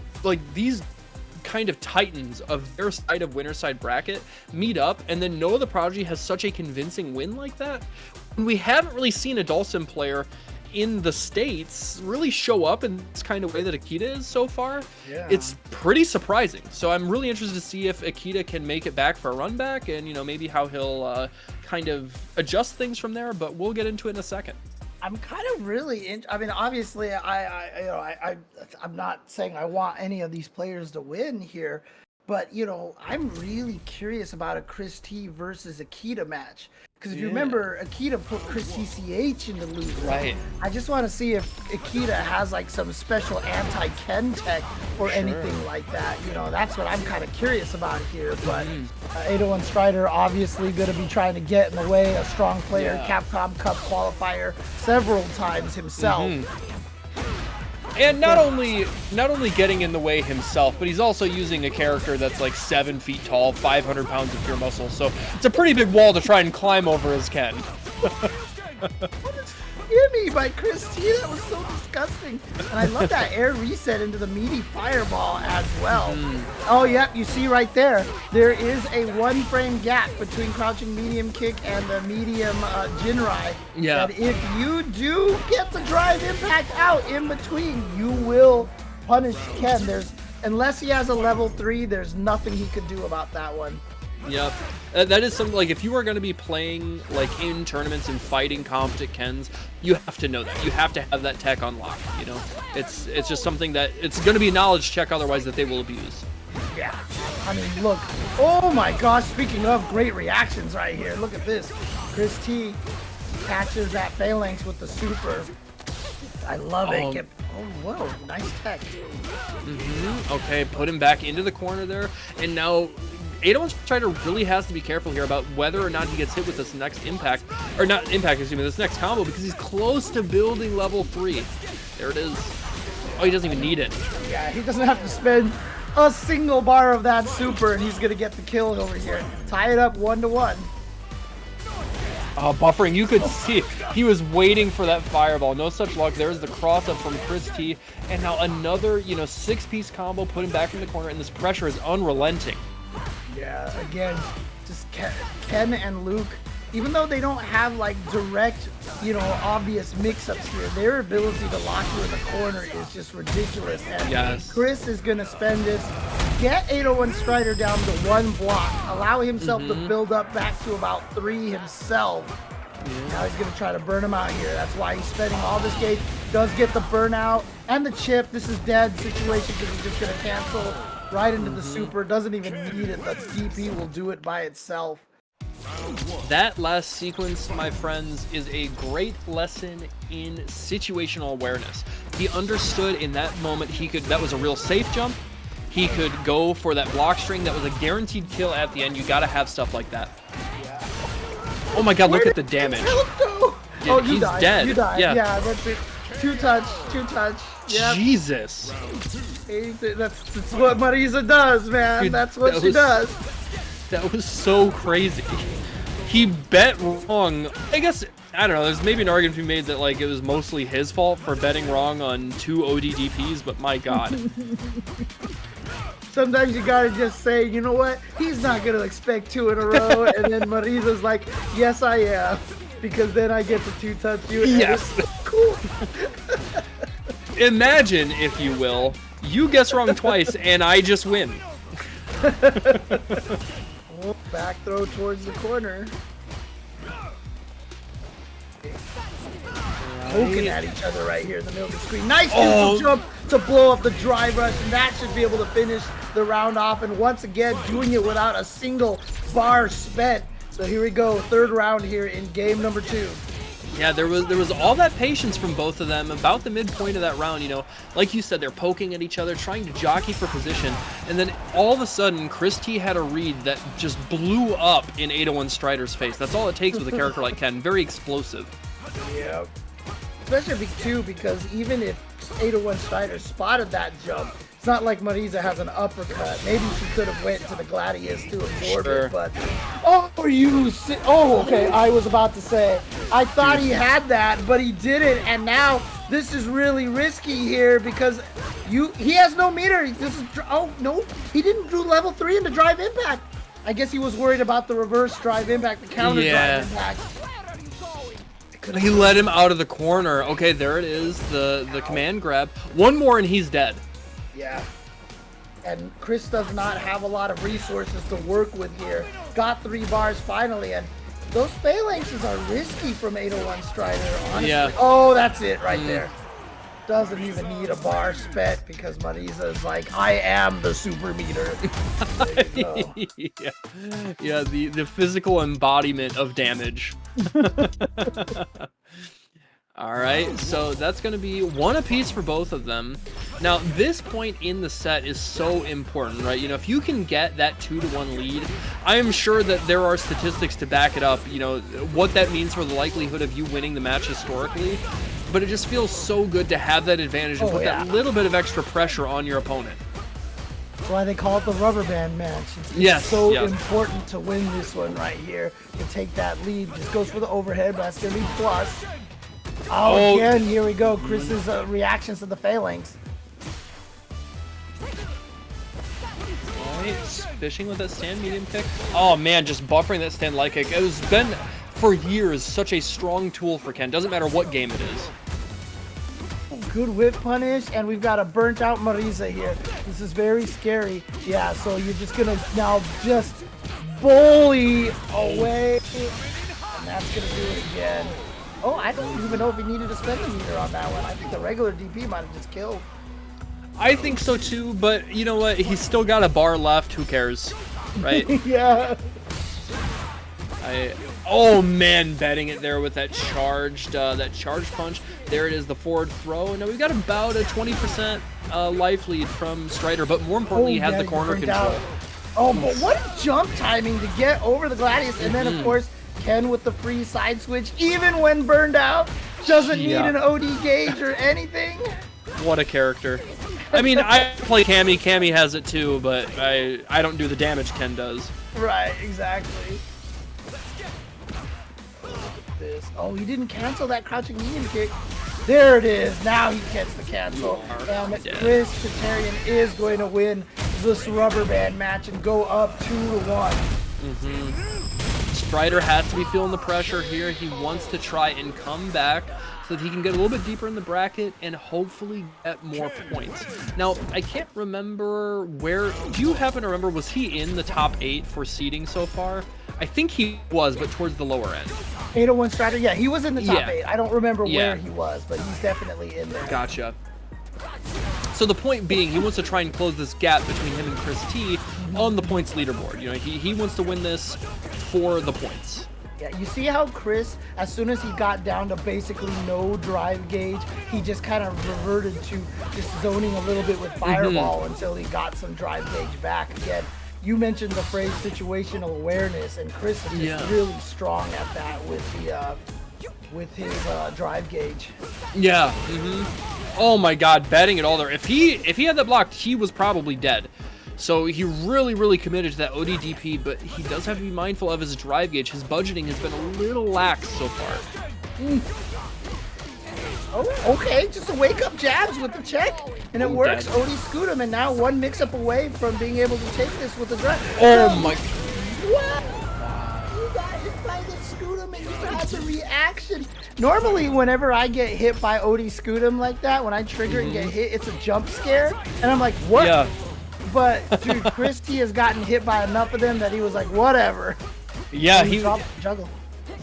kind of titans of their side of winner side bracket meet up, and then Noah the Prodigy has such a convincing win like that. We haven't really seen a Dulcim player in the States really show up in this kind of way that Akita is so far. Yeah. It's pretty surprising. So I'm really interested to see if Akita can make it back for a run back, and maybe how he'll kind of adjust things from there, but we'll get into it in a second. I'm kind of really I mean, obviously, I'm not saying I want any of these players to win here, but I'm really curious about a Chris T versus Akita match. Because if you remember, Akita put Chris TCH in the loser. Right. I just want to see if Akita has like some special anti-Ken tech or anything like that. That's what I'm kind of curious about here. But 801 Strider obviously going to be trying to get in the way. A strong player, Capcom Cup qualifier several times himself. And not only getting in the way himself, but he's also using a character that's like 7 feet tall, 500 pounds of pure muscle. So it's a pretty big wall to try and climb over as Ken. Hear me by Chris T. That was so disgusting. And I love that air reset into the meaty fireball as well. Oh, yep, you see right there. There is a 1-frame gap between crouching medium kick and the medium Jinrai. Yeah. That if you do get the drive impact out in between, you will punish Ken. Unless he has a level 3, there's nothing he could do about that one. Yep. That is something, like, if you are going to be playing, like, in tournaments and fighting competent Kens, you have to know that. You have to have that tech unlocked, It's just something that, it's going to be a knowledge check otherwise that they will abuse. Yeah. I mean, look. Oh, my gosh. Speaking of great reactions right here, look at this. Chris T catches that phalanx with the super. I love it. Oh, whoa. Nice tech. Okay, put him back into the corner there. And now 801 Strider really has to be careful here about whether or not he gets hit with this next impact, or not impact, excuse me, this next combo, because he's close to building level 3. There it is. Oh, he doesn't even need it. Yeah, he doesn't have to spend a single bar of that super, and he's going to get the kill over here. Tie it up 1-1. Buffering, you could see he was waiting for that fireball. No such luck. There's the cross up from Chris T. And now another, 6-piece combo, put him back in the corner, and this pressure is unrelenting. Yeah, again, just Ken and Luke, even though they don't have like direct, obvious mix-ups here, their ability to lock you in the corner is just ridiculous. And Chris is going to spend this, get 801 Strider down to 1 block, allow himself to build up back to about 3 himself. Now he's going to try to burn him out here. That's why he's spending all this gauge. Does get the burnout and the chip. This is dead situation because he's just going to cancel right into the super. Doesn't even need it. The DP will do it by itself. That last sequence, my friends, is a great lesson in situational awareness. He understood in that moment that was a real safe jump. He could go for that block string that was a guaranteed kill at the end. You gotta have stuff like that. Oh my god, look at the damage. Yeah, he's dead. You died. Yeah, that's it. 2 touch. Yep. Jesus. That's what Marisa does, man. Dude, that's what she does. That was so crazy. He bet wrong. I guess, I don't know, there's maybe an argument to be made that like it was mostly his fault for betting wrong on 2 ODDPs, but my god. Sometimes you gotta just say, you know what? He's not gonna expect 2 in a row, and then Marisa's like, yes, I am, because then I get to 2-touch you. Yes. Cool. Imagine, if you will, you guess wrong twice, and I just win. Oh, back throw towards the corner. Poking at each other right here in the middle of the screen. Nice jump to blow up the drive rush, and that should be able to finish the round off. And once again, doing it without a single bar spent. So here we go, 3rd round here in game number 2. Yeah, there was all that patience from both of them about the midpoint of that round. You know, like you said, they're poking at each other, trying to jockey for position, and then all of a sudden, Chris T had a read that just blew up in 801 Strider's face. That's all it takes with a character like Ken. Very explosive. Yep. Especially too, because even if 801 Strider spotted that jump, it's not like Marisa has an uppercut. Maybe she could have went to the Gladius to absorb it, but okay. I was about to say, I thought he had that, but he didn't, and now this is really risky here because he has no meter. This is no, he didn't do level 3 into drive impact. I guess he was worried about the reverse drive impact, the counter drive impact. He let him out of the corner. Okay, there it is, the command grab. One more and he's dead. Yeah. And Chris does not have a lot of resources to work with here. Got 3 bars finally, and those phalanxes are risky from 801 Strider, honestly. Yeah. Oh, that's it right there. Doesn't even need a bar spent because Marisa is like, I am the super meter. Yeah, the physical embodiment of damage. All right, so that's going to be 1 apiece for both of them. Now, this point in the set is so important, right? You know, if you can get that 2-1 lead, I am sure that there are statistics to back it up, you know, what that means for the likelihood of you winning the match historically. But it just feels so good to have that advantage and put that little bit of extra pressure on your opponent. That's why they call it the rubber band match. It's so important to win this one right here, to take that lead. Just goes for the overhead, but that's going to be plus. Oh, again, here we go. Chris's reactions to the phalanx. Alright, fishing with that stand medium kick. Oh man, just buffering that stand light kick. It has been, for years, such a strong tool for Ken. Doesn't matter what game it is. Good whip punish, and we've got a burnt out Marisa here. This is very scary. Yeah, so you're just going to now just bully away. And that's going to do it again. Oh, I don't even know if he needed to spend a meter on that one. I think the regular DP might have just killed. I think so too, but you know what? He's still got a bar left. Who cares, right? Yeah. Oh man, betting it there with that charged punch. There it is, the forward throw. And now we've got about a 20% life lead from Strider, but more importantly, he has the corner control. Oh, but what jump timing to get over the Gladius, and then of course Ken with the free side switch, even when burned out, doesn't need an OD gauge or anything. What a character. I mean, I play Cammy. Cammy has it too, but I don't do the damage Ken does. Right, exactly. This. Oh, he didn't cancel that crouching medium kick. There it is. Now he gets the cancel. And Chris Tatarian is going to win this rubber band match and go up 2-1. Strider has to be feeling the pressure here. He wants to try and come back so that he can get a little bit deeper in the bracket and hopefully get more points. Now, I can't remember where... Do you happen to remember, was he in the top 8 for seeding so far? I think he was, but towards the lower end. 801 Strider, yeah, he was in the top 8. I don't remember where he was, but he's definitely in there. Gotcha. So the point being, he wants to try and close this gap between him and Chris T on the points leaderboard. You know, he wants to win this for the points. Yeah, you see how Chris, as soon as he got down to basically no drive gauge, he just kind of reverted to just zoning a little bit with Fireball until he got some drive gauge back again. You mentioned the phrase situational awareness, and Chris is just really strong at that with his drive gauge. Yeah. Oh my God, betting it all there. If he had that blocked, he was probably dead. So he really committed to that ODDP, but he does have to be mindful of his drive gauge. His budgeting has been a little lax so far. Oh, okay, just a wake-up jabs with the check, and it works. Dead. Odie scoot him, and now one mix-up away from being able to take this with the drive. Oh my! What? You got hit by the scoot him, and you had the reaction. Normally, whenever I get hit by Odie scoot him like that, when I trigger and get hit, it's a jump scare, and I'm like, what? Yeah. But dude, Chris T has gotten hit by enough of them that he was like, whatever. Yeah, he dropped the juggle.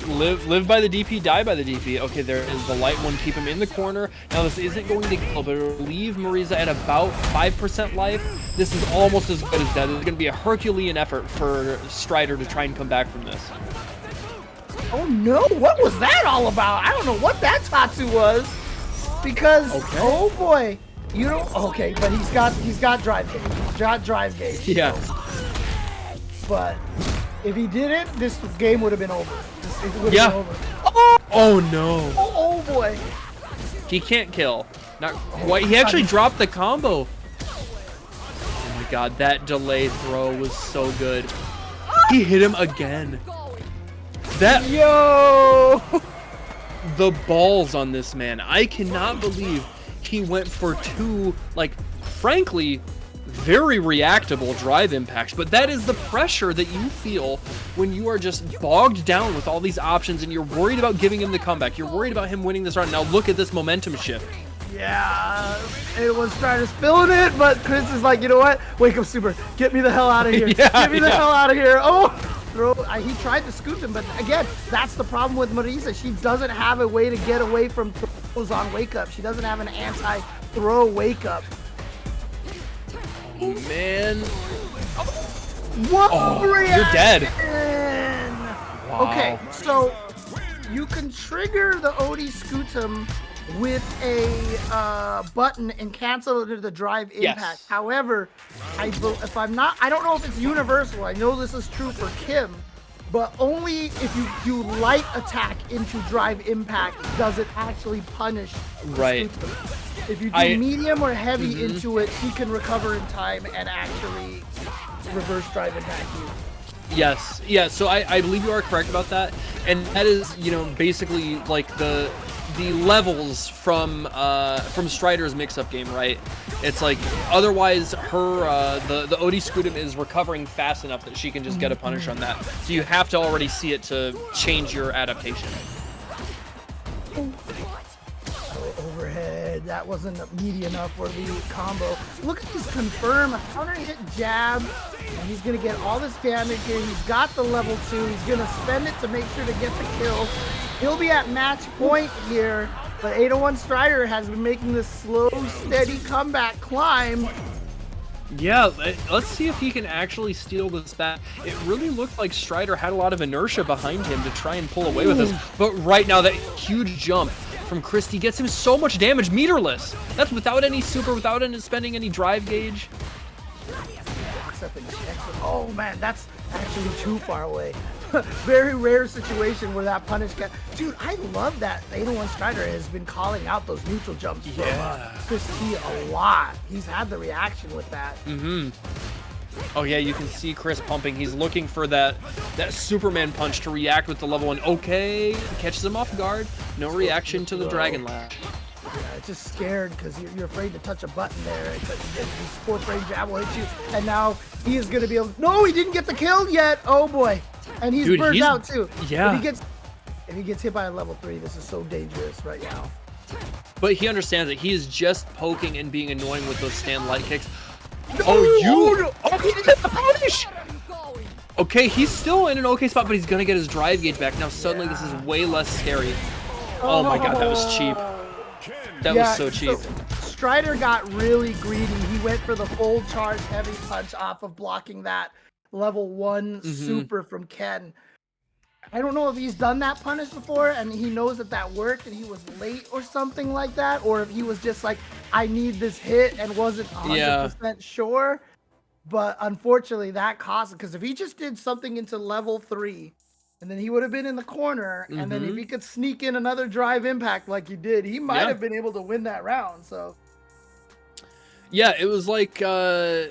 Live by the DP, die by the DP. Okay, there is the light one. Keep him in the corner. Now this isn't going to kill, but it'll leave Marisa at about 5% life. This is almost as good as dead. It's going to be a Herculean effort for Strider to try and come back from this. Oh no! What was that all about? I don't know what that Tatsu was. Because oh boy, you don't. Okay, but he's got drive gauge. He's got drive gauge. Yeah. But if he didn't, this game would have been over. It would have been over. Oh no. Oh boy. He can't kill. Not quite. He actually dropped the combo. Oh my god, that delay throw was so good. He hit him again. That Yo. the balls on this man. I cannot believe he went for two, like, frankly, very reactable drive impacts, but that is the pressure that you feel when you are just bogged down with all these options and you're worried about giving him the comeback. You're worried about him winning this round. Now look at this momentum shift. Yeah, it was trying to spill in it, but Chris is like, you know what? Wake up, Super. Get me the hell out of here. Get me the hell out of here. Oh, he tried to scoop him, but again, that's the problem with Marisa. She doesn't have a way to get away from throws on wake up. She doesn't have an anti-throw wake up. Oh, man. What? Oh, you're dead. Wow. Okay, so you can trigger the Odie Scootum with a button and cancel it to the drive impact. Yes. However, I don't know if it's universal. I know this is true for Kim, but only if you do light attack into drive impact does it actually punish the Right. Scootum. If you do medium or heavy into it, he can recover in time and actually reverse drive impact you. Yes, yeah, so I believe you are correct about that, and that is, you know, basically like the levels from Strider's mix-up game, right? It's like otherwise her the Odie Scootum is recovering fast enough that she can just get a punish on that. So you have to already see it to change your adaptation. Overhead, that wasn't meaty enough for the combo. Look at this confirm, a counter hit jab, and he's gonna get all this damage here. He's got the level 2, he's gonna spend it to make sure to get the kill. He'll be at match point here, but 801 Strider has been making this slow, steady comeback climb. Yeah, let's see if he can actually steal this back. It really looked like Strider had a lot of inertia behind him to try and pull away with this, but right now that huge jump from Christie gets him so much damage, meterless. That's without any super, without spending any drive gauge. Oh man, that's actually too far away. Very rare situation where that punish can. Dude, I love that 801 Strider has been calling out those neutral jumps from Christie a lot. He's had the reaction with that. Oh yeah, you can see Chris pumping. He's looking for that Superman punch to react with the level 1. Okay, catches him off guard. No reaction to the Dragon Lash. Yeah, just scared because you're afraid to touch a button there. His 4th range jab will hit you, and now he is going to be able. No, he didn't get the kill yet. Oh boy, and he's burned out too. Yeah. If he gets hit by a level 3, this is so dangerous right now. But he understands that he is just poking and being annoying with those stand light kicks. No, Oh, he didn't get the punish! Okay, he's still in an okay spot, but he's gonna get his drive gauge back. Now suddenly this is way less scary. Oh my god, that was cheap. That was so cheap. Strider got really greedy. He went for the full charge heavy punch off of blocking that level 1 super from Ken. I don't know if he's done that punish before and he knows that worked and he was late or something like that, or if he was just like, I need this hit and wasn't 100% sure. But unfortunately that cost it, because if he just did something into level 3 and then he would have been in the corner, and then if he could sneak in another drive impact like he did, he might have been able to win that round. So yeah, it was like I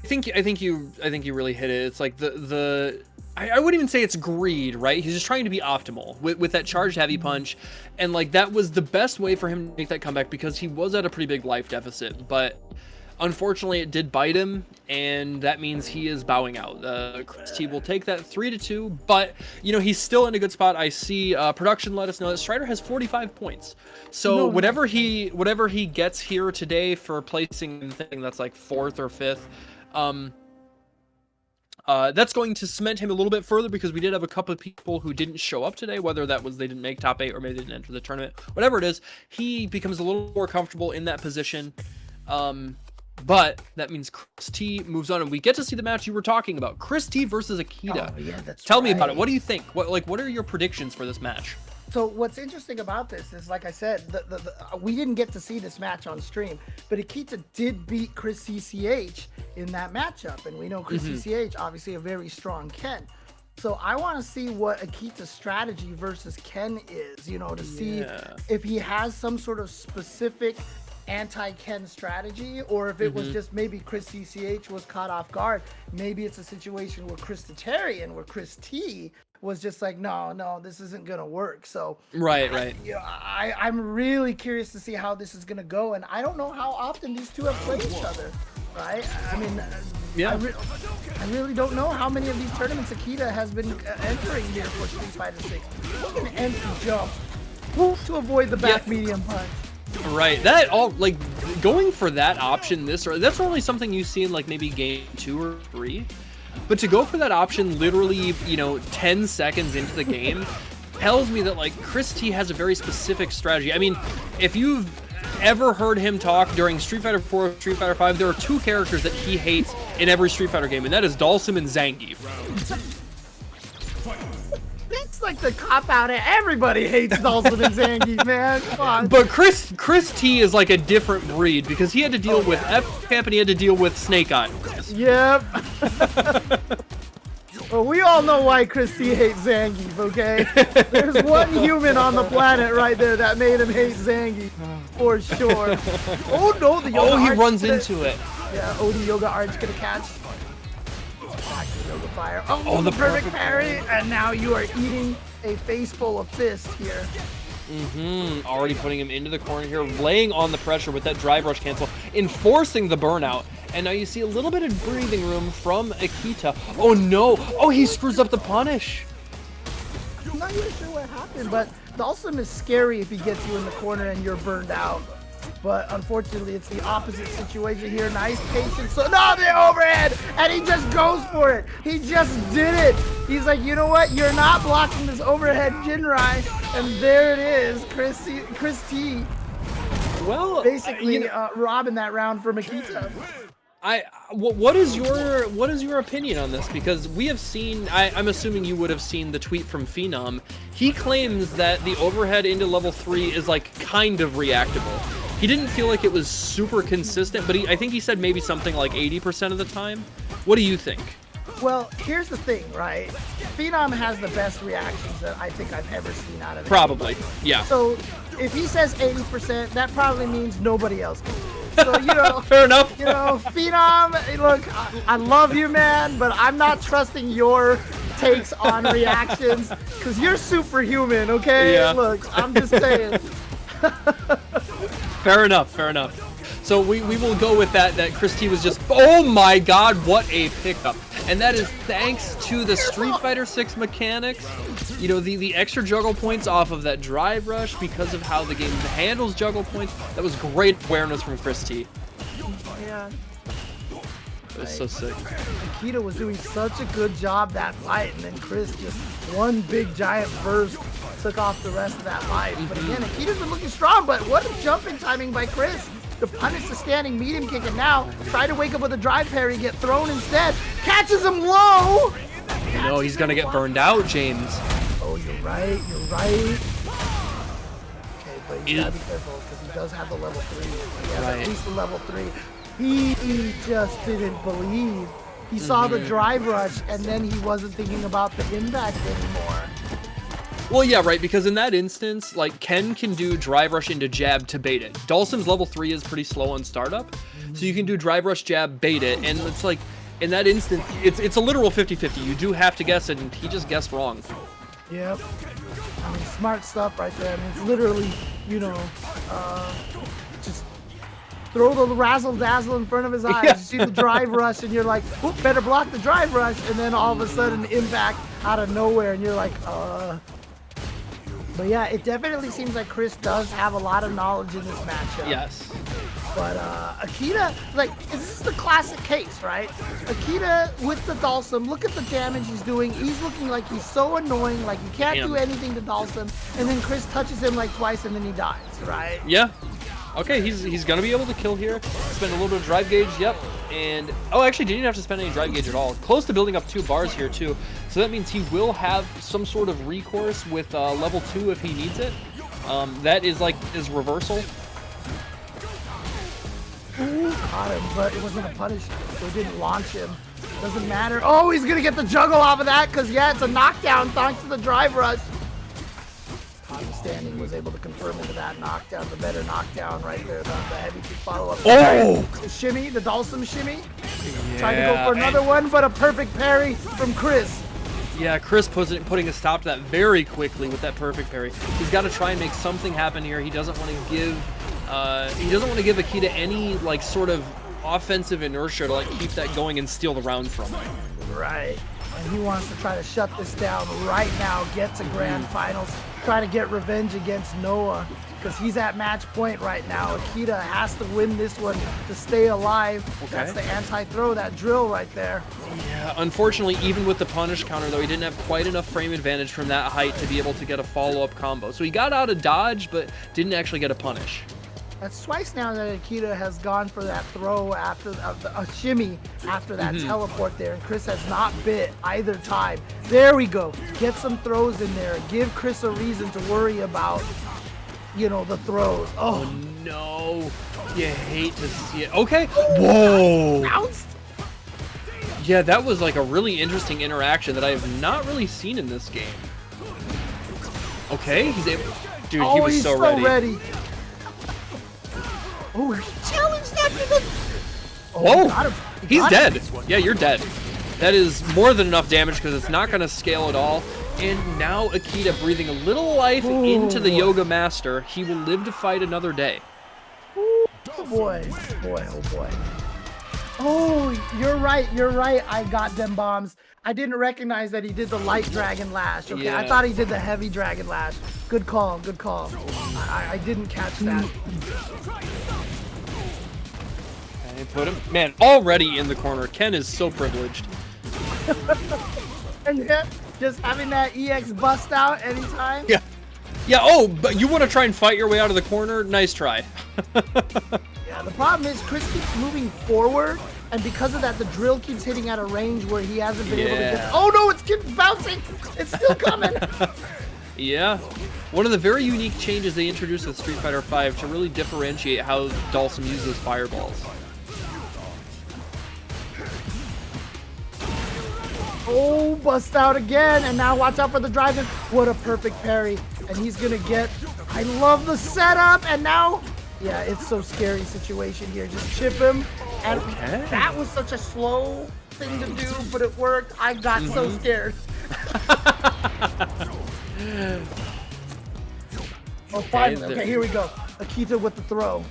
think you really hit it. It's like the I wouldn't even say it's greed, right? He's just trying to be optimal with that charged heavy punch. And like that was the best way for him to make that comeback because he was at a pretty big life deficit. But unfortunately, it did bite him, and that means he is bowing out. Chris T will take that 3-2, but you know he's still in a good spot. I see production let us know that Strider has 45 points. So whatever he gets here today for placing anything that's like 4th or 5th, that's going to cement him a little bit further because we did have a couple of people who didn't show up today, whether that was they didn't make top 8 or maybe they didn't enter the tournament. Whatever it is, he becomes a little more comfortable in that position. But that means Chris T moves on, and we get to see the match you were talking about, Chris T versus Akita. Oh, yeah, that's Tell me about it. What do you think? What are your predictions for this match? So what's interesting about this is, like I said, we didn't get to see this match on stream, but Akita did beat Chris CCH in that matchup, and we know Chris CCH, obviously a very strong Ken. So I want to see what Akita's strategy versus Ken is, you know, to see if he has some sort of specific anti-Ken strategy, or if it was just maybe Chris CCH was caught off guard. Maybe it's a situation where Chris Tatarian, where Chris T was just like, no, this isn't gonna work. So right. You know, I'm really curious to see how this is gonna go, and I don't know how often these two have played each other, right? I mean, I really don't know how many of these tournaments Akita has been entering here for Street Fighter 6. Look at an empty jump to avoid the back medium punch. Right, that all like going for that option that's only something you see in like maybe game 2 or 3, but to go for that option literally, you know, 10 seconds into the game tells me that like Chris T has a very specific strategy. I mean, if you've ever heard him talk during Street Fighter 4 or Street Fighter 5, there are 2 characters that he hates in every Street Fighter game, and that is Dalsim and Zangief. It's like the cop out. Everybody hates Dalsim and Zangief, man. Come on. But Chris T is like a different breed because he had to deal with F-Camp and he had to deal with Snake Eyes. Yep. Well, we all know why Chris T hates Zangief, okay? There's one human on the planet right there that made him hate Zangief, for sure. Oh no, the Yoga he Arch runs into it. Yeah, Odie Yoga Arch gonna catch. Back to Yoga Fire. Oh, the perfect parry, and now you are eating a face full of fist here. Already putting him into the corner here, laying on the pressure with that drive rush cancel, enforcing the burnout. And now you see a little bit of breathing room from Akita. Oh no! Oh, he screws up the punish. I'm not even sure what happened, but Dalsim is scary if he gets you in the corner and you're burned out. But unfortunately, it's the opposite situation here. Nice patience. So, no, the overhead! And he just goes for it. He just did it. He's like, you know what? You're not blocking this overhead Jinrai. And there it is. Chris T. Well, basically robbing that round for Akita. What is your opinion on this? Because we have seen, I'm assuming you would have seen the tweet from Phenom. He claims that the overhead into level 3 is like kind of reactable. He didn't feel like it was super consistent, but I think he said maybe something like 80% of the time. What do you think? Well, here's the thing, right? Phenom has the best reactions that I think I've ever seen out of him. Probably, yeah. So if he says 80%, that probably means nobody else can. So, you know, fair enough. You know, Phenom, look, I love you, man, but I'm not trusting your takes on reactions because you're superhuman, okay? Yeah. Look, I'm just saying. Fair enough. So we will go with that Chris T was just, oh my god, what a pickup. And that is thanks to the Street Fighter 6 mechanics. You know, the extra juggle points off of that drive rush because of how the game handles juggle points. That was great awareness from Chris T. Yeah. It was so sick. Akita was doing such a good job that fight, and then Chris just one big giant burst took off the rest of that fight. But again, Akita's been looking strong, but what a jumping timing by Chris to punish the standing medium kick, and now try to wake up with a drive parry, get thrown instead, catches him low. No, he's gonna get burned out, James. Oh, you're right. Okay, but you gotta be careful because he does have the level 3. He has at least the level 3. He just didn't believe. He saw the drive rush, and then he wasn't thinking about the impact anymore. Well, yeah, right, because in that instance, like, Ken can do drive rush into jab to bait it. Dalsim's level 3 is pretty slow on startup, so you can do drive rush, jab, bait it, and it's like, in that instant, it's a literal 50-50. You do have to guess it, and he just guessed wrong. Yep. I mean, smart stuff right there. I mean, it's literally, you know, just throw the razzle dazzle in front of his eyes. Yeah. You see the drive rush, and you're like, "Oop, better block the drive rush," and then all of a sudden, impact out of nowhere, and you're like, But yeah, it definitely seems like Chris does have a lot of knowledge in this matchup. Yes. But Akita, like, this is the classic case, right? Akita with the Dhalsim, look at the damage he's doing. He's looking like he's so annoying, like he can't do anything to Dhalsim. And then Chris touches him like twice and then he dies, right? Yeah. Okay, he's gonna be able to kill here. Spend a little bit of drive gauge, yep. And, oh, actually didn't have to spend any drive gauge at all. Close to building up 2 bars here too. So that means he will have some sort of recourse with level 2 if he needs it. That is like his reversal. Got him, but it wasn't a punish, so it didn't launch him. Doesn't matter. Oh, he's gonna get the juggle off of that, because yeah, it's a knockdown thanks to the drive rush. Standing was able to confirm into that knockdown, the better knockdown right there, the heavy kick follow-up. Oh! The shimmy, the Dhalsim shimmy. Yeah, Trying to go for another one, but a perfect parry from Chris. Yeah, Chris putting a stop to that very quickly with that perfect parry. He's got to try and make something happen here. He doesn't want to give Akita any like sort of offensive inertia to like keep that going and steal the round from him. Right. And he wants to try to shut this down right now, get to grand finals, try to get revenge against Noah, because he's at match point right now. Akita has to win this one to stay alive. Okay. That's the anti-throw, that drill right there. Yeah, unfortunately, even with the punish counter, though, he didn't have quite enough frame advantage from that height to be able to get a follow-up combo. So he got out of dodge, but didn't actually get a punish. That's twice now that Akita has gone for that throw after a shimmy after that teleport there, and Chris has not bit either time. There we go. Get some throws in there. Give Chris a reason to worry about, you know, the throws. Oh no. You hate to see it. Okay. Whoa. Bounced. Yeah, that was like a really interesting interaction that I have not really seen in this game. Okay, he's able. Dude, he was so ready. Oh, he challenged that to the... Oh, whoa! He's dead. Yeah, you're dead. That is more than enough damage because it's not going to scale at all. And now Akita breathing a little life into the Yoga Master. He will live to fight another day. Oh boy, oh boy. Oh, you're right. I got them bombs. I didn't recognize that he did the light dragon lash. Okay, yeah. I thought he did the heavy dragon lash. Good call, good call. I didn't catch that. Okay, put him. Man, already in the corner. Ken is so privileged. And yeah, just having that EX bust out anytime. Yeah. Yeah, oh, but you want to try and fight your way out of the corner? Nice try. Yeah, the problem is Chris keeps moving forward, and because of that, the drill keeps hitting at a range where he hasn't been able to get. Oh no, it's keeps bouncing! It's still coming! Yeah. One of the very unique changes they introduced with Street Fighter V to really differentiate how Dhalsim uses fireballs. Oh, bust out again, and now watch out for the drive-in. What a perfect parry, and he's gonna get. I love the setup, and now. Yeah, it's so scary situation here. Just chip him, and that was such a slow thing to do, but it worked. I got so scared. Oh, finally. Okay, here we go. Akita with the throw.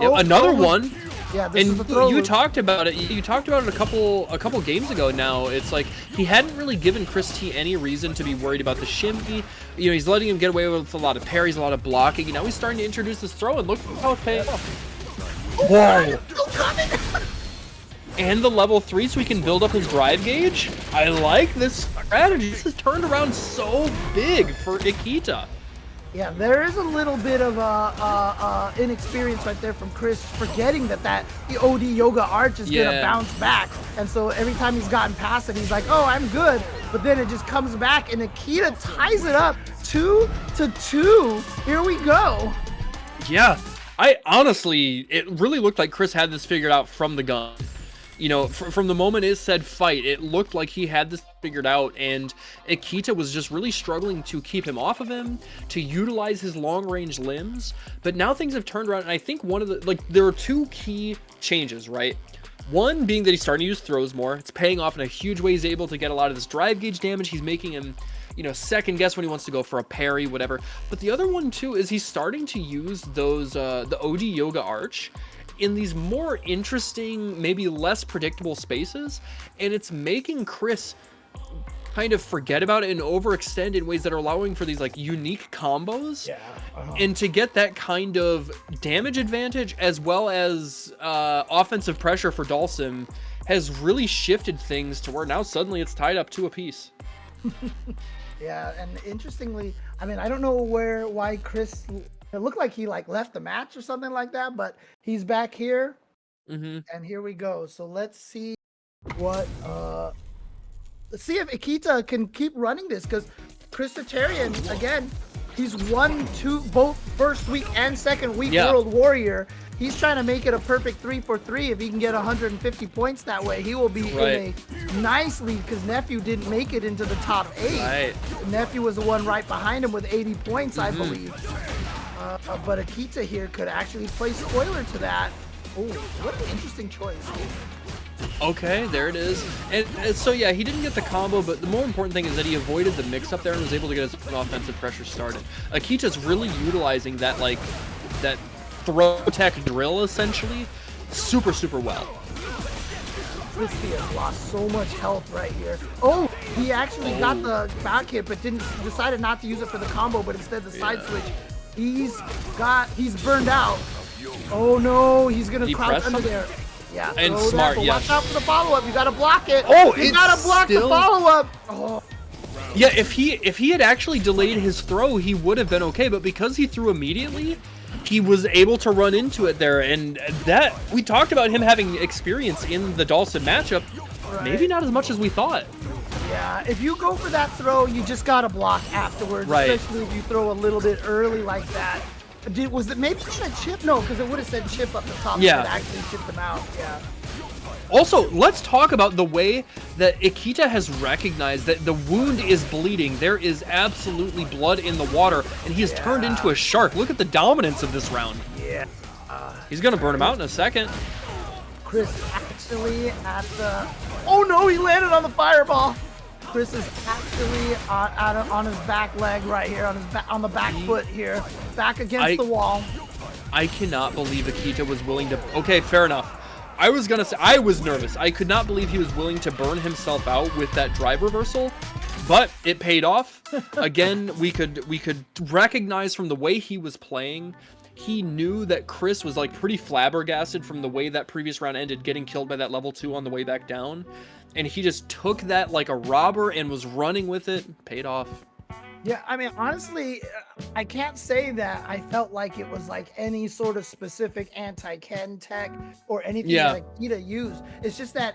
Yep, another one. Yeah, this is the throw. You talked about it. You talked about it a couple games ago now. It's like he hadn't really given Chris T any reason to be worried about the shimmy. You know, he's letting him get away with a lot of parries, a lot of blocking. Now he's starting to introduce this throw, and look how it's paying off. Whoa! And the level 3, so he can build up his drive gauge. I like this strategy. This has turned around so big for Akita. Yeah, there is a little bit of inexperience right there from Chris, forgetting that the OD Yoga Arch is gonna bounce back, and so every time he's gotten past it, he's like, "Oh, I'm good," but then it just comes back, and Akita ties it up 2-2. Here we go. Yeah, I honestly, it really looked like Chris had this figured out from the gun. You know, from the moment it said fight, it looked like he had this figured out, and Akita was just really struggling to keep him off of him, to utilize his long-range limbs. But now things have turned around, and I think one of the, like, there are two key changes, right? One being that he's starting to use throws more. It's paying off in a huge way. He's able to get a lot of this drive gauge damage. He's making him, you know, second guess when he wants to go for a parry, whatever. But the other one too is he's starting to use those the OD Yoga Arch in these more interesting, maybe less predictable spaces, and it's making Chris kind of forget about it and overextend in ways that are allowing for these like unique combos. Yeah. And to get that kind of damage advantage as well as offensive pressure for Dalsim has really shifted things to where now suddenly it's tied up 2 apiece. Yeah, and interestingly, I mean, I don't know why Chris, it looked like he like left the match or something like that, but he's back here. And here we go. So let's see what let's see if Akita can keep running this, because Chris Tatarian, again, he's won both first week and second week World Warrior. He's trying to make it a perfect 3-for-3. If he can get 150 points that way, he will be in a nice lead, because Nephew didn't make it into the top 8. Nephew was the one right behind him with 80 points, I believe. But Akita here could actually play spoiler to that. Oh, what an interesting choice. Okay, there it is. And so yeah, he didn't get the combo, but the more important thing is that he avoided the mix-up there and was able to get his own offensive pressure started. Akita's really utilizing that, like, that throw tech drill, essentially, super well. Crispy has lost so much health right here. Oh, he actually got the back hit, but decided not to use it for the combo, but instead the side switch. He's burned out. Oh no, he's gonna crouch under there. Yeah, and smart. That, watch out for the follow-up. You gotta block it. Oh, you gotta block the follow-up. Oh. Yeah, if he had actually delayed his throw, he would have been okay. But because he threw immediately, he was able to run into it there. And that, we talked about him having experience in the Dalsim matchup. Maybe not as much as we thought. Yeah, if you go for that throw, you just gotta block afterwards. Especially if you throw a little bit early like that. Was it maybe a chip? No, because it would have said chip up the top. Yeah. It actually chipped them out. Yeah. Also, let's talk about the way that Akita has recognized that the wound is bleeding. There is absolutely blood in the water, and he has turned into a shark. Look at the dominance of this round. Yeah. He's going to burn him out in a second. Chris actually at the... Oh no, he landed on the fireball. Chris is actually on his back leg right here, on the back foot here, back against the wall. I cannot believe Akita was willing to... Okay, fair enough. I was gonna say, I was nervous. I could not believe he was willing to burn himself out with that drive reversal, but it paid off. Again, we could recognize from the way he was playing, he knew that Chris was like pretty flabbergasted from the way that previous round ended, getting killed by that level 2 on the way back down. And he just took that like a robber and was running with it. Paid off. Yeah, I mean, honestly, I can't say that I felt like it was like any sort of specific anti-Ken tech or anything that Akita used. It's just that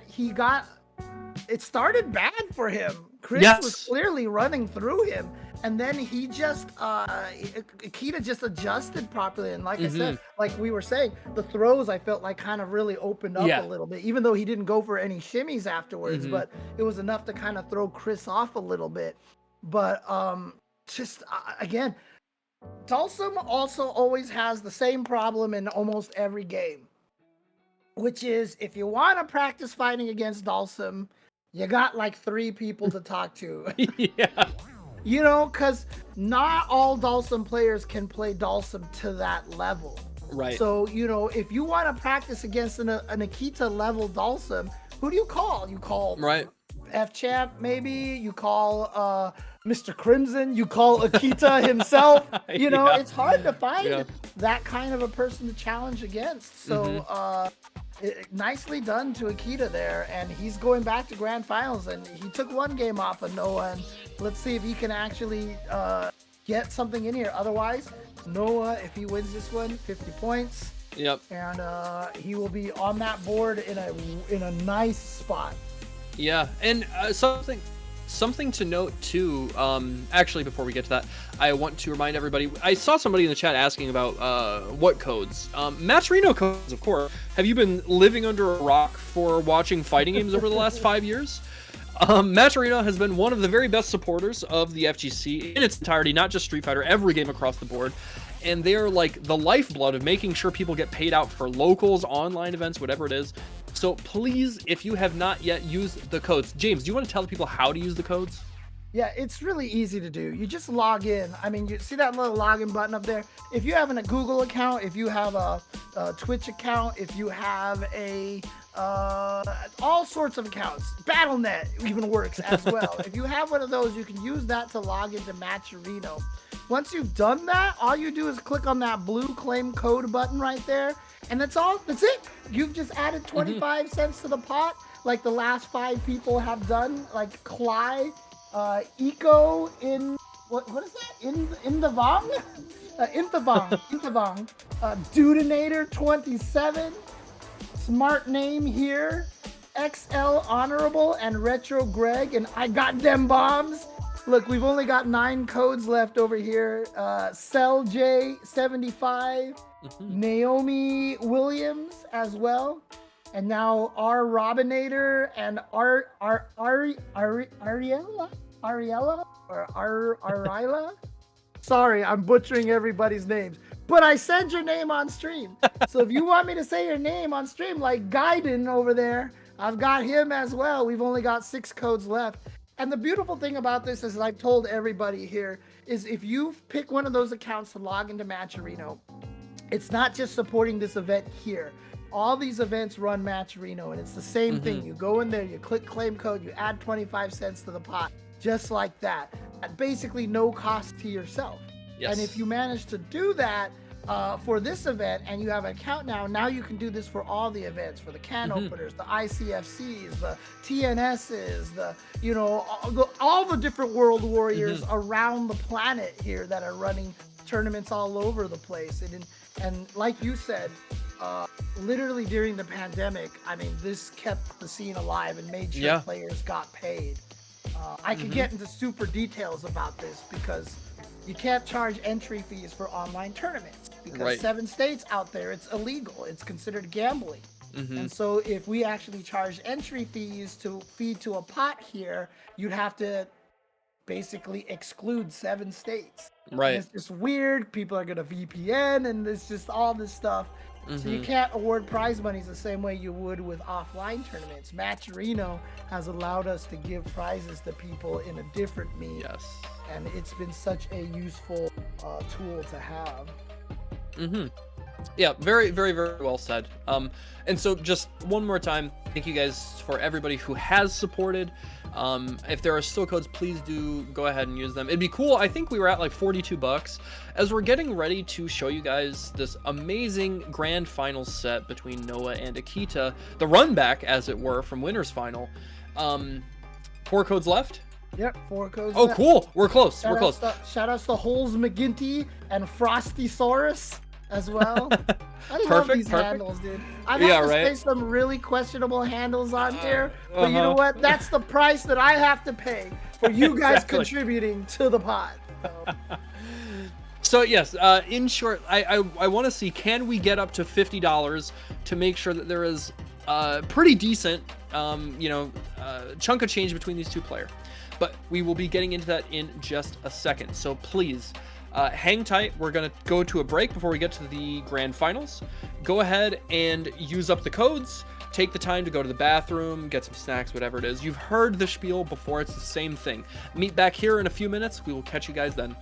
it started bad for him. Chris was clearly running through him. And then he just, Akita just adjusted properly. And like I said, like we were saying, the throws I felt like kind of really opened up a little bit, even though he didn't go for any shimmies afterwards, but it was enough to kind of throw Chris off a little bit. But again, Dalsim also always has the same problem in almost every game, which is if you want to practice fighting against Dalsim, you got like 3 people to talk to. You know, because not all Dalsim players can play Dalsim to that level. Right. So, you know, if you want to practice against an Akita level Dalsim, who do you call? You call F-Champ, maybe? You call Mr. Crimson? You call Akita himself? You know, it's hard to find that kind of a person to challenge against. So, nicely done to Akita there, and he's going back to grand finals, and he took 1 game off of Noah, and let's see if he can actually get something in here. Otherwise, Noah, if he wins this one, 50 points. And he will be on that board in a nice spot. Yeah, and something to note too, actually before we get to that, I want to remind everybody, I saw somebody in the chat asking about what codes. Matcherino codes, of course. Have you been living under a rock for watching fighting games over the last 5 years? Matcherino has been one of the very best supporters of the FGC in its entirety, not just Street Fighter, every game across the board. And they're like the lifeblood of making sure people get paid out for locals, online events, whatever it is. So please, if you have not yet used the codes, James, do you want to tell the people how to use the codes? Yeah, it's really easy to do. You just log in. I mean, you see that little login button up there? If you have a Google account, if you have a Twitch account, if you have a all sorts of accounts, BattleNet even works as well. If you have one of those, you can use that to log into Matcherino. Once you've done that, all you do is click on that blue claim code button right there, and that's all. That's it. You've just added 25 cents to the pot, like the last 5 people have done, like Cly, Eco in what is that? In the Vong? Inthavong. Dudinator 27. Smart name here. XL Honorable and Retro Greg, and I got them bombs. Look, we've only got 9 codes left over here. Cell J75, Naomi Williams as well, and now R Robinator and Ariella. Sorry, I'm butchering everybody's names, but I said your name on stream. So if you want me to say your name on stream, like Gaiden over there, I've got him as well. We've only got 6 codes left. And the beautiful thing about this, as I've told everybody here, is if you pick one of those accounts to log into Matcherino, it's not just supporting this event here. All these events run Matcherino, and it's the same thing. You go in there, you click claim code, you add 25 cents to the pot, just like that. At basically no cost to yourself. Yes. And if you manage to do that for this event, and you have an account now you can do this for all the events, for the can openers, the ICFCs, the TNSs, all the different World Warriors around the planet here that are running tournaments all over the place. And like you said, literally during the pandemic, I mean, this kept the scene alive and made sure players got paid. I could get into super details about this because you can't charge entry fees for online tournaments because 7 states out there, it's illegal. It's considered gambling. And so if we actually charge entry fees to feed to a pot here, you'd have to basically exclude 7 states. Right. And it's just weird. People are going to VPN, and it's just all this stuff. So you can't award prize monies the same way you would with offline tournaments. Matcherino has allowed us to give prizes to people in a different means. Yes. And it's been such a useful tool to have. Yeah, very, very, very well said. And so just one more time, thank you guys for everybody who has supported. If there are still codes, please do go ahead and use them. It'd be cool. I think we were at like $42 as we're getting ready to show you guys this amazing grand final set between Noah and Akita, the run back as it were from winners final. 4 codes left. Yep, 4 codes left. Cool. We're close. Shout outs to Holes McGinty and Frostysaurus as well. I love these handles, dude. I've had to say some really questionable handles on here, but you know what? That's the price that I have to pay for you guys contributing to the pot. So yes, in short, I want to see, can we get up to $50 to make sure that there is pretty decent, chunk of change between these 2 players. But we will be getting into that in just a second. So please, hang tight. We're going to go to a break before we get to the grand finals. Go ahead and use up the codes. Take the time to go to the bathroom, get some snacks, whatever it is. You've heard the spiel before. It's the same thing. Meet back here in a few minutes. We will catch you guys then.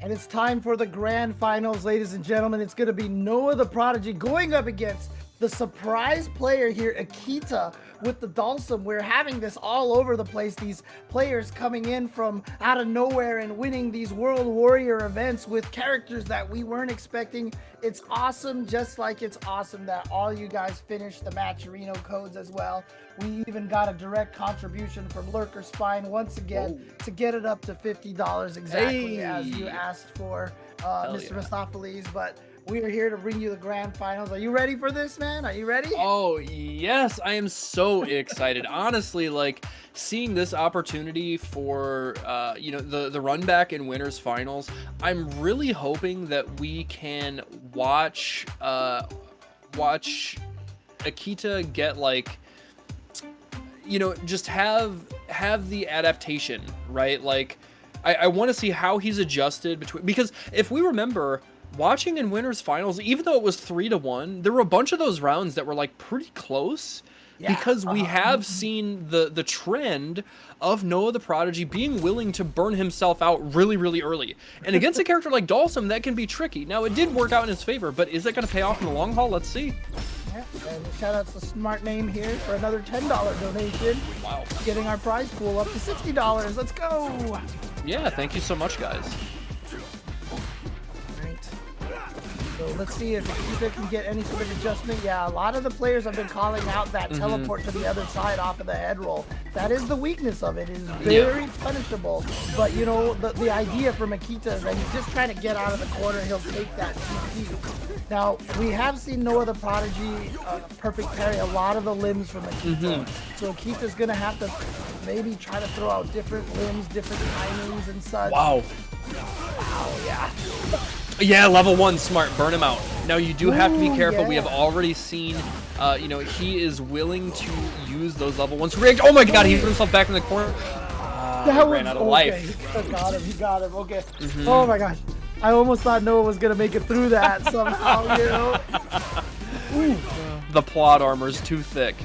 And it's time for the grand finals, ladies and gentlemen. It's going to be Noah the Prodigy going up against the surprise player here, Akita, with the Dulcim. We're having this all over the place. These players coming in from out of nowhere and winning these World Warrior events with characters that we weren't expecting. It's awesome, just like it's awesome that all you guys finished the Matcherino codes as well. We even got a direct contribution from Lurker Spine once again to get it up to $50 exactly as you asked for, Mr. Mistopheles. But we are here to bring you the grand finals. Are you ready for this, man? Are you ready? Oh, yes. I am so excited. Honestly, like seeing this opportunity for, the run back in winners finals, I'm really hoping that we can watch Akita get like, just have the adaptation, right? Like I want to see how he's adjusted because if we remember, watching in winners finals, even though it was 3-1, there were a bunch of those rounds that were like pretty close, because we have seen the trend of Noah the Prodigy being willing to burn himself out really, really early. And against a character like Dulcim, that can be tricky. Now, it did work out in his favor, but is that going to pay off in the long haul? Let's see. Yeah, and shout out to Smart Name here for another $10 donation. Wow. Getting our prize pool up to $60. Let's go. Yeah, thank you so much, guys. So let's see if Akita can get any sort of adjustment. Yeah, a lot of the players have been calling out that teleport to the other side off of the head roll. That is the weakness of it. It is very punishable. But, the idea from Akita is that he's just trying to get out of the corner. He'll take that TP. Now, we have seen Noah the Prodigy perfect parry a lot of the limbs from Akita. So Akita's going to have to maybe try to throw out different limbs, different timings and such. Wow. Wow, yeah. Yeah, level 1, smart. Burn him out. Now, you do have to be careful. We have already seen, he is willing to use those level 1s to react. Oh my god, he put himself back in the corner. That ran out of life. He got him. Okay. Oh my gosh. I almost thought Noah was going to make it through that somehow, Ooh. The plot armor's too thick.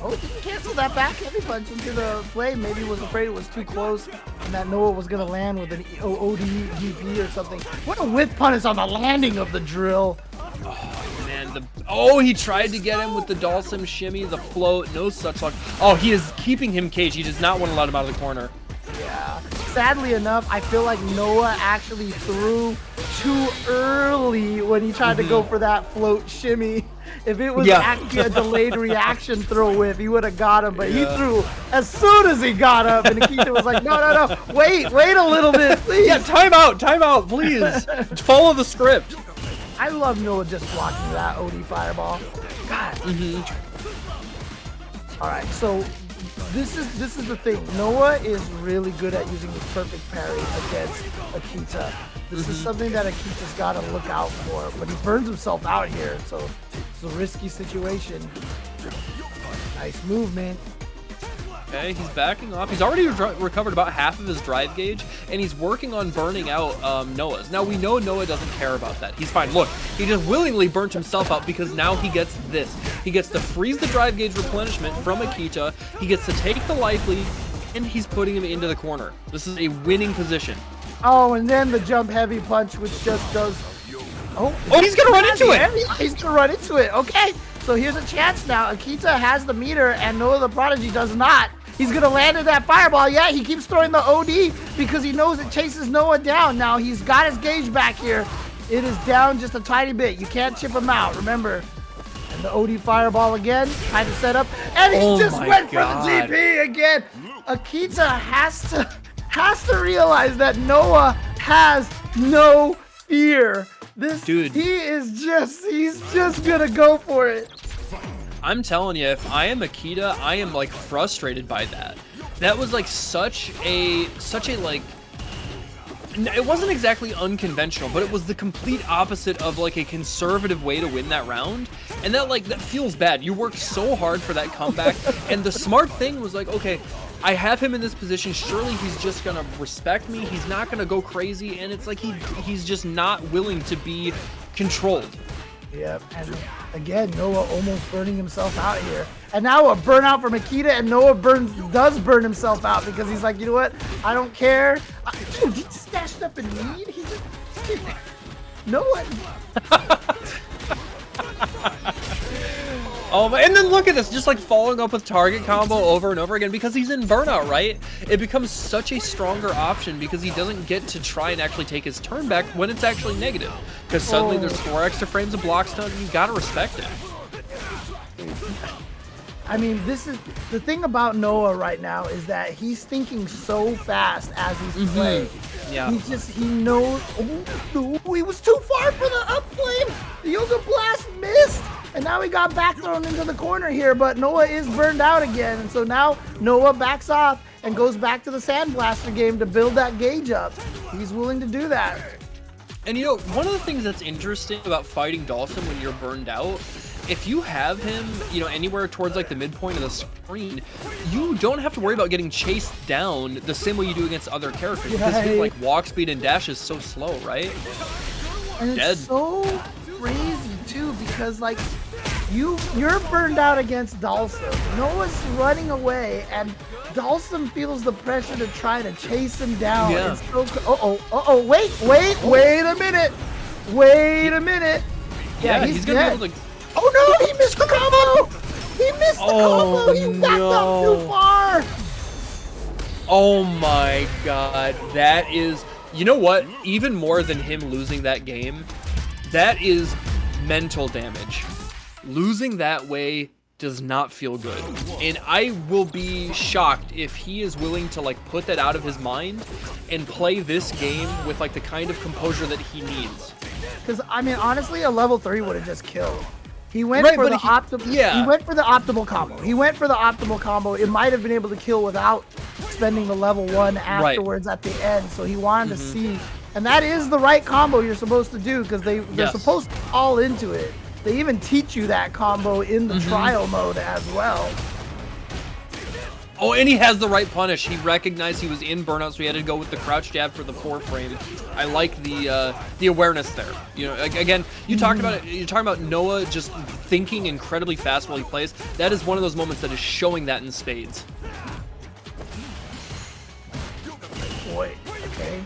Oh, he can cancel that back heavy punch into the flame. Maybe he was afraid it was too close and that Noah was going to land with an ODGP or something. What a whiff punish on the landing of the drill. Oh, man. He tried to get him with the Dulcim shimmy, the float, no such luck. Oh, he is keeping him caged. He does not want to let him out of the corner. Yeah. Sadly enough, I feel like Noah actually threw too early when he tried to go for that float shimmy. If it was actually a delayed reaction throw whiff, he would have got him. But he threw as soon as he got up, and Akita was like, no, wait a little bit, please. Yeah, time out, please. Follow the script. I love Noah just blocking that OD fireball. God. All right, so this is the thing. Noah is really good at using his perfect parry against Akita. This is something that Akita's got to look out for, but he burns himself out here, so it's a risky situation. Nice movement. Okay, he's backing off. He's already recovered about half of his drive gauge, and he's working on burning out Noah's. Now, we know Noah doesn't care about that. He's fine. Look, he just willingly burnt himself out because now he gets this. He gets to freeze the drive gauge replenishment from Akita. He gets to take the life lead, and he's putting him into the corner. This is a winning position. Oh, and then the jump heavy punch, which just does... Oh, he's going to run into it. He's going to run into it. Okay, so here's a chance now. Akita has the meter, and Noah the Prodigy does not. He's going to land in that fireball. Yeah, he keeps throwing the OD because he knows it chases Noah down. Now, he's got his gauge back here. It is down just a tiny bit. You can't chip him out, remember. And the OD fireball again, trying to set up. And he just went for the GP again. Akita has to realize that Noah has no fear. This dude, he's just gonna go for it. I'm telling you, if I am Akita, I am like frustrated by that. That was like such a like, it wasn't exactly unconventional, but it was the complete opposite of like a conservative way to win that round. And that feels bad. You worked so hard for that comeback. And the smart thing was like, okay, I have him in this position. Surely he's just gonna respect me. He's not gonna go crazy. And it's like he's just not willing to be controlled. Yep, and again, Noah almost burning himself out here. And now a burnout from Akita, and Noah does burn himself out because he's like, you know what? I don't care. Dude, dashed up in lead. He just no one. Oh, and then look at this, just like following up with target combo over and over again because he's in burnout, right? It becomes such a stronger option because he doesn't get to try and actually take his turn back when it's actually negative. Because suddenly there's 4 extra frames of block stun, and you gotta respect it. I mean, this is the thing about Noah right now is that he's thinking so fast as he's playing. Yeah. He knows. Oh, no, he was too far for the up flame. The Yoga Blast missed. And now he got back thrown into the corner here, but Noah is burned out again. And so now Noah backs off and goes back to the Sand Blaster game to build that gauge up. He's willing to do that. And you know, one of the things that's interesting about fighting Dawson when you're burned out, if you have him, you know, anywhere towards like the midpoint of the screen, you don't have to worry about getting chased down the same way you do against other characters. Because his like walk speed and dash is so slow, right? And it's so crazy too, because like you're burned out against Dalsum. Noah's running away, and Dalsum feels the pressure to try to chase him down. Yeah. It's so, wait a minute. Yeah, he's gonna be able to. Oh no, he missed the combo! He missed the combo! He backed up too far! Oh my god, that is, you know what? Even more than him losing that game, that is mental damage. Losing that way does not feel good. And I will be shocked if he is willing to like put that out of his mind and play this game with like the kind of composure that he needs. Because I mean, honestly, a level 3 would have just killed. He went for the optimal. Yeah. He went for the optimal combo. It might have been able to kill without spending the level 1 afterwards at the end. So he wanted to see, and that is the right combo you're supposed to do because they're supposed to all into it. They even teach you that combo in the trial mode as well. Oh, and he has the right punish. He recognized he was in burnout, so he had to go with the crouch jab for the 4 frame. I like the awareness there. You know, again, you talked about it. You're talking about Noah just thinking incredibly fast while he plays. That is one of those moments that is showing that in spades. Boy, okay,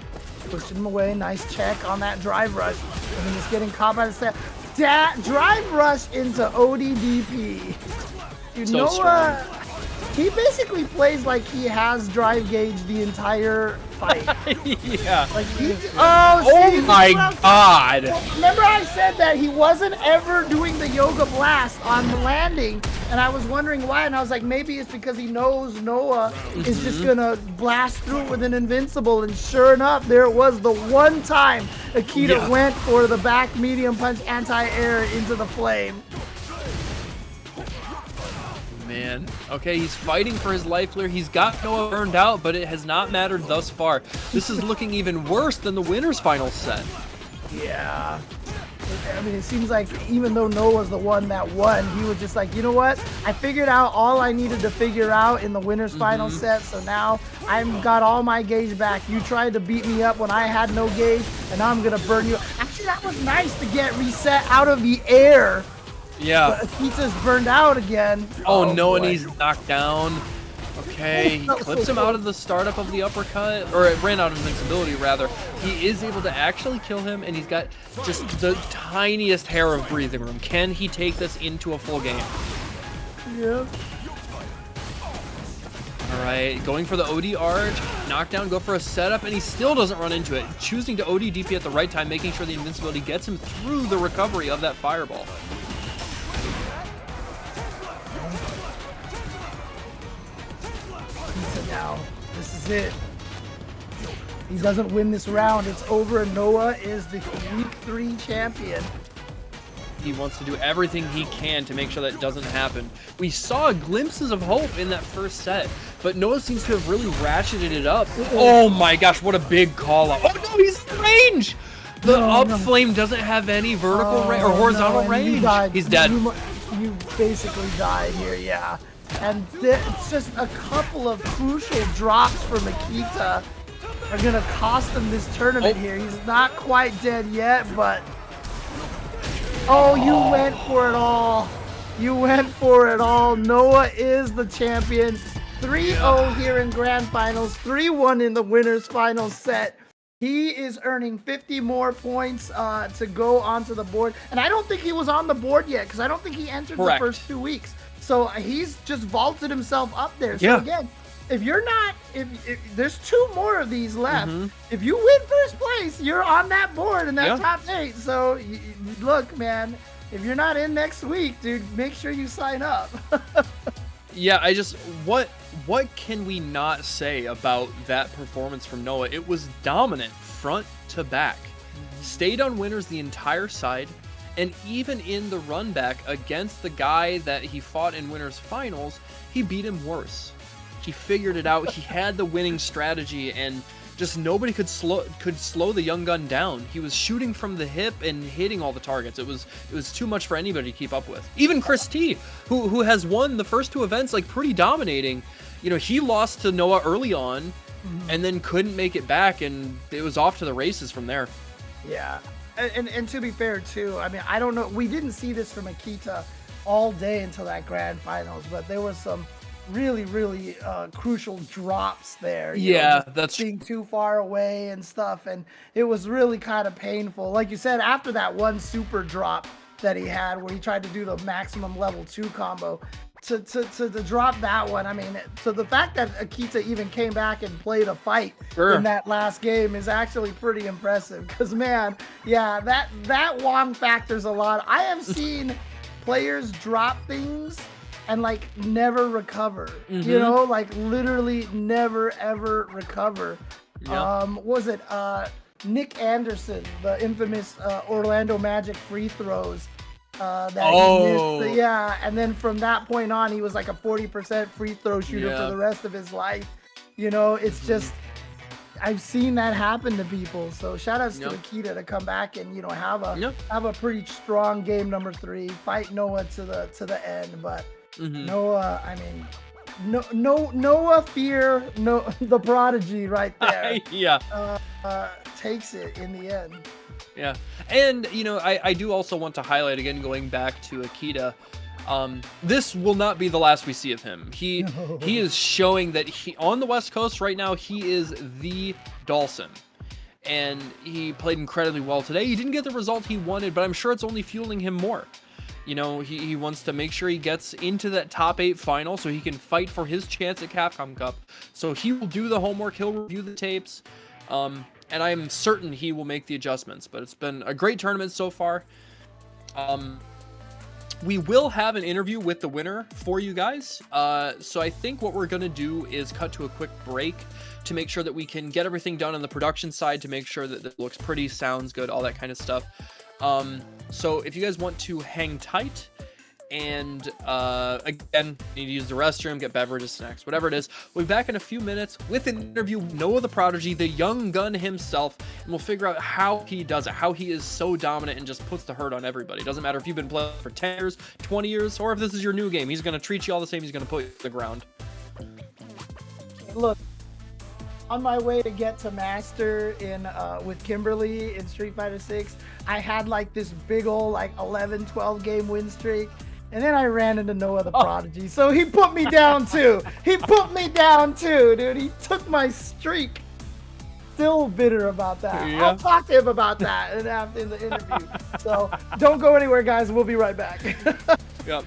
pushing him away. Nice check on that drive rush, and then just getting caught by the step. Drive rush into ODDP. Dude, So Noah. strong. He basically plays like he has drive gauge the entire fight. Yeah. Like he, oh my god. Remember I said that he wasn't ever doing the Yoga Blast on the landing, and I was wondering why, and I was like, maybe it's because he knows Noah is just gonna blast through it with an invincible, and sure enough, there it was the one time Akita went for the back medium punch anti-air into the flame. Man. Okay, he's fighting for his life here. He's got Noah burned out, but it has not mattered thus far. This is looking even worse than the winner's final set. Yeah. I mean, it seems like even though Noah's the one that won, he was just like, you know what? I figured out all I needed to figure out in the winner's final set, so now I've got all my gauge back. You tried to beat me up when I had no gauge, and now I'm going to burn you. Actually, that was nice to get reset out of the air. Yeah. But Akita's burned out again. Oh no, boy. and he's knocked down. Okay, he clips him out of the startup of the uppercut, or it ran out of invincibility rather. He is able to actually kill him, and he's got just the tiniest hair of breathing room. Can he take this into a full game? Yeah. All right, going for the OD arch, knockdown, go for a setup, and he still doesn't run into it. Choosing to OD DP at the right time, making sure the invincibility gets him through the recovery of that fireball. Now, this is it. He doesn't win this round, it's over, and Noah is the week 3 champion. He wants to do everything he can to make sure that doesn't happen. We saw glimpses of hope in that first set, but Noah seems to have really ratcheted it up. Oh my gosh, what a big call out. Oh no, he's in range! The up flame doesn't have any vertical range or horizontal range. He's dead. You basically died here, yeah. And it's just a couple of crucial drops for Makita are gonna cost him this tournament here. He's not quite dead yet, but oh, you went for it all. You went for it all. Noah is the champion. 3-0 here in grand finals, 3-1 in the winner's final set. He is earning 50 more points to go onto the board. And I don't think he was on the board yet because I don't think he entered the first 2 weeks. So he's just vaulted himself up there. So again, if you're not, if there's 2 more of these left, if you win first place, you're on that board in that top 8. So look, man, if you're not in next week, dude, make sure you sign up. Yeah, what can we not say about that performance from Noah? It was dominant front to back. Stayed on winners the entire side, and even in the run back against the guy that he fought in winners finals, he beat him worse. He figured it out. He had the winning strategy, and just nobody could slow the young gun down. He was shooting from the hip and hitting all the targets. It was too much for anybody to keep up with. Even Chris T, who has won the first 2 events like pretty dominating, you know, he lost to Noah early on and then couldn't make it back, and it was off to the races from there. Yeah. And to be fair too, I mean, I don't know, we didn't see this from Akita all day until that grand finals, but there was some really crucial drops there. That's being too far away and stuff, and it was really kind of painful. Like you said, after that one super drop that he had where he tried to do the maximum level 2 combo, to drop that one, I mean, so the fact that Akita even came back and played a fight in that last game is actually pretty impressive, because man, yeah, that Wong factors a lot. I have seen players drop things and like never recover, you know, like literally never ever recover. What was it Nick Anderson, the infamous Orlando Magic free throws that he missed? And then from that point on, he was like a 40% free throw shooter for the rest of his life. You know, it's just, I've seen that happen to people. So shout outs to Akita to come back and, you know, have a pretty strong game number 3, fight Noah to the end. But Noah, I mean, Noah Fear, the prodigy right there. Takes it in the end. Yeah, and you know, I do also want to highlight again, going back to Akita, this will not be the last we see of him. He is showing that on the West Coast right now, he is the Dawson. And he played incredibly well today. He didn't get the result he wanted, but I'm sure it's only fueling him more. You know, he wants to make sure he gets into that top 8 final so he can fight for his chance at Capcom Cup. So he will do the homework, he'll review the tapes, and I'm certain he will make the adjustments. But it's been a great tournament so far. We will have an interview with the winner for you guys. So I think what we're going to do is cut to a quick break to make sure that we can get everything done on the production side to make sure that it looks pretty, sounds good, all that kind of stuff. So if you guys want to hang tight and again, need to use the restroom, get beverages, snacks, whatever it is, we'll be back in a few minutes with an interview with Noah the Prodigy, the young gun himself, and we'll figure out how he does it, how he is so dominant and just puts the hurt on everybody. Doesn't matter if you've been playing for 10 years, 20 years, or if this is your new game. He's going to treat you all the same. He's going to put you on the ground. Look, on my way to get to master in with Kimberly in Street Fighter 6, I had like this big old like 11-12 game win streak, and then I ran into Noah the Prodigy, so he put me down too. He put me down too, dude. He took my streak. Still bitter about that. I'll talk to him about that in the interview. So don't go anywhere, guys. We'll be right back. Yep.